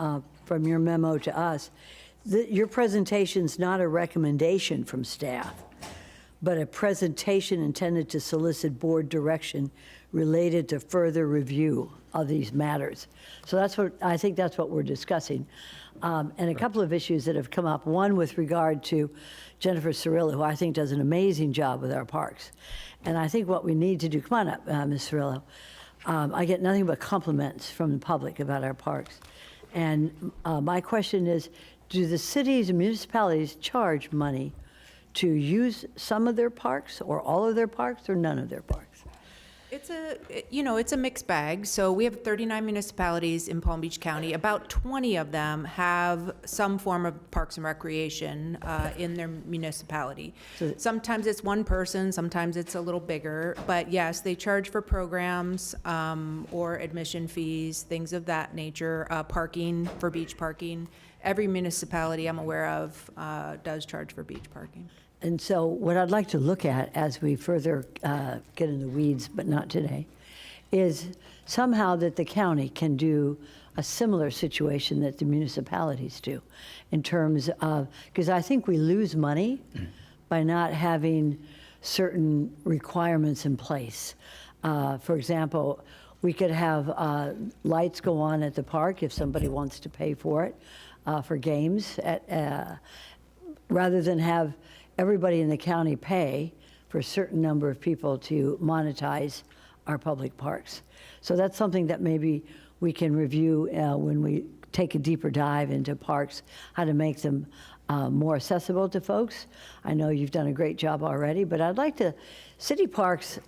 from your memo to us, Your presentation's not a recommendation from staff, but a presentation intended to solicit board direction related to further review of these matters. So I think that's what we're discussing. And a couple of issues that have come up, one with regard to Jennifer Cirillo, who I think does an amazing job with our parks. And I think what we need to do, come on up, Ms. Cirillo. I get nothing but compliments from the public about our parks. And my question is, do the cities and municipalities charge money to use some of their parks, or all of their parks, or none of their parks? It's a mixed bag. So we have 39 municipalities in Palm Beach County. About 20 of them have some form of parks and recreation in their municipality. Sometimes it's one person, sometimes it's a little bigger. But yes, they charge for programs or admission fees, things of that nature, parking for beach parking. Every municipality I'm aware of does charge for beach parking. And so what I'd like to look at as we further get in the weeds, but not today, is somehow that the county can do a similar situation that the municipalities do in terms of, because I think we lose money by not having certain requirements in place. For example, we could have lights go on at the park if somebody wants to pay for it, for games, rather than have everybody in the county pay for a certain number of people to monetize our public parks. So that's something that maybe we can review when we take a deeper dive into parks, how to make them more accessible to folks. I know you've done a great job already, but I'd like to, city parks,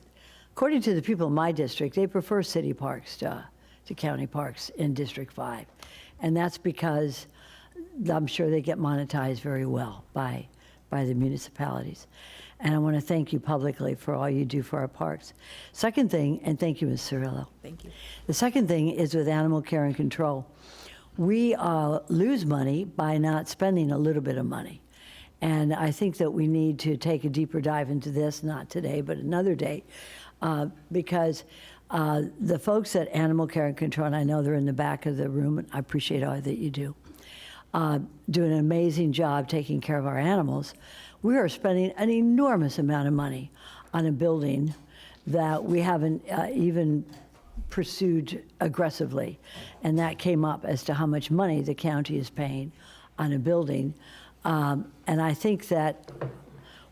according to the people in my district, they prefer city parks to county parks in District 5. And that's because I'm sure they get monetized very well by the municipalities. And I want to thank you publicly for all you do for our parks. Second thing, and thank you, Ms. Cirillo. Thank you. The second thing is with animal care and control. We lose money by not spending a little bit of money. And I think that we need to take a deeper dive into this, not today, but another day, because the folks at Animal Care and Control, and I know they're in the back of the room, and I appreciate all that you do, do an amazing job taking care of our animals. We are spending an enormous amount of money on a building that we haven't even pursued aggressively. And that came up as to how much money the county is paying on a building. And I think that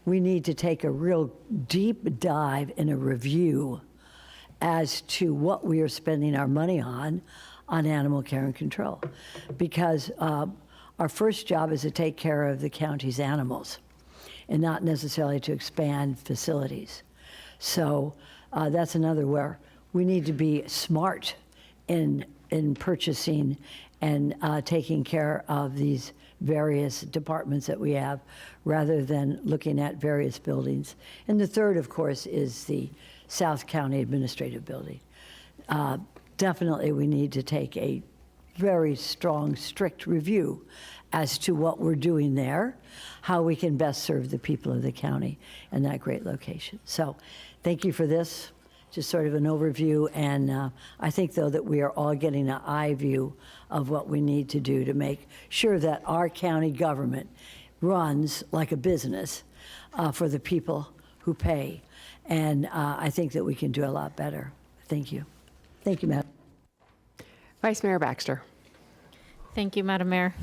we need to take a real deep dive and a review as to what we are spending our money on animal care and control. Because our first job is to take care of the county's animals and not necessarily to expand facilities. So that's another where we need to be smart in purchasing and taking care of these various departments that we have rather than looking at various buildings. And the third, of course, is the South County Administrative Building. Definitely we need to take a very strong, strict review as to what we're doing there, how we can best serve the people of the county in that great location. So thank you for this, just sort of an overview. And I think, though, that we are all getting an eye view of what we need to do to make sure that our county government runs like a business for the people who pay. And I think that we can do a lot better. Thank you. Thank you, Madam. Vice Mayor Baxter. Thank you, Madam Mayor.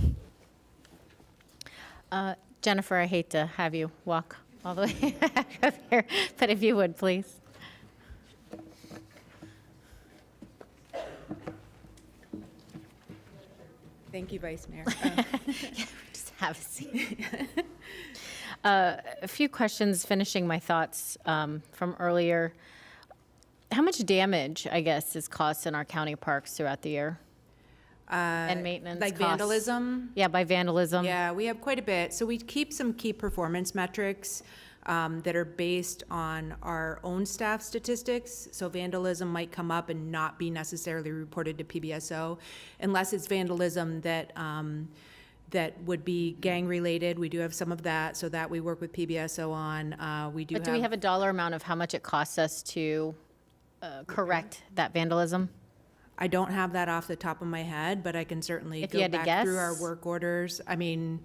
Jennifer, I hate to have you walk all the way back up here, but if you would, please. Thank you, Vice Mayor. Just have a seat. A few questions, finishing my thoughts from earlier. How much damage, I guess, is caused in our county parks throughout the year? And maintenance Like costs? vandalism? Yeah, by vandalism. Yeah, we have quite a bit. So we keep some key performance metrics that are based on our own staff statistics. So vandalism might come up and not be necessarily reported to PBSO unless it's vandalism that that would be gang related. We do have some of that, so that we work with PBSO on. But do we have a dollar amount of how much it costs us to correct that vandalism? I don't have that off the top of my head, but I can certainly If you go had to back through guess? our work orders. I mean,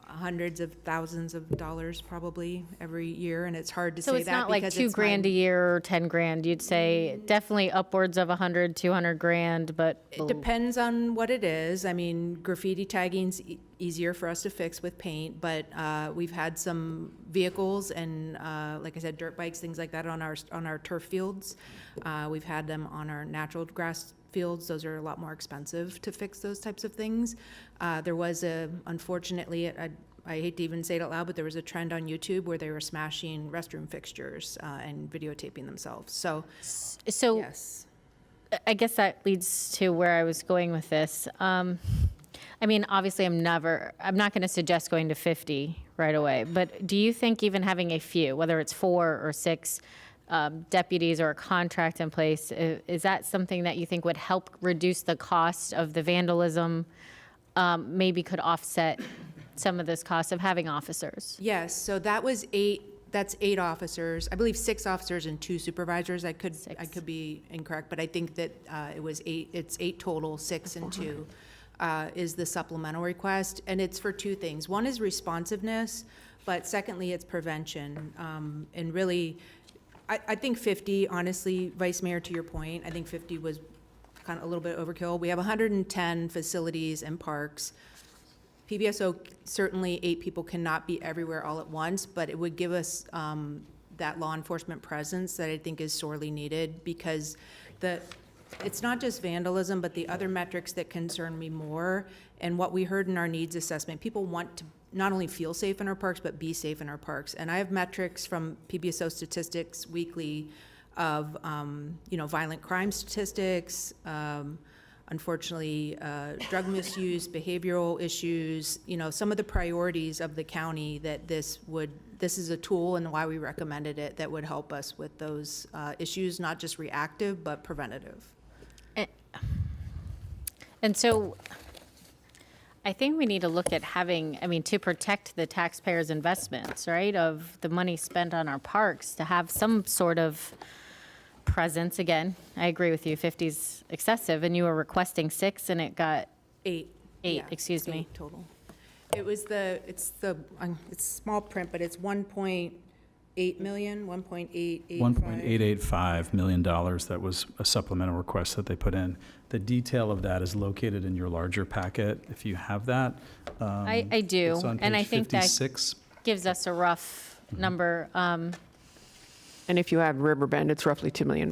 hundreds of thousands of dollars probably every year, and it's hard to So say it's that not like because $2 it's grand a my- year or 10 grand. You'd say definitely upwards of 100, 200 grand, but It depends on what it is. I mean, graffiti tagging's easier for us to fix with paint, but we've had some vehicles and, like I said, dirt bikes, things like that on our turf fields. We've had them on our natural grass fields. Those are a lot more expensive to fix those types of things. There was unfortunately, I hate to even say it out loud, but there was a trend on YouTube where they were smashing restroom fixtures and videotaping themselves. So yes. I guess that leads to where I was going with this. I mean, obviously, I'm not going to suggest going to 50 right away, but do you think even having a few, whether it's 4 or 6 deputies or a contract in place, is that something that you think would help reduce the cost of the vandalism, maybe could offset some of this cost of having officers? Yes, so that's 8 officers. I believe 6 officers and 2 supervisors. I could be incorrect, but I think that it was 8. It's 8 total, 6 and 2 is the supplemental request, and it's for 2 things. One is responsiveness, but secondly, it's prevention. And really, I think 50, honestly, Vice Mayor, to your point, I think 50 was kind of a little bit overkill. We have 110 facilities and parks. PBSO, certainly 8 people cannot be everywhere all at once, but it would give us that law enforcement presence that I think is sorely needed, because it's not just vandalism, but the other metrics that concern me more, and what we heard in our needs assessment, people want to not only feel safe in our parks, but be safe in our parks. And I have metrics from PBSO Statistics Weekly of, violent crime statistics, unfortunately, drug misuse, behavioral issues, some of the priorities of the county that this is a tool, and why we recommended it, that would help us with those issues, not just reactive, but preventative. And so I think we need to look at to protect the taxpayers' investments, right, of the money spent on our parks, to have some sort of presence. Again, I agree with you, 50's excessive, and you were requesting 6 and it got 8. 8, Yeah, excuse me. 8 total. It's small print, but it's 1.8 million, 1.885. $1.885 million, that was a supplemental request that they put in. The detail of that is located in your larger packet, if you have that. I do, It's on and I page think that 56. gives us a rough number. And if you add Riverbend, it's roughly $2 million.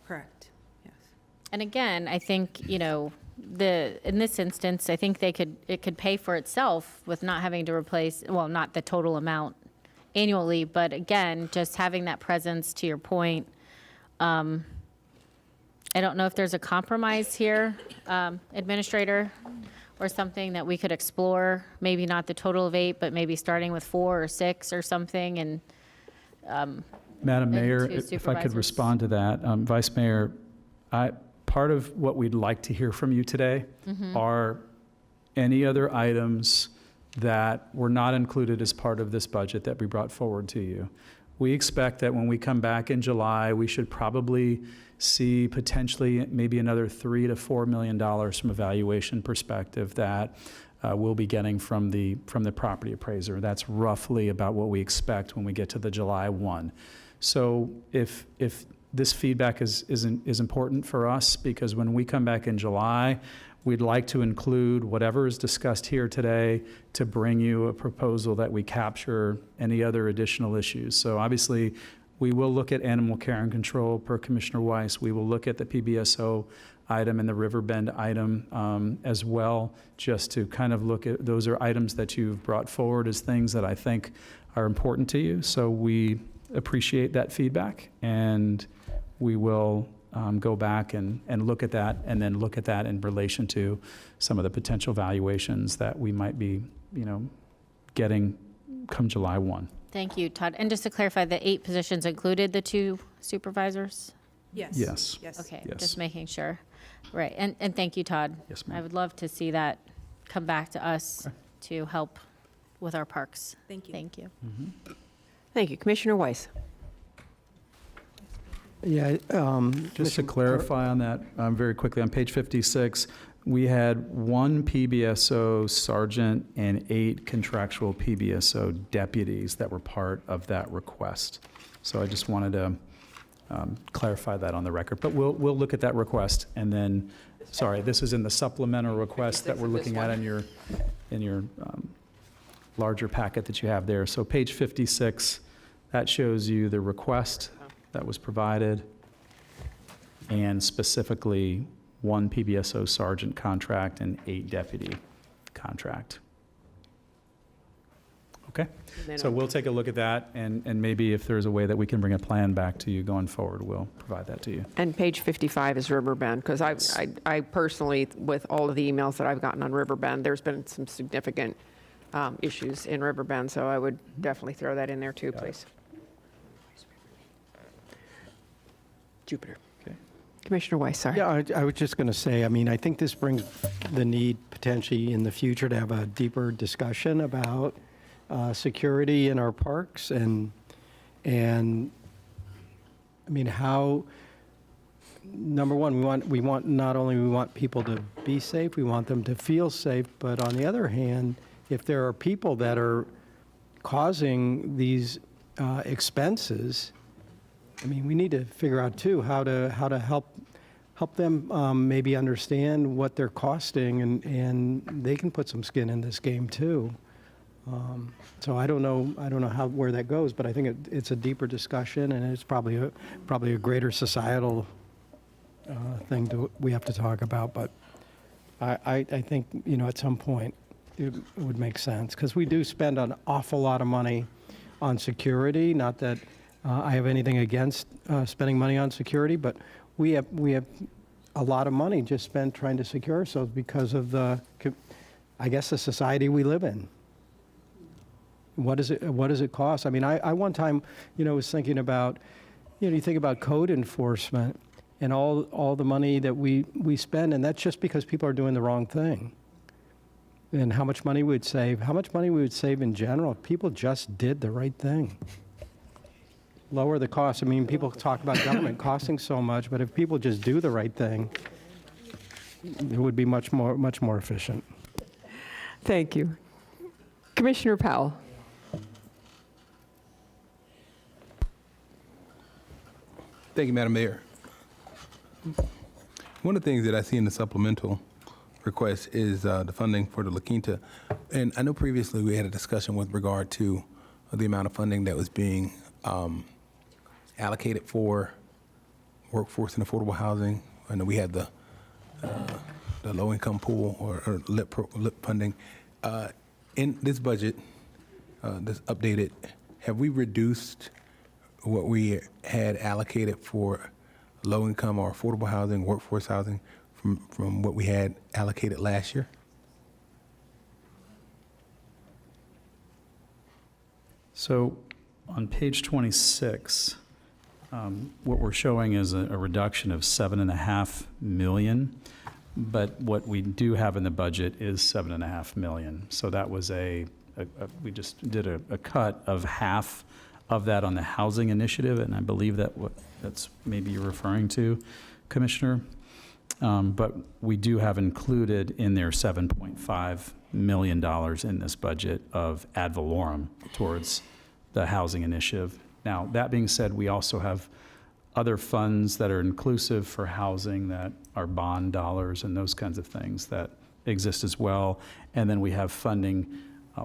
Correct, yes. And again, I think, in this instance, I think it could pay for itself with not having to replace, well, not the total amount annually, but again, just having that presence, to your point. I don't know if there's a compromise here, Administrator, or something that we could explore, maybe not the total of 8, but maybe starting with 4 or 6 or something, and Madam Mayor, 2 if I could supervisors. respond to that. Vice Mayor, part of what we'd like to hear from you today are any other items that were not included as part of this budget that we brought forward to you. We expect that when we come back in July, we should probably see potentially maybe another $3 to $4 million from a valuation perspective that we'll be getting from the property appraiser. That's roughly about what we expect when we get to the July 1. So if this feedback is important for us, because when we come back in July, we'd like to include whatever is discussed here today to bring you a proposal that we capture any other additional issues. So obviously, we will look at animal care and control per Commissioner Weiss. We will look at the PBSO item and the Riverbend item as well, just to kind of look at, those are items that you've brought forward as things that I think are important to you. So we appreciate that feedback, and we will go back and look at that, and then look at that in relation to some of the potential valuations that we might be, getting come July 1. Thank you, Todd. And just to clarify, the 8 positions included the 2 supervisors? Yes. Yes. Yes. Okay, Yes. just making sure. Right, and thank you, Todd. Yes, ma'am. I would love to see that come back to us to help with our parks. Thank you. Thank you. Thank you. Commissioner Weiss. Yeah. Just to clarify on that, very quickly, on page 56, we had 1 PBSO sergeant and 8 contractual PBSO deputies that were part of that request. So I just wanted to clarify that on the record. But we'll look at that request, and then, sorry, this is in the supplemental request that we're looking at in your larger packet that you have there. So page 56, that shows you the request that was provided, and specifically 1 PBSO sergeant contract and 8 deputy contract. Okay, so we'll take a look at that, and maybe if there's a way that we can bring a plan back to you going forward, we'll provide that to you. And page 55 is Riverbend, because I personally, with all of the emails that I've gotten on Riverbend, there's been some significant issues in Riverbend, so I would definitely throw that in there too, please. Jupiter. Okay. Commissioner Weiss, sorry. Yeah, I was just going to say, I mean, I think this brings the need potentially in the future to have a deeper discussion about security in our parks and I mean, how, number one, we want not only we want people to be safe, we want them to feel safe, but on the other hand, if there are people that are causing these expenses, I mean, we need to figure out too how to help them maybe understand what they're costing, and they can put some skin in this game too. So I don't know where that goes, but I think it's a deeper discussion, and it's probably a greater societal thing we have to talk about. But I think, you know, at some point it would make sense, because we do spend an awful lot of money on security. Not that I have anything against spending money on security, but we have a lot of money just spent trying to secure ourselves because of the society we live in. What does it cost? I mean, I one time, you know, was thinking about, you know, you think about code enforcement and all the money that we spend, and that's just because people are doing the wrong thing. And how much money we would save in general if people just did the right thing. Lower the cost. I mean, people talk about government costing so much, but if people just do the right thing, it would be much more efficient. Thank you. Commissioner Powell. Thank you, Madam Mayor. One of the things that I see in the supplemental request is the funding for the La Quinta. And I know previously we had a discussion with regard to the amount of funding that was being allocated for workforce and affordable housing. I know we had the low-income pool or LIP funding. In this budget, this updated, have we reduced what we had allocated for low-income or affordable housing, workforce housing, from what we had allocated last year? So on page 26, what we're showing is a reduction of $7.5 million, but what we do have in the budget is $7.5 million. So that was we just did a cut of half of that on the housing initiative, and I believe that's maybe you're referring to, Commissioner. But we do have included in there $7.5 million in this budget of ad valorem towards the housing initiative. Now, that being said, we also have other funds that are inclusive for housing that are bond dollars and those kinds of things that exist as well. And then we have funding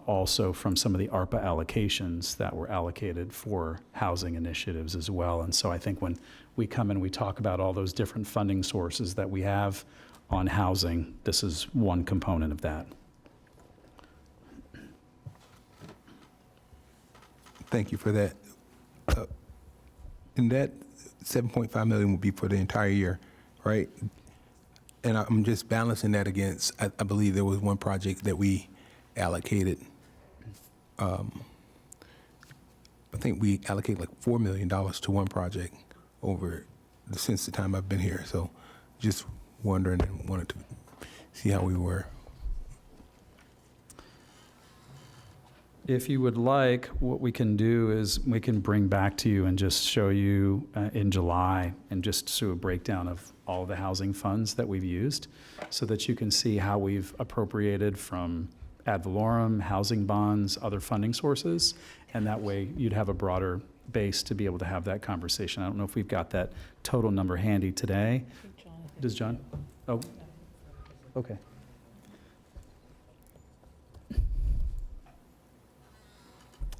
also from some of the ARPA allocations that were allocated for housing initiatives as well. And so I think when we come and we talk about all those different funding sources that we have on housing, this is one component of that. Thank you for that. And that $7.5 million will be for the entire year, right? And I'm just balancing that against, I believe there was one project that we allocated. I think we allocated like $4 million to one project since the time I've been here. So just wondering and wanted to see how we were. If you would like, what we can do is we can bring back to you and just show you in July and just do a breakdown of all the housing funds that we've used so that you can see how we've appropriated from ad valorem, housing bonds, other funding sources. And that way you'd have a broader base to be able to have that conversation. I don't know if we've got that total number handy today. Does John? Oh, okay.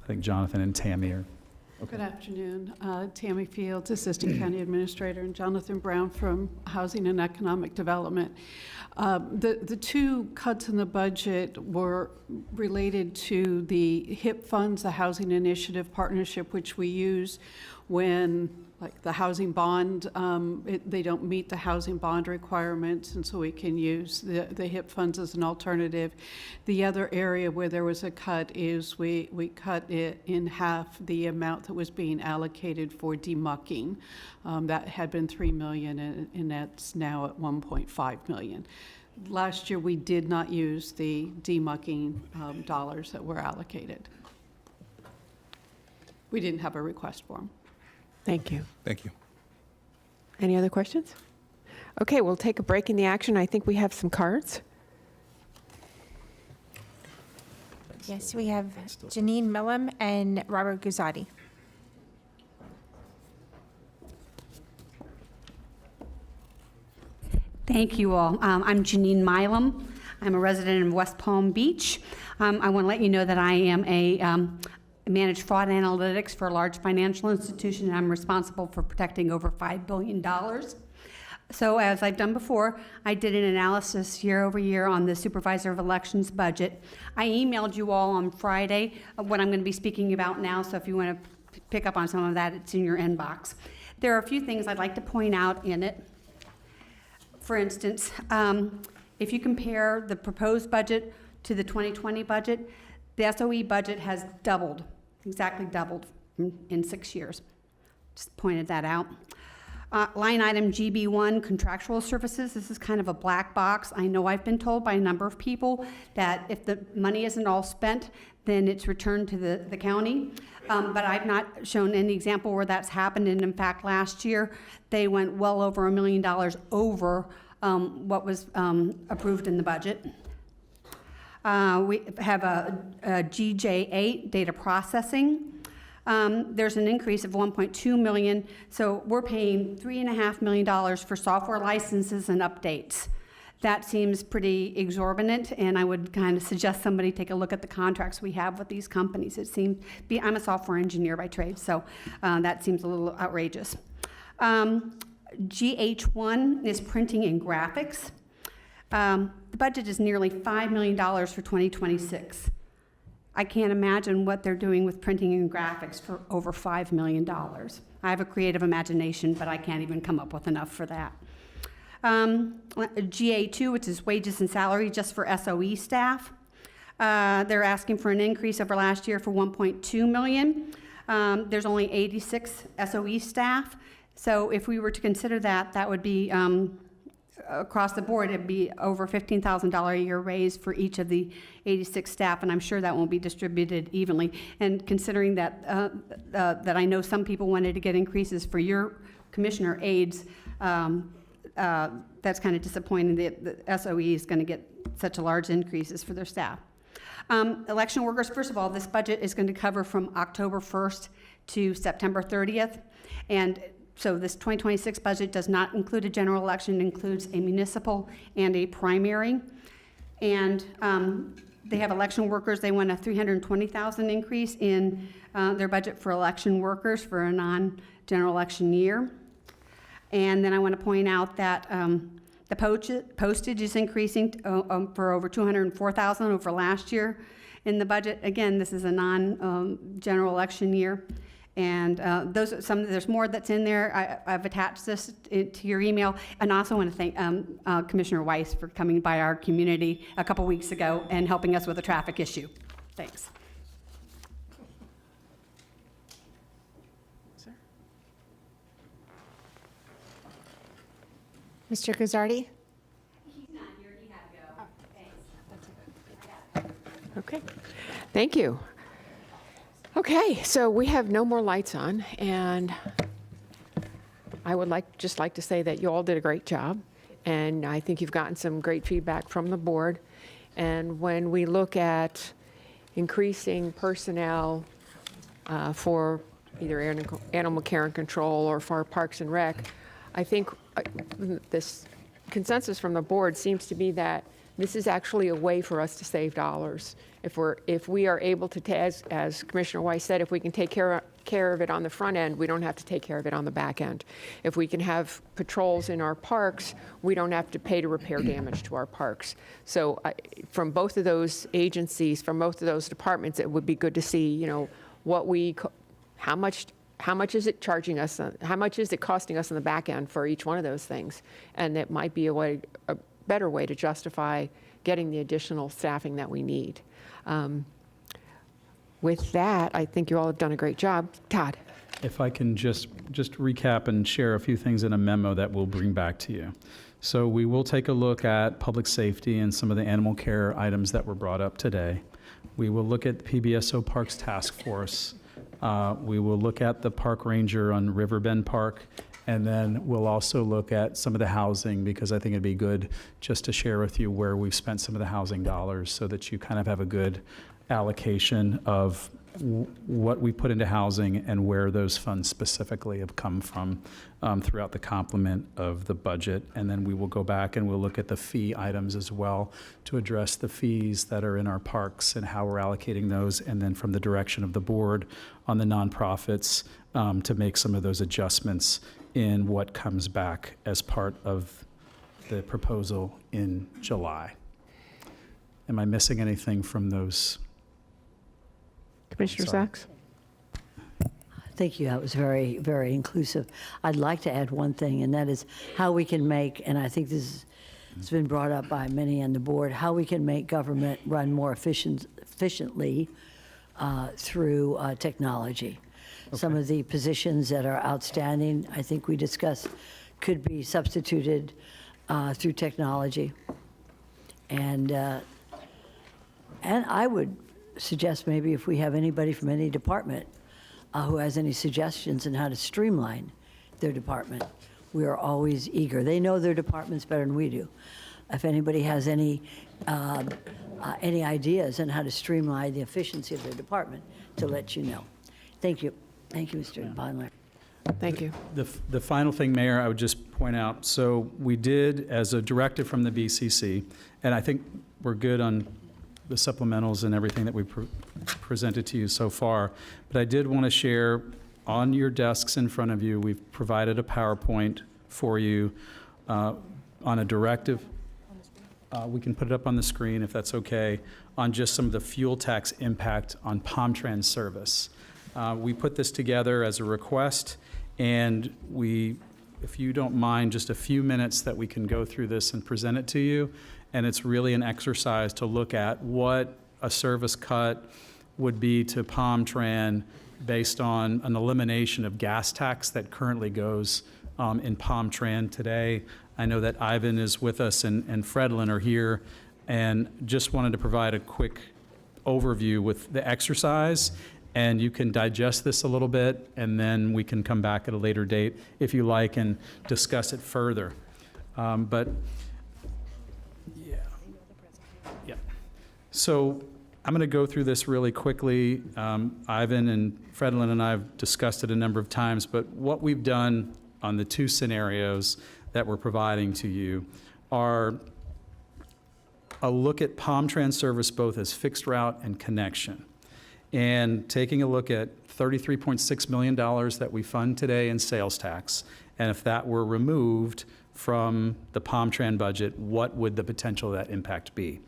I think Jonathan and Tammy are. Good afternoon. Tammy Fields, Assistant County Administrator, and Jonathan Brown from Housing and Economic Development. The two cuts in the budget were related to the HIP funds, the Housing Initiative Partnership, which we use when, like the housing bond, they don't meet the housing bond requirements, and so we can use the HIP funds as an alternative. The other area where there was a cut is we cut it in half the amount that was being allocated for demucking. That had been $3 million, and that's now at $1.5 million. Last year, we did not use the demucking dollars that were allocated. We didn't have a request for them. Thank you. Thank you. Any other questions? Okay, we'll take a break in the action. I think we have some cards. Yes, we have Janine Millam and Robert Guzatti. Thank you all. I'm Janine Milam. I'm a resident of West Palm Beach. I want to let you know that I am a manage fraud analytics for a large financial institution, and I'm responsible for protecting over $5 billion. So as I've done before, I did an analysis year over year on the Supervisor of Elections budget. I emailed you all on Friday what I'm going to be speaking about now, so if you want to pick up on some of that, it's in your inbox. There are a few things I'd like to point out in it. For instance, if you compare the proposed budget to the 2020 budget, the SOE budget has doubled, exactly doubled in 6 years. Just pointed that out. Line item GB1, contractual services. This is kind of a black box. I know I've been told by a number of people that if the money isn't all spent, then it's returned to the county. But I've not shown any example where that's happened. And in fact, last year, they went well over $1 million over what was approved in the budget. We have a GJ8, data processing. There's an increase of $1.2 million, so we're paying $3.5 million for software licenses and updates. That seems pretty exorbitant, and I would kind of suggest somebody take a look at the contracts we have with these companies. It seems, I'm a software engineer by trade, so that seems a little outrageous. GH1 is printing and graphics. The budget is nearly $5 million for 2026. I can't imagine what they're doing with printing and graphics for over $5 million. I have a creative imagination, but I can't even come up with enough for that. GA2, which is wages and salary just for SOE staff. They're asking for an increase over last year for $1.2 million. There's only 86 SOE staff. So if we were to consider that, that would be across the board, it'd be over $15,000 a year raise for each of the 86 staff, and I'm sure that won't be distributed evenly. And considering that that I know some people wanted to get increases for your commissioner aides, that's kind of disappointing that the SOE is going to get such a large increases for their staff. Election workers, first of all, this budget is going to cover from October 1st to September 30th, and so this 2026 budget does not include a general election. It includes a municipal and a primary. And they have election workers. They want a $320,000 increase in their budget for election workers for a non-general election year. And then I want to point out that the postage is increasing for over $204,000 over last year in the budget. Again, this is a non-general election year. And there's more that's in there. I've attached this to your email. And I also want to thank Commissioner Weiss for coming by our community a couple weeks ago and helping us with a traffic issue. Thanks. Mr. Guzzardi? He's not here. He had to go. Thanks. Okay, thank you. Okay, so we have no more lights on, and I would just like to say that you all did a great job, and I think you've gotten some great feedback from the board. And when we look at increasing personnel for either animal care and control or for Parks and Rec, I think this consensus from the board seems to be that this is actually a way for us to save dollars. If we are able to, as Commissioner Weiss said, if we can take care of it on the front end, we don't have to take care of it on the back end. If we can have patrols in our parks, we don't have to pay to repair damage to our parks. So from both of those agencies, from both of those departments, it would be good to see, how much is it charging us, how much is it costing us on the back end for each one of those things? And it might be a better way to justify getting the additional staffing that we need. With that, I think you all have done a great job. Todd? If I can just recap and share a few things in a memo that we'll bring back to you. So we will take a look at public safety and some of the animal care items that were brought up today. We will look at the PBSO Parks Task Force. We will look at the park ranger on Riverbend Park, and then we'll also look at some of the housing, because I think it'd be good just to share with you where we've spent some of the housing dollars so that you kind of have a good allocation of what we put into housing and where those funds specifically have come from throughout the complement of the budget. And then we will go back and we'll look at the fee items as well to address the fees that are in our parks and how we're allocating those. And then from the direction of the board on the nonprofits to make some of those adjustments in what comes back as part of the proposal in July. Am I missing anything from those? Commissioner Sachs? Thank you. That was very, very inclusive. I'd like to add one thing, and that is how we can make, and I think this has been brought up by many on the board, how we can make government run more efficiently through technology. Okay. Some of the positions that are outstanding, I think we discussed, could be substituted through technology. And I would suggest maybe if we have anybody from any department who has any suggestions on how to streamline their department, we are always eager. They know their departments better than we do. If anybody has any ideas on how to streamline the efficiency of their department, to let you know. Thank you. Thank you, Mr. Bondler. Thank you. The final thing, Mayor, I would just point out, so we did, as a directive from the BCC, and I think we're good on the supplementals and everything that we presented to you so far, but I did want to share on your desks in front of you, we've provided a PowerPoint for you on a directive. We can put it up on the screen if that's okay, on just some of the fuel tax impact on POMTRAN service. We put this together as a request, and if you don't mind, just a few minutes that we can go through this and present it to you. And it's really an exercise to look at what a service cut would be to POMTRAN based on an elimination of gas tax that currently goes in POMTRAN today. I know that Ivan is with us and Fredlin are here, and just wanted to provide a quick overview with the exercise. And you can digest this a little bit, and then we can come back at a later date if you like and discuss it further. But yeah. So I'm going to go through this really quickly. Ivan and Fredlin and I have discussed it a number of times, but what we've done on the two scenarios that we're providing to you are a look at POMTRAN service both as fixed route and connection. And taking a look at $33.6 million that we fund today in sales tax, and if that were removed from the POMTRAN budget, what would the potential of that impact be?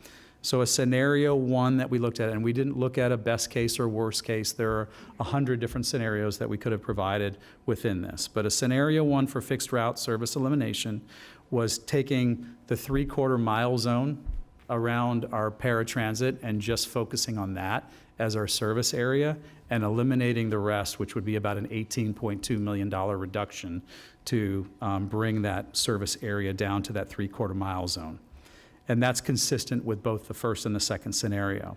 So a scenario one that we looked at, and we didn't look at a best case or worst case, there are 100 different scenarios that we could have provided within this. But a scenario one for fixed route service elimination was taking the 3/4 mile zone around our paratransit and just focusing on that as our service area and eliminating the rest, which would be about an $18.2 million reduction to bring that service area down to that 3/4 mile zone. And that's consistent with both the first and the second scenario.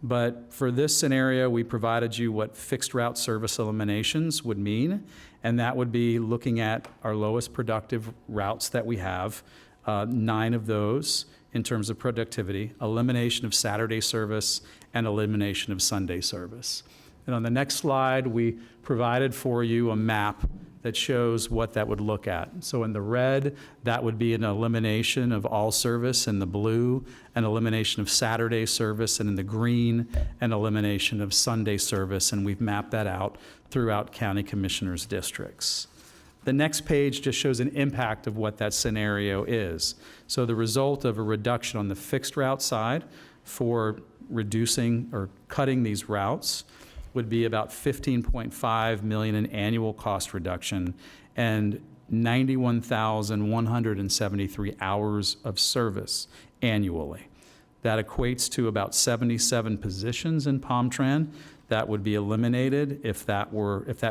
But for this scenario, we provided you what fixed route service eliminations would mean, and that would be looking at our lowest productive routes that we have, 9 of those in terms of productivity, elimination of Saturday service, and elimination of Sunday service. And on the next slide, we provided for you a map that shows what that would look at. So in the red, that would be an elimination of all service. In the blue, an elimination of Saturday service. And in the green, an elimination of Sunday service. And we've mapped that out throughout county commissioners' districts. The next page just shows an impact of what that scenario is. So the result of a reduction on the fixed route side for reducing or cutting these routes would be about $15.5 million in annual cost reduction and 91,173 hours of service annually. That equates to about 77 positions in PomTran that would be eliminated if that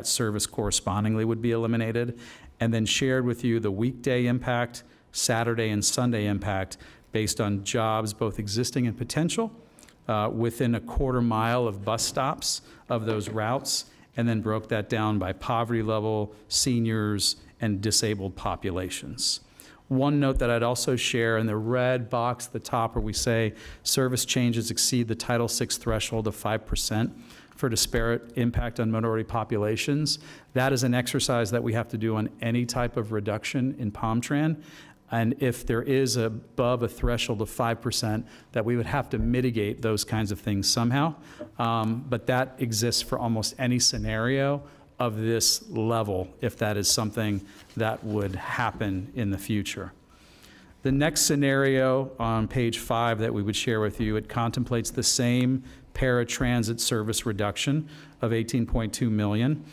service correspondingly would be eliminated, and then shared with you the weekday impact, Saturday and Sunday impact based on jobs both existing and potential within a quarter mile of bus stops of those routes, and then broke that down by poverty level, seniors, and disabled populations. One note that I'd also share in the red box at the top where we say service changes exceed the Title VI threshold of 5% for disparate impact on minority populations. That is an exercise that we have to do on any type of reduction in PomTran. And if there is above a threshold of 5%, that we would have to mitigate those kinds of things somehow. But that exists for almost any scenario of this level, if that is something that would happen in the future. The next scenario on page 5 that we would share with you, it contemplates the same paratransit service reduction of $18.2 million.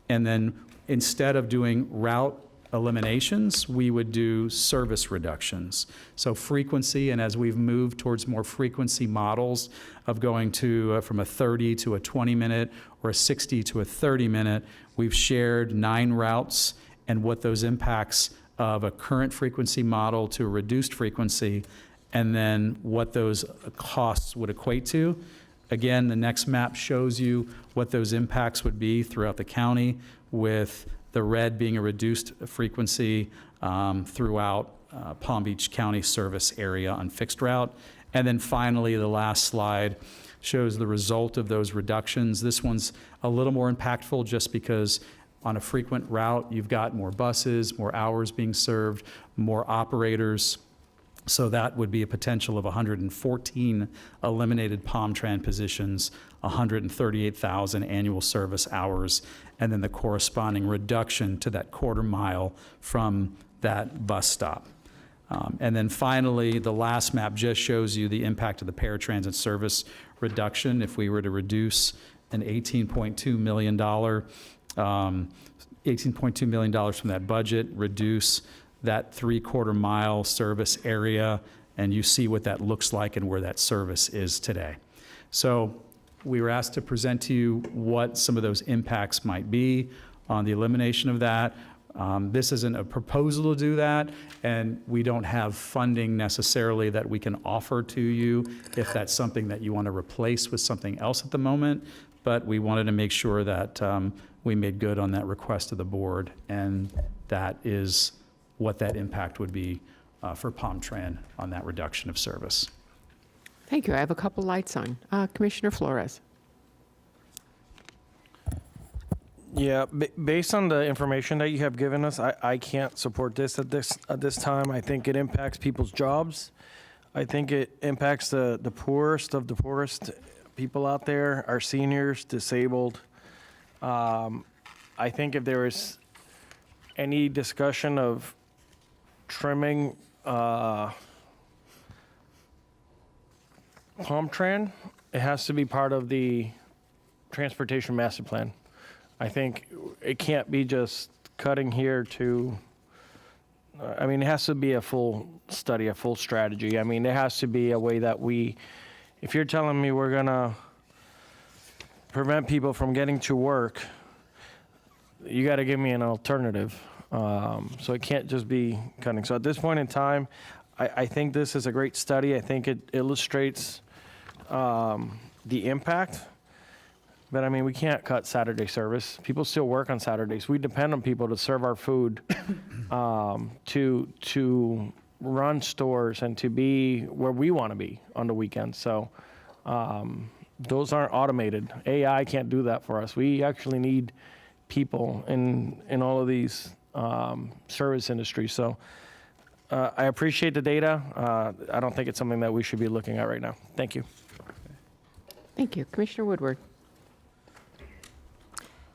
And then instead of doing route eliminations, we would do service reductions. So frequency, and as we've moved towards more frequency models of going to from a 30 to a 20-minute or a 60 to a 30-minute, we've shared 9 routes and what those impacts of a current frequency model to a reduced frequency, and then what those costs would equate to. Again, the next map shows you what those impacts would be throughout the county, with the red being a reduced frequency throughout Palm Beach County service area on fixed route. And then finally, the last slide shows the result of those reductions. This one's a little more impactful just because on a frequent route, you've got more buses, more hours being served, more operators. So that would be a potential of 114 eliminated PomTran positions, 138,000 annual service hours, and then the corresponding reduction to that quarter mile from that bus stop. And then finally, the last map just shows you the impact of the paratransit service reduction. If we were to reduce an $18.2 million from that budget, reduce that 3/4 mile service area, and you see what that looks like and where that service is today. So we were asked to present to you what some of those impacts might be on the elimination of that. This isn't a proposal to do that, and we don't have funding necessarily that we can offer to you if that's something that you want to replace with something else at the moment, but we wanted to make sure that we made good on that request of the board, and that is what that impact would be for PomTran on that reduction of service. Thank you. I have a couple lights on. Commissioner Flores. Yeah, based on the information that you have given us, I can't support this at this time. I think it impacts people's jobs. I think it impacts the poorest of the poorest people out there, our seniors, disabled. I think if there is any discussion of trimming PomTran, it has to be part of the transportation master plan. I think it can't be just cutting here to, I mean, it has to be a full study, a full strategy. I mean, there has to be a way that if you're telling me we're gonna prevent people from getting to work, you gotta give me an alternative. So it can't just be cutting. So at this point in time, I think this is a great study. I think it illustrates the impact. But I mean, we can't cut Saturday service. People still work on Saturdays. We depend on people to serve our food, to run stores, and to be where we want to be on the weekends. So those aren't automated. AI can't do that for us. We actually need people in all of these service industries. So I appreciate the data. I don't think it's something that we should be looking at right now. Thank you. Thank you. Commissioner Woodward.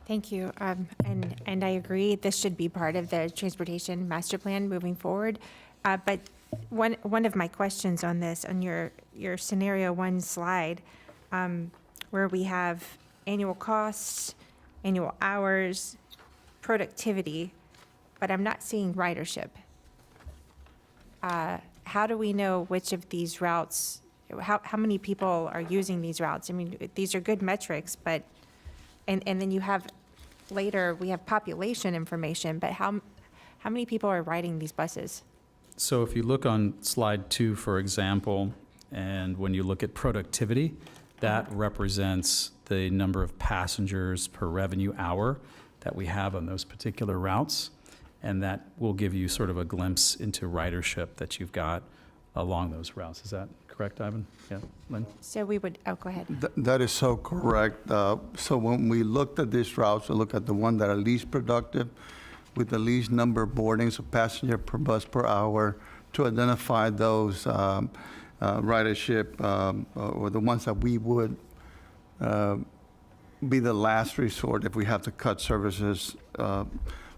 Thank you. And I agree, this should be part of the transportation master plan moving forward. But one of my questions on this, on your scenario one slide, where we have annual costs, annual hours, productivity, but I'm not seeing ridership. How do we know which of these routes, how many people are using these routes? I mean, these are good metrics, but and then you have, later, we have population information, but how many people are riding these buses? So if you look on slide 2, for example, and when you look at productivity, that represents the number of passengers per revenue hour that we have on those particular routes. And that will give you sort of a glimpse into ridership that you've got along those routes. Is that correct, Ivan? Yeah, Lynn? So we would, go ahead. That is so correct. So when we looked at these routes, we look at the one that are least productive with the least number of boardings of passenger per bus per hour to identify those ridership or the ones that we would be the last resort if we have to cut services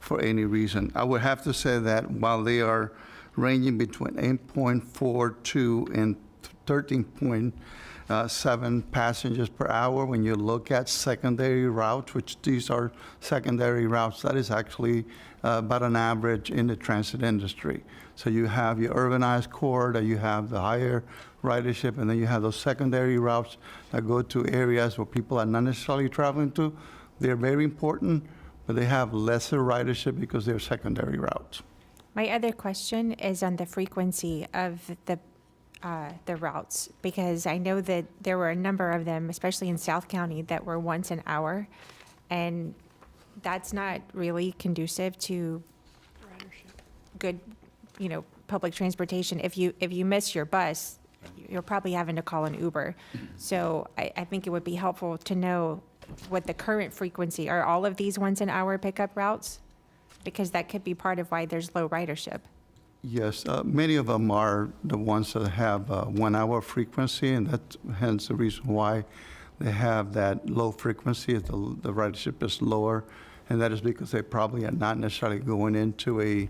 for any reason. I would have to say that while they are ranging between 8.42 and 13.7 passengers per hour, when you look at secondary routes, which these are secondary routes, that is actually about an average in the transit industry. So you have your urbanized corridor, you have the higher ridership, and then you have those secondary routes that go to areas where people are not necessarily traveling to. They're very important, but they have lesser ridership because they're secondary routes. My other question is on the frequency of the routes, because I know that there were a number of them, especially in South County, that were once an hour, and that's not really conducive to good, public transportation. If you miss your bus, you're probably having to call an Uber. So I think it would be helpful to know what the current frequency are. All of these once an hour pickup routes, because that could be part of why there's low ridership. Yes, many of them are the ones that have 1 hour frequency, and that's hence the reason why they have that low frequency. The ridership is lower, and that is because they probably are not necessarily going into a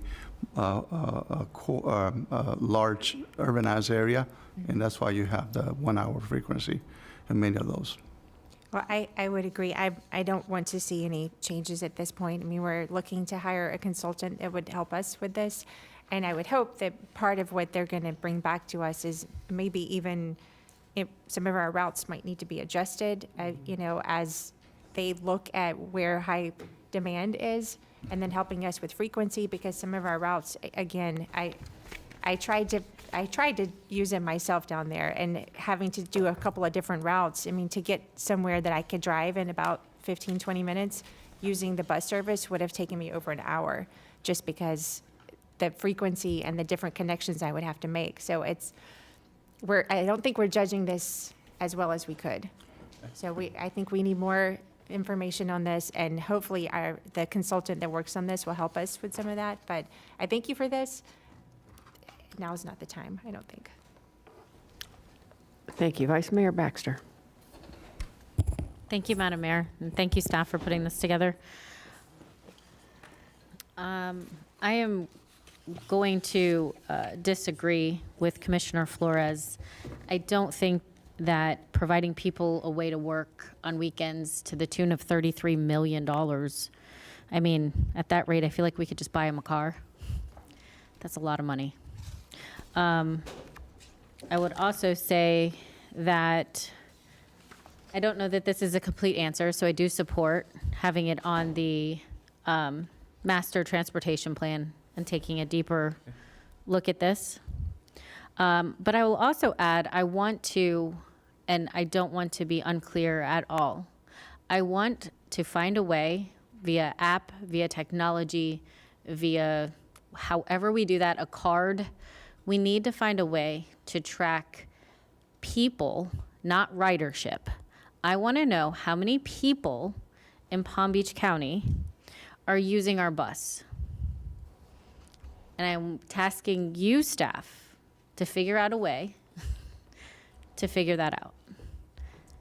large urbanized area, and that's why you have the 1 hour frequency in many of those. Well, I would agree. I don't want to see any changes at this point. I mean, we're looking to hire a consultant that would help us with this. And I would hope that part of what they're going to bring back to us is maybe even if some of our routes might need to be adjusted, as they look at where high demand is, and then helping us with frequency, because some of our routes, again, I tried to use it myself down there, and having to do a couple of different routes. I mean, to get somewhere that I could drive in about 15, 20 minutes, using the bus service would have taken me over an hour, just because the frequency and the different connections I would have to make. So I don't think we're judging this as well as we could. So I think we need more information on this, and hopefully the consultant that works on this will help us with some of that. But I thank you for this. Now is not the time, I don't think. Thank you. Vice Mayor Baxter. Thank you, Madam Mayor, and thank you, staff, for putting this together. I am going to disagree with Commissioner Flores. I don't think that providing people a way to work on weekends to the tune of $33 million, I mean, at that rate, I feel like we could just buy them a car. That's a lot of money. I would also say that I don't know that this is a complete answer, so I do support having it on the master transportation plan and taking a deeper look at this. But I will also add, I want to and I don't want to be unclear at all. I want to find a way via app, via technology, via however we do that, a card. We need to find a way to track people, not ridership. I want to know how many people in Palm Beach County are using our bus. And I'm tasking you, staff, to figure out a way to figure that out.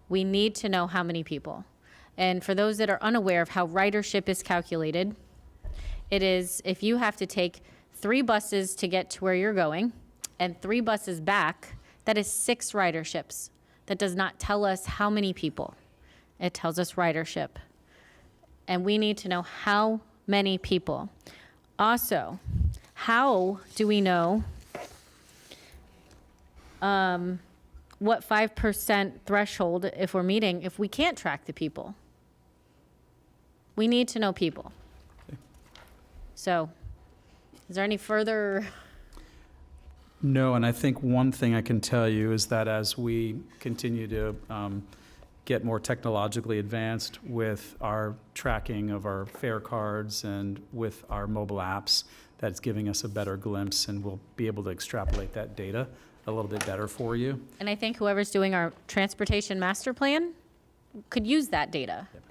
We need to know how many people. And for those that are unaware of how ridership is calculated, it is if you have to take 3 buses to get to where you're going and 3 buses back, that is 6 riderships. That does not tell us how many people. It tells us ridership. And we need to know how many people. Also, how do we know what 5% threshold if we're meeting if we can't track the people? We need to know people. So, is there any further? No, and I think one thing I can tell you is that as we continue to get more technologically advanced with our tracking of our fare cards and with our mobile apps, that's giving us a better glimpse, and we'll be able to extrapolate that data a little bit better for you. And I think whoever's doing our transportation master plan could use that data. Yep.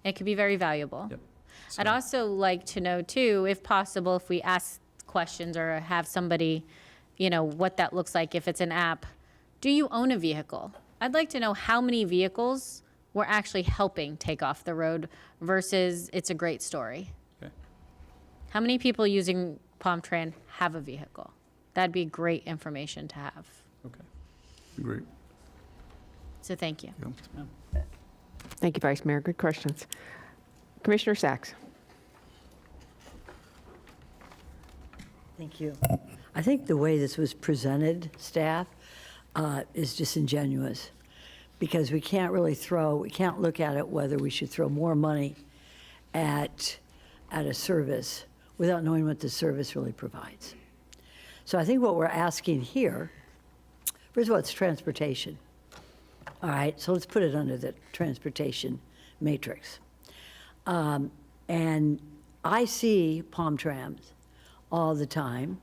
It could be very valuable. Yep. I'd also like to know too, if possible, if we ask questions or have somebody, you know, what that looks like if it's an app. Do you own a vehicle? I'd like to know how many vehicles we're actually helping take off the road versus it's a great story. Okay. How many people using PalmTran have a vehicle? That'd be great information to have. Okay. Great. So thank you. Thank you, Vice Mayor. Good questions. Commissioner Sacks. Thank you. I think the way this was presented, staff, is disingenuous, because we can't look at it whether we should throw more money at a service without knowing what the service really provides. So I think what we're asking here, first of all, it's transportation. All right, so let's put it under the transportation matrix. And I see Palm Trams all the time.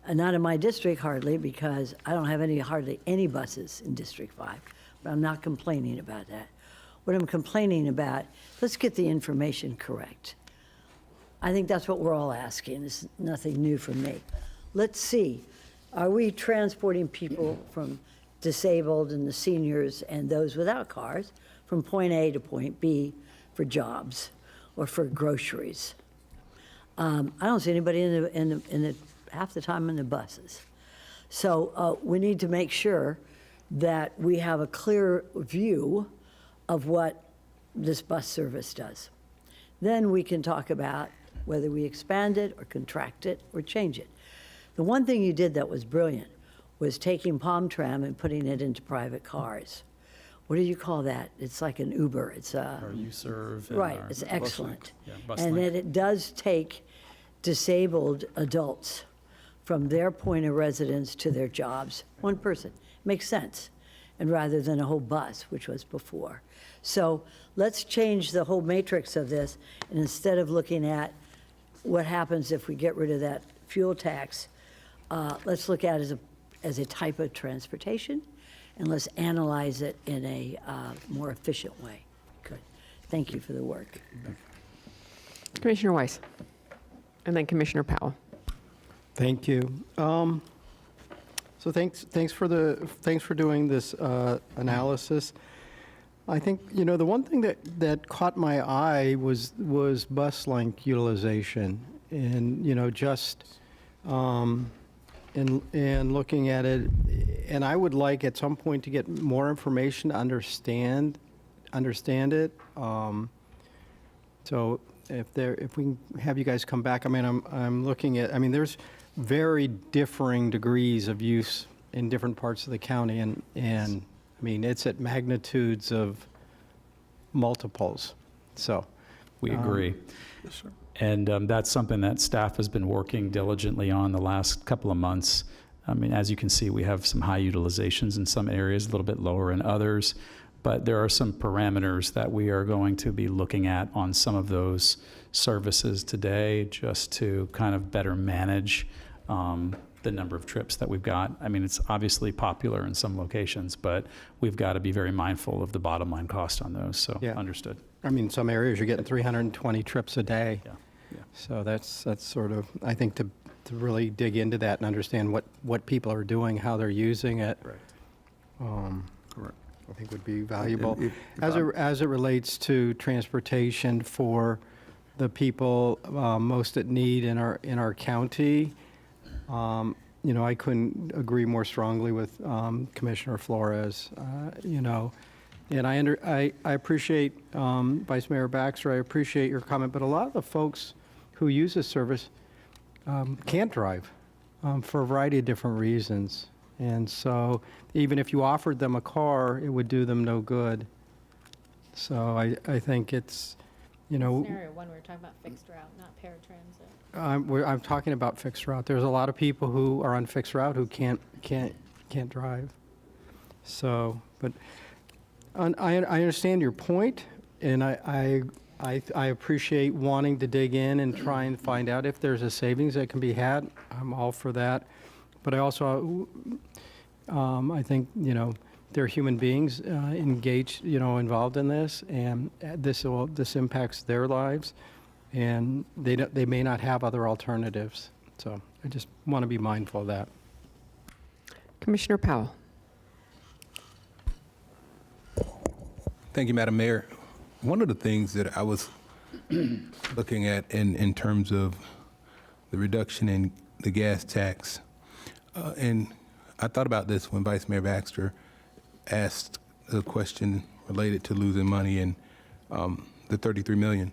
Not in my district hardly, because I don't have hardly any buses in District 5, but I'm not complaining about that. What I'm complaining about, let's get the information correct. I think that's what we're all asking. This is nothing new from me. Let's see, are we transporting people from disabled and the seniors and those without cars from point A to point B for jobs or for groceries? I don't see anybody in the half the time in the buses. So we need to make sure that we have a clear view of what this bus service does. Then we can talk about whether we expand it or contract it or change it. The one thing you did that was brilliant was taking PalmTran and putting it into private cars. What do you call that? It's like an Uber. It's a Our U-Serve. right. It's excellent, Yeah, bus and link. that it does take disabled adults from their point of residence to their jobs. One person makes sense, and rather than a whole bus, which was before. So let's change the whole matrix of this, and instead of looking at what happens if we get rid of that fuel tax, let's look at it as a type of transportation, and let's analyze it in a more efficient way. Good. Thank you for the work. Commissioner Weiss. And then Commissioner Powell. Thank you. So thanks for doing this analysis. I think, you know, the one thing that caught my eye was bus link utilization, and, you know, just in looking at it, and I would like at some point to get more information to understand it. So if we can have you guys come back, I mean, I'm looking at, I mean, there's very differing degrees of use in different parts of the county, and I mean, it's at magnitudes of multiples. So We agree. Yes, sir. And that's something that staff has been working diligently on the last couple of months. I mean, as you can see, we have some high utilizations in some areas, a little bit lower in others, but there are some parameters that we are going to be looking at on some of those services today just to kind of better manage the number of trips that we've got. I mean, it's obviously popular in some locations, but we've got to be very mindful of the bottom line cost on those, so Yeah. understood. I mean, some areas you're getting 320 trips a day. Yeah. So that's sort of, I think, to really dig into that and understand what people are doing, how they're using it. Correct. I think would be valuable. If As it relates to transportation for the people most at need in our county, you know, I couldn't agree more strongly with Commissioner Flores. You know, and I appreciate Vice Mayor Baxter. I appreciate your comment, but a lot of the folks who use this service can't drive for a variety of different reasons. And so even if you offered them a car, it would do them no good. So I think it's, you know. Scenario one, we're talking about fixed route, not paratransit. I'm talking about fixed route. There's a lot of people who are on fixed route who can't drive. So, but I understand your point, and I appreciate wanting to dig in and try and find out if there's a savings that can be had. I'm all for that. But I also, I think, you know, they're human beings engaged, you know, involved in this, and this impacts their lives, and they may not have other alternatives. So I just want to be mindful of that. Commissioner Powell. Thank you, Madam Mayor. One of the things that I was looking at in terms of the reduction in the gas tax, and I thought about this when Vice Mayor Baxter asked the question related to losing money and the $33 million.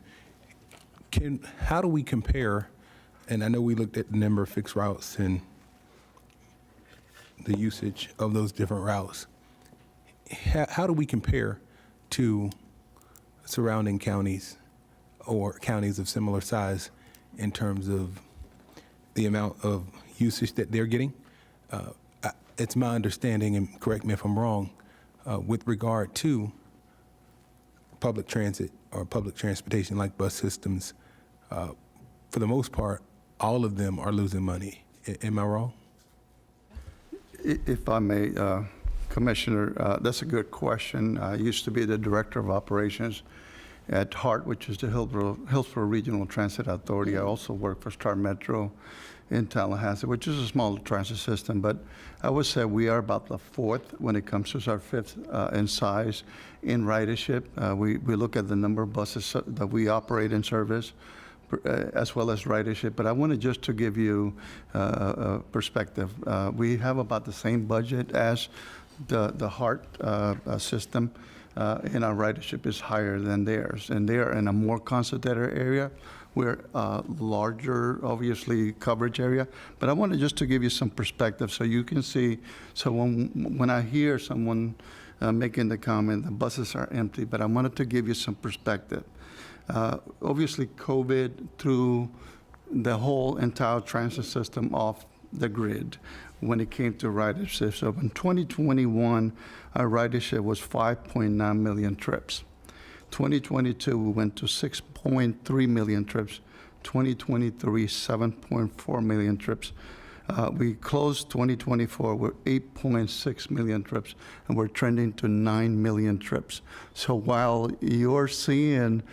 How do we compare, and I know we looked at the number of fixed routes and the usage of those different routes. How do we compare to surrounding counties or counties of similar size in terms of the amount of usage that they're getting? It's my understanding, and correct me if I'm wrong, with regard to public transit or public transportation like bus systems, for the most part, all of them are losing money. Am I wrong? If I may, Commissioner, that's a good question. I used to be the Director of Operations at HART, which is the Hillsborough Regional Transit Authority. I also work for Star Metro in Tallahassee, which is a small transit system, but I would say we are about the fourth when it comes to our fifth in size in ridership. We look at the number of buses that we operate in service, as well as ridership. But I wanted just to give you a perspective. We have about the same budget as the HART system, and our ridership is higher than theirs. And they are in a more concentrated area. We're larger, obviously, coverage area. But I wanted just to give you some perspective so you can see. So when I hear someone making the comment, the buses are empty, but I wanted to give you some perspective. Obviously, COVID threw the whole entire transit system off the grid when it came to ridership. So in 2021, our ridership was 5.9 million trips. 2022, we went to 6.3 million trips. 2023, 7.4 million trips. We closed 2024 with 8.6 million trips, and we're trending to 9 million trips. So while you're seeing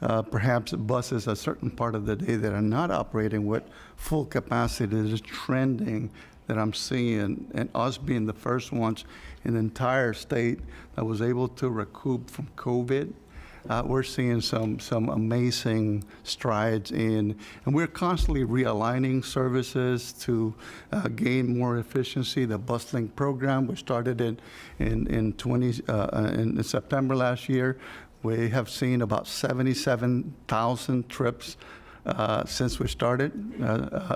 perhaps buses a certain part of the day that are not operating with full capacity, it is trending that I'm seeing, and us being the first ones in the entire state that was able to recoup from COVID. We're seeing some amazing strides in, and we're constantly realigning services to gain more efficiency. The bus link program, we started in September last year. We have seen about 77,000 trips since we started.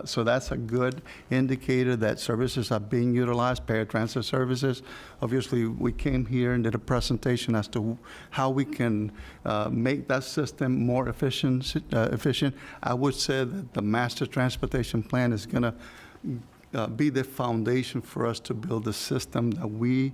So that's a good indicator that services are being utilized, paratransit services. Obviously, we came here and did a presentation as to how we can make that system more efficient. I would say that the master transportation plan is going to be the foundation for us to build a system that we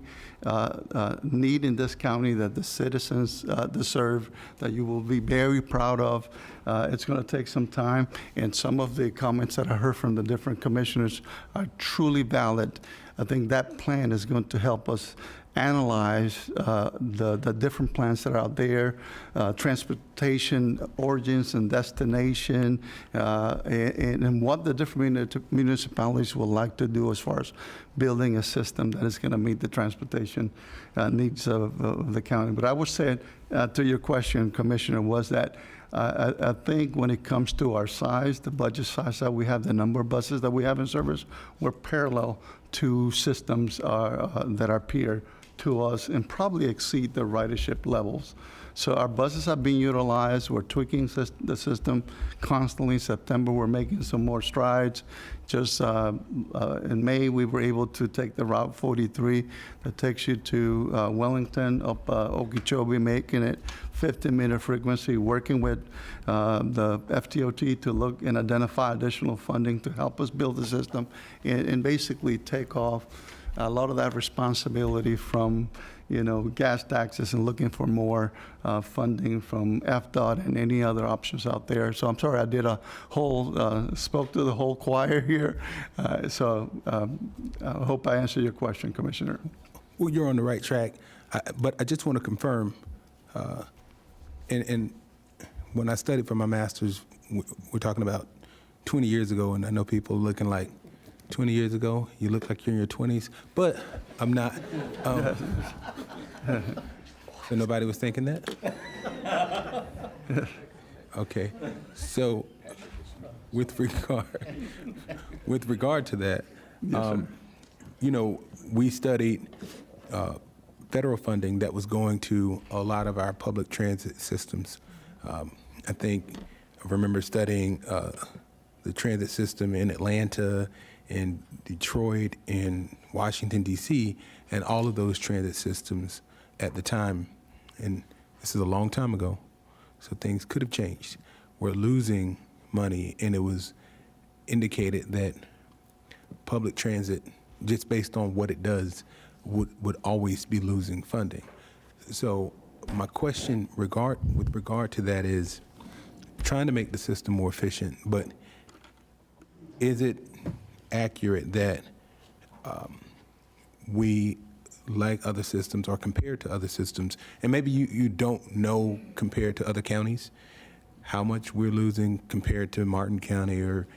need in this county, that the citizens deserve, that you will be very proud of. It's going to take some time, and some of the comments that I heard from the different commissioners are truly valid. I think that plan is going to help us analyze the different plans that are out there, transportation origins and destination, and what the different municipalities would like to do as far as building a system that is going to meet the transportation needs of the county. But I would say to your question, Commissioner, was that I think when it comes to our size, the budget size that we have, the number of buses that we have in service, we're parallel to systems that are peer to us and probably exceed the ridership levels. So our buses are being utilized. We're tweaking the system constantly. In September, we're making some more strides. Just in May, we were able to take the Route 43 that takes you to Wellington, up Okeechobee, making it 50-minute frequency, working with the FTOT to look and identify additional funding to help us build the system and basically take off a lot of that responsibility from, gas taxes and looking for more funding from FDOT and any other options out there. So I'm sorry I did spoke to the whole choir here. I hope I answered your question, Commissioner. Well, you're on the right track, but I just want to confirm, and when I studied for my master's, we're talking about 20 years ago, and I know people looking like, 20 years ago, you look like you're in your 20s, but I'm not. So nobody was thinking that? Okay, so with regard to that, we studied federal funding that was going to a lot of our public transit systems. I remember studying the transit system in Atlanta, in Detroit, in Washington, D.C., and all of those transit systems at the time, and this is a long time ago, so things could have changed, were losing money, and it was indicated that public transit, just based on what it does, would always be losing funding. So my question with regard to that is trying to make the system more efficient, but is it accurate that we, like other systems, or compared to other systems, and maybe you don't know compared to other counties how much we're losing compared to Martin County or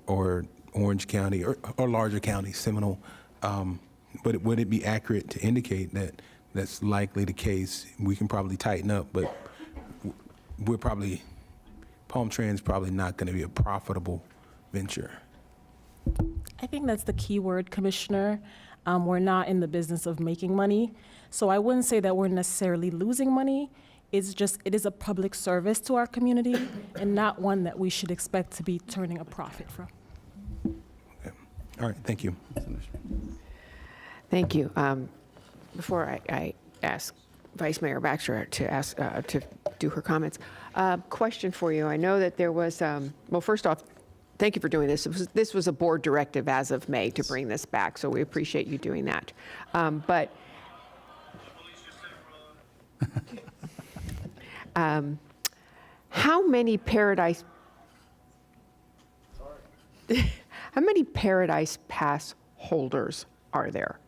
Orange County or larger counties, Seminole, but would it be accurate to indicate that that's likely the case? We can probably tighten up, but Palm Trans probably not going to be a profitable venture. I think that's the key word, Commissioner. We're not in the business of making money. So I wouldn't say that we're necessarily losing money. It is a public service to our community and not one that we should expect to be turning a profit from. Okay. All right, thank you. Thank you. Before I ask Vice Mayor Baxter to do her comments, question for you. I know that there was, well, first off, thank you for doing this. This was a board directive as of May to bring this back, so we appreciate you doing that. But how many Paradise Pass holders are there?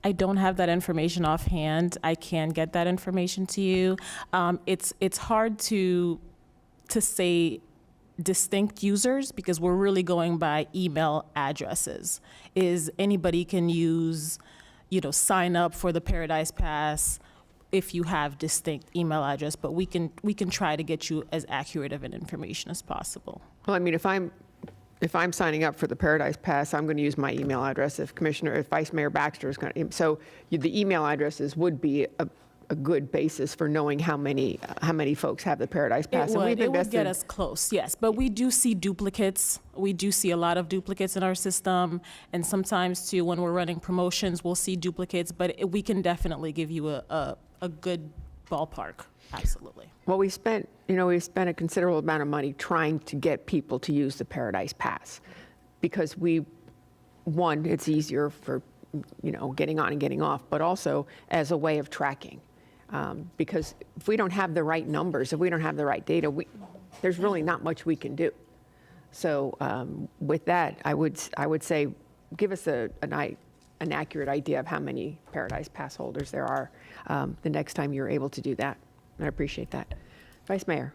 I don't have that information offhand. I can get that information to you. It's hard to say distinct users because we're really going by email addresses. Anybody can use, sign up for the Paradise Pass if you have distinct email address, but we can try to get you as accurate of an information as possible. Well, I mean, if I'm signing up for the Paradise Pass, I'm going to use my email address. If Vice Mayor Baxter is going to, so the email addresses would be a good basis for knowing how many folks have the Paradise Pass. It would get us close, yes. But we do see duplicates. We do see a lot of duplicates in our system, and sometimes too, when we're running promotions, we'll see duplicates. But we can definitely give you a good ballpark. Absolutely. Well, we spent a considerable amount of money trying to get people to use the Paradise Pass because one, it's easier for, getting on and getting off, but also as a way of tracking. Because if we don't have the right numbers, if we don't have the right data, there's really not much we can do. So with that, I would say, give us an accurate idea of how many Paradise Pass holders there are the next time you're able to do that. I appreciate that. Vice Mayor.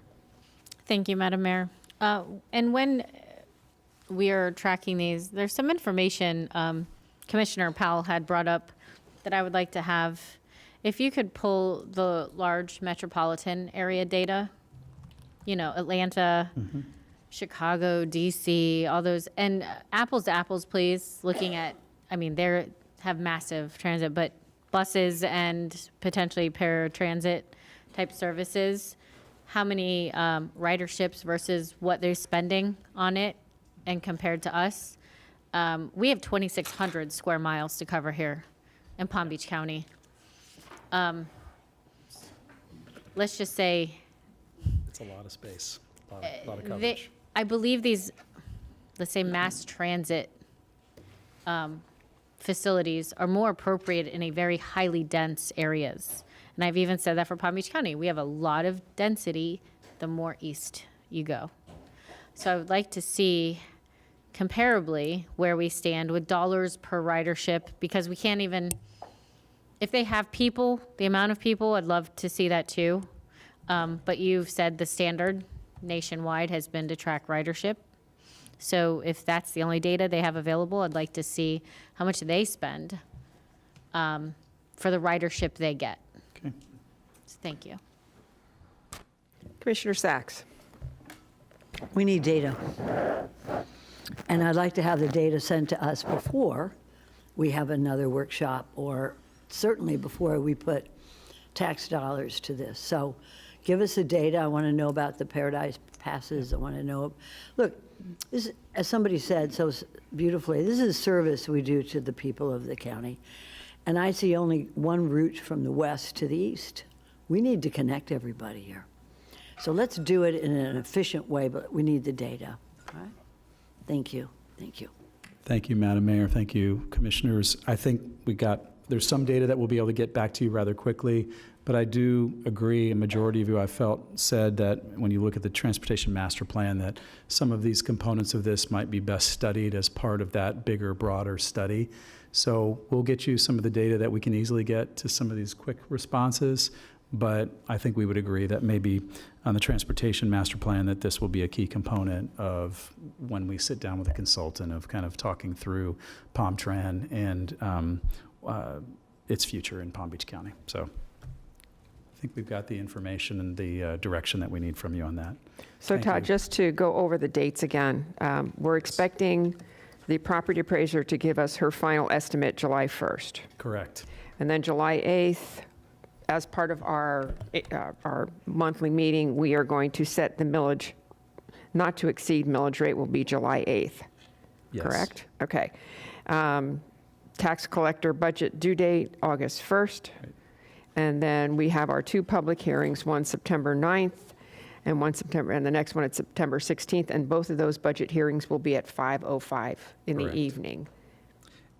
Thank you, Madam Mayor. And when we are tracking these, there's some information Commissioner Powell had brought up that I would like to have. If you could pull the large metropolitan area data, Atlanta, Chicago, DC, all those, and apples to apples, please, looking at, they have massive transit, but buses and potentially paratransit type services, how many riderships versus what they're spending on it and compared to us. We have 2,600 square miles to cover here in Palm Beach County. Let's just say It's a lot of space, a lot of coverage. I believe these, let's say, mass transit facilities are more appropriate in a very highly dense areas. And I've even said that for Palm Beach County. We have a lot of density the more east you go. So I would like to see comparably where we stand with dollars per ridership, because we can't even, if they have people, the amount of people, I'd love to see that too. But you've said the standard nationwide has been to track ridership. So if that's the only data they have available, I'd like to see how much they spend for the ridership they get. Okay. So thank you. Commissioner Sachs. We need data. And I'd like to have the data sent to us before we have another workshop, or certainly before we put tax dollars to this. So give us the data. I want to know about the Paradise Passes. I want to know. Look, this, as somebody said so beautifully, this is a service we do to the people of the county. And I see only one route from the west to the east. We need to connect everybody here. So let's do it in an efficient way, but we need the data. All right? Thank you. Thank you. Thank you, Madam Mayor. Thank you, Commissioners. I think there's some data that we'll be able to get back to you rather quickly, but I do agree, a majority of you I felt said that when you look at the Transportation Master Plan, that some of these components of this might be best studied as part of that bigger, broader study. So we'll get you some of the data that we can easily get to some of these quick responses, but I think we would agree that maybe on the Transportation Master Plan that this will be a key component of when we sit down with a consultant of kind of talking through PalmTran and its future in Palm Beach County. So I think we've got the information and the direction that we need from you on that. So Thank Todd, you. just to go over the dates again, we're expecting the property appraiser to give us her final estimate July 1st. Correct. And then July 8th, as part of our monthly meeting, we are going to set the millage, not to exceed millage rate will be July 8th. Yes. Correct? Okay. Tax collector budget due date, August 1st. Right. And then we have our two public hearings, one September 9th and the next one at September 16th. And both of those budget hearings will be at 5:05 in Correct. the evening.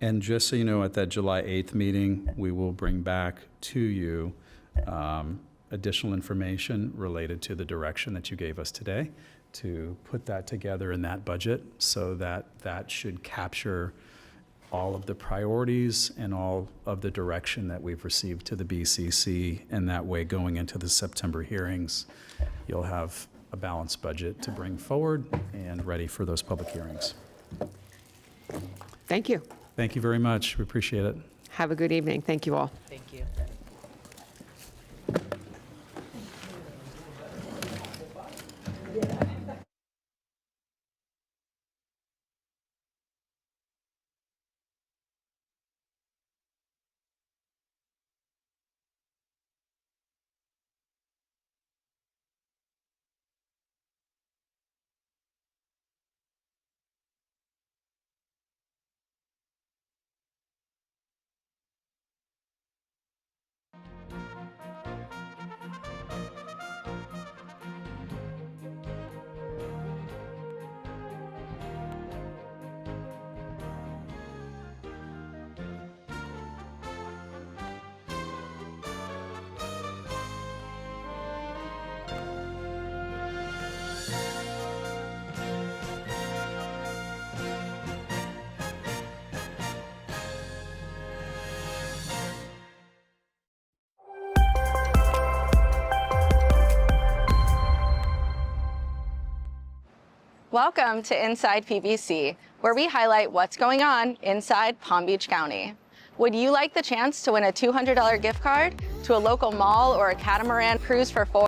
And just so you know, at that July 8th meeting, we will bring back to you additional information related to the direction that you gave us today to put that together in that budget so that that should capture all of the priorities and all of the direction that we've received to the BCC. And that way, going into the September hearings, you'll have a balanced budget to bring forward and ready for those public hearings. Thank you. Thank you very much. We appreciate it. Have a good evening. Thank you all. Thank you. Welcome to Inside PBC, where we highlight what's going on inside Palm Beach County. Would you like the chance to win a $200 gift card to a local mall or a catamaran cruise for 4?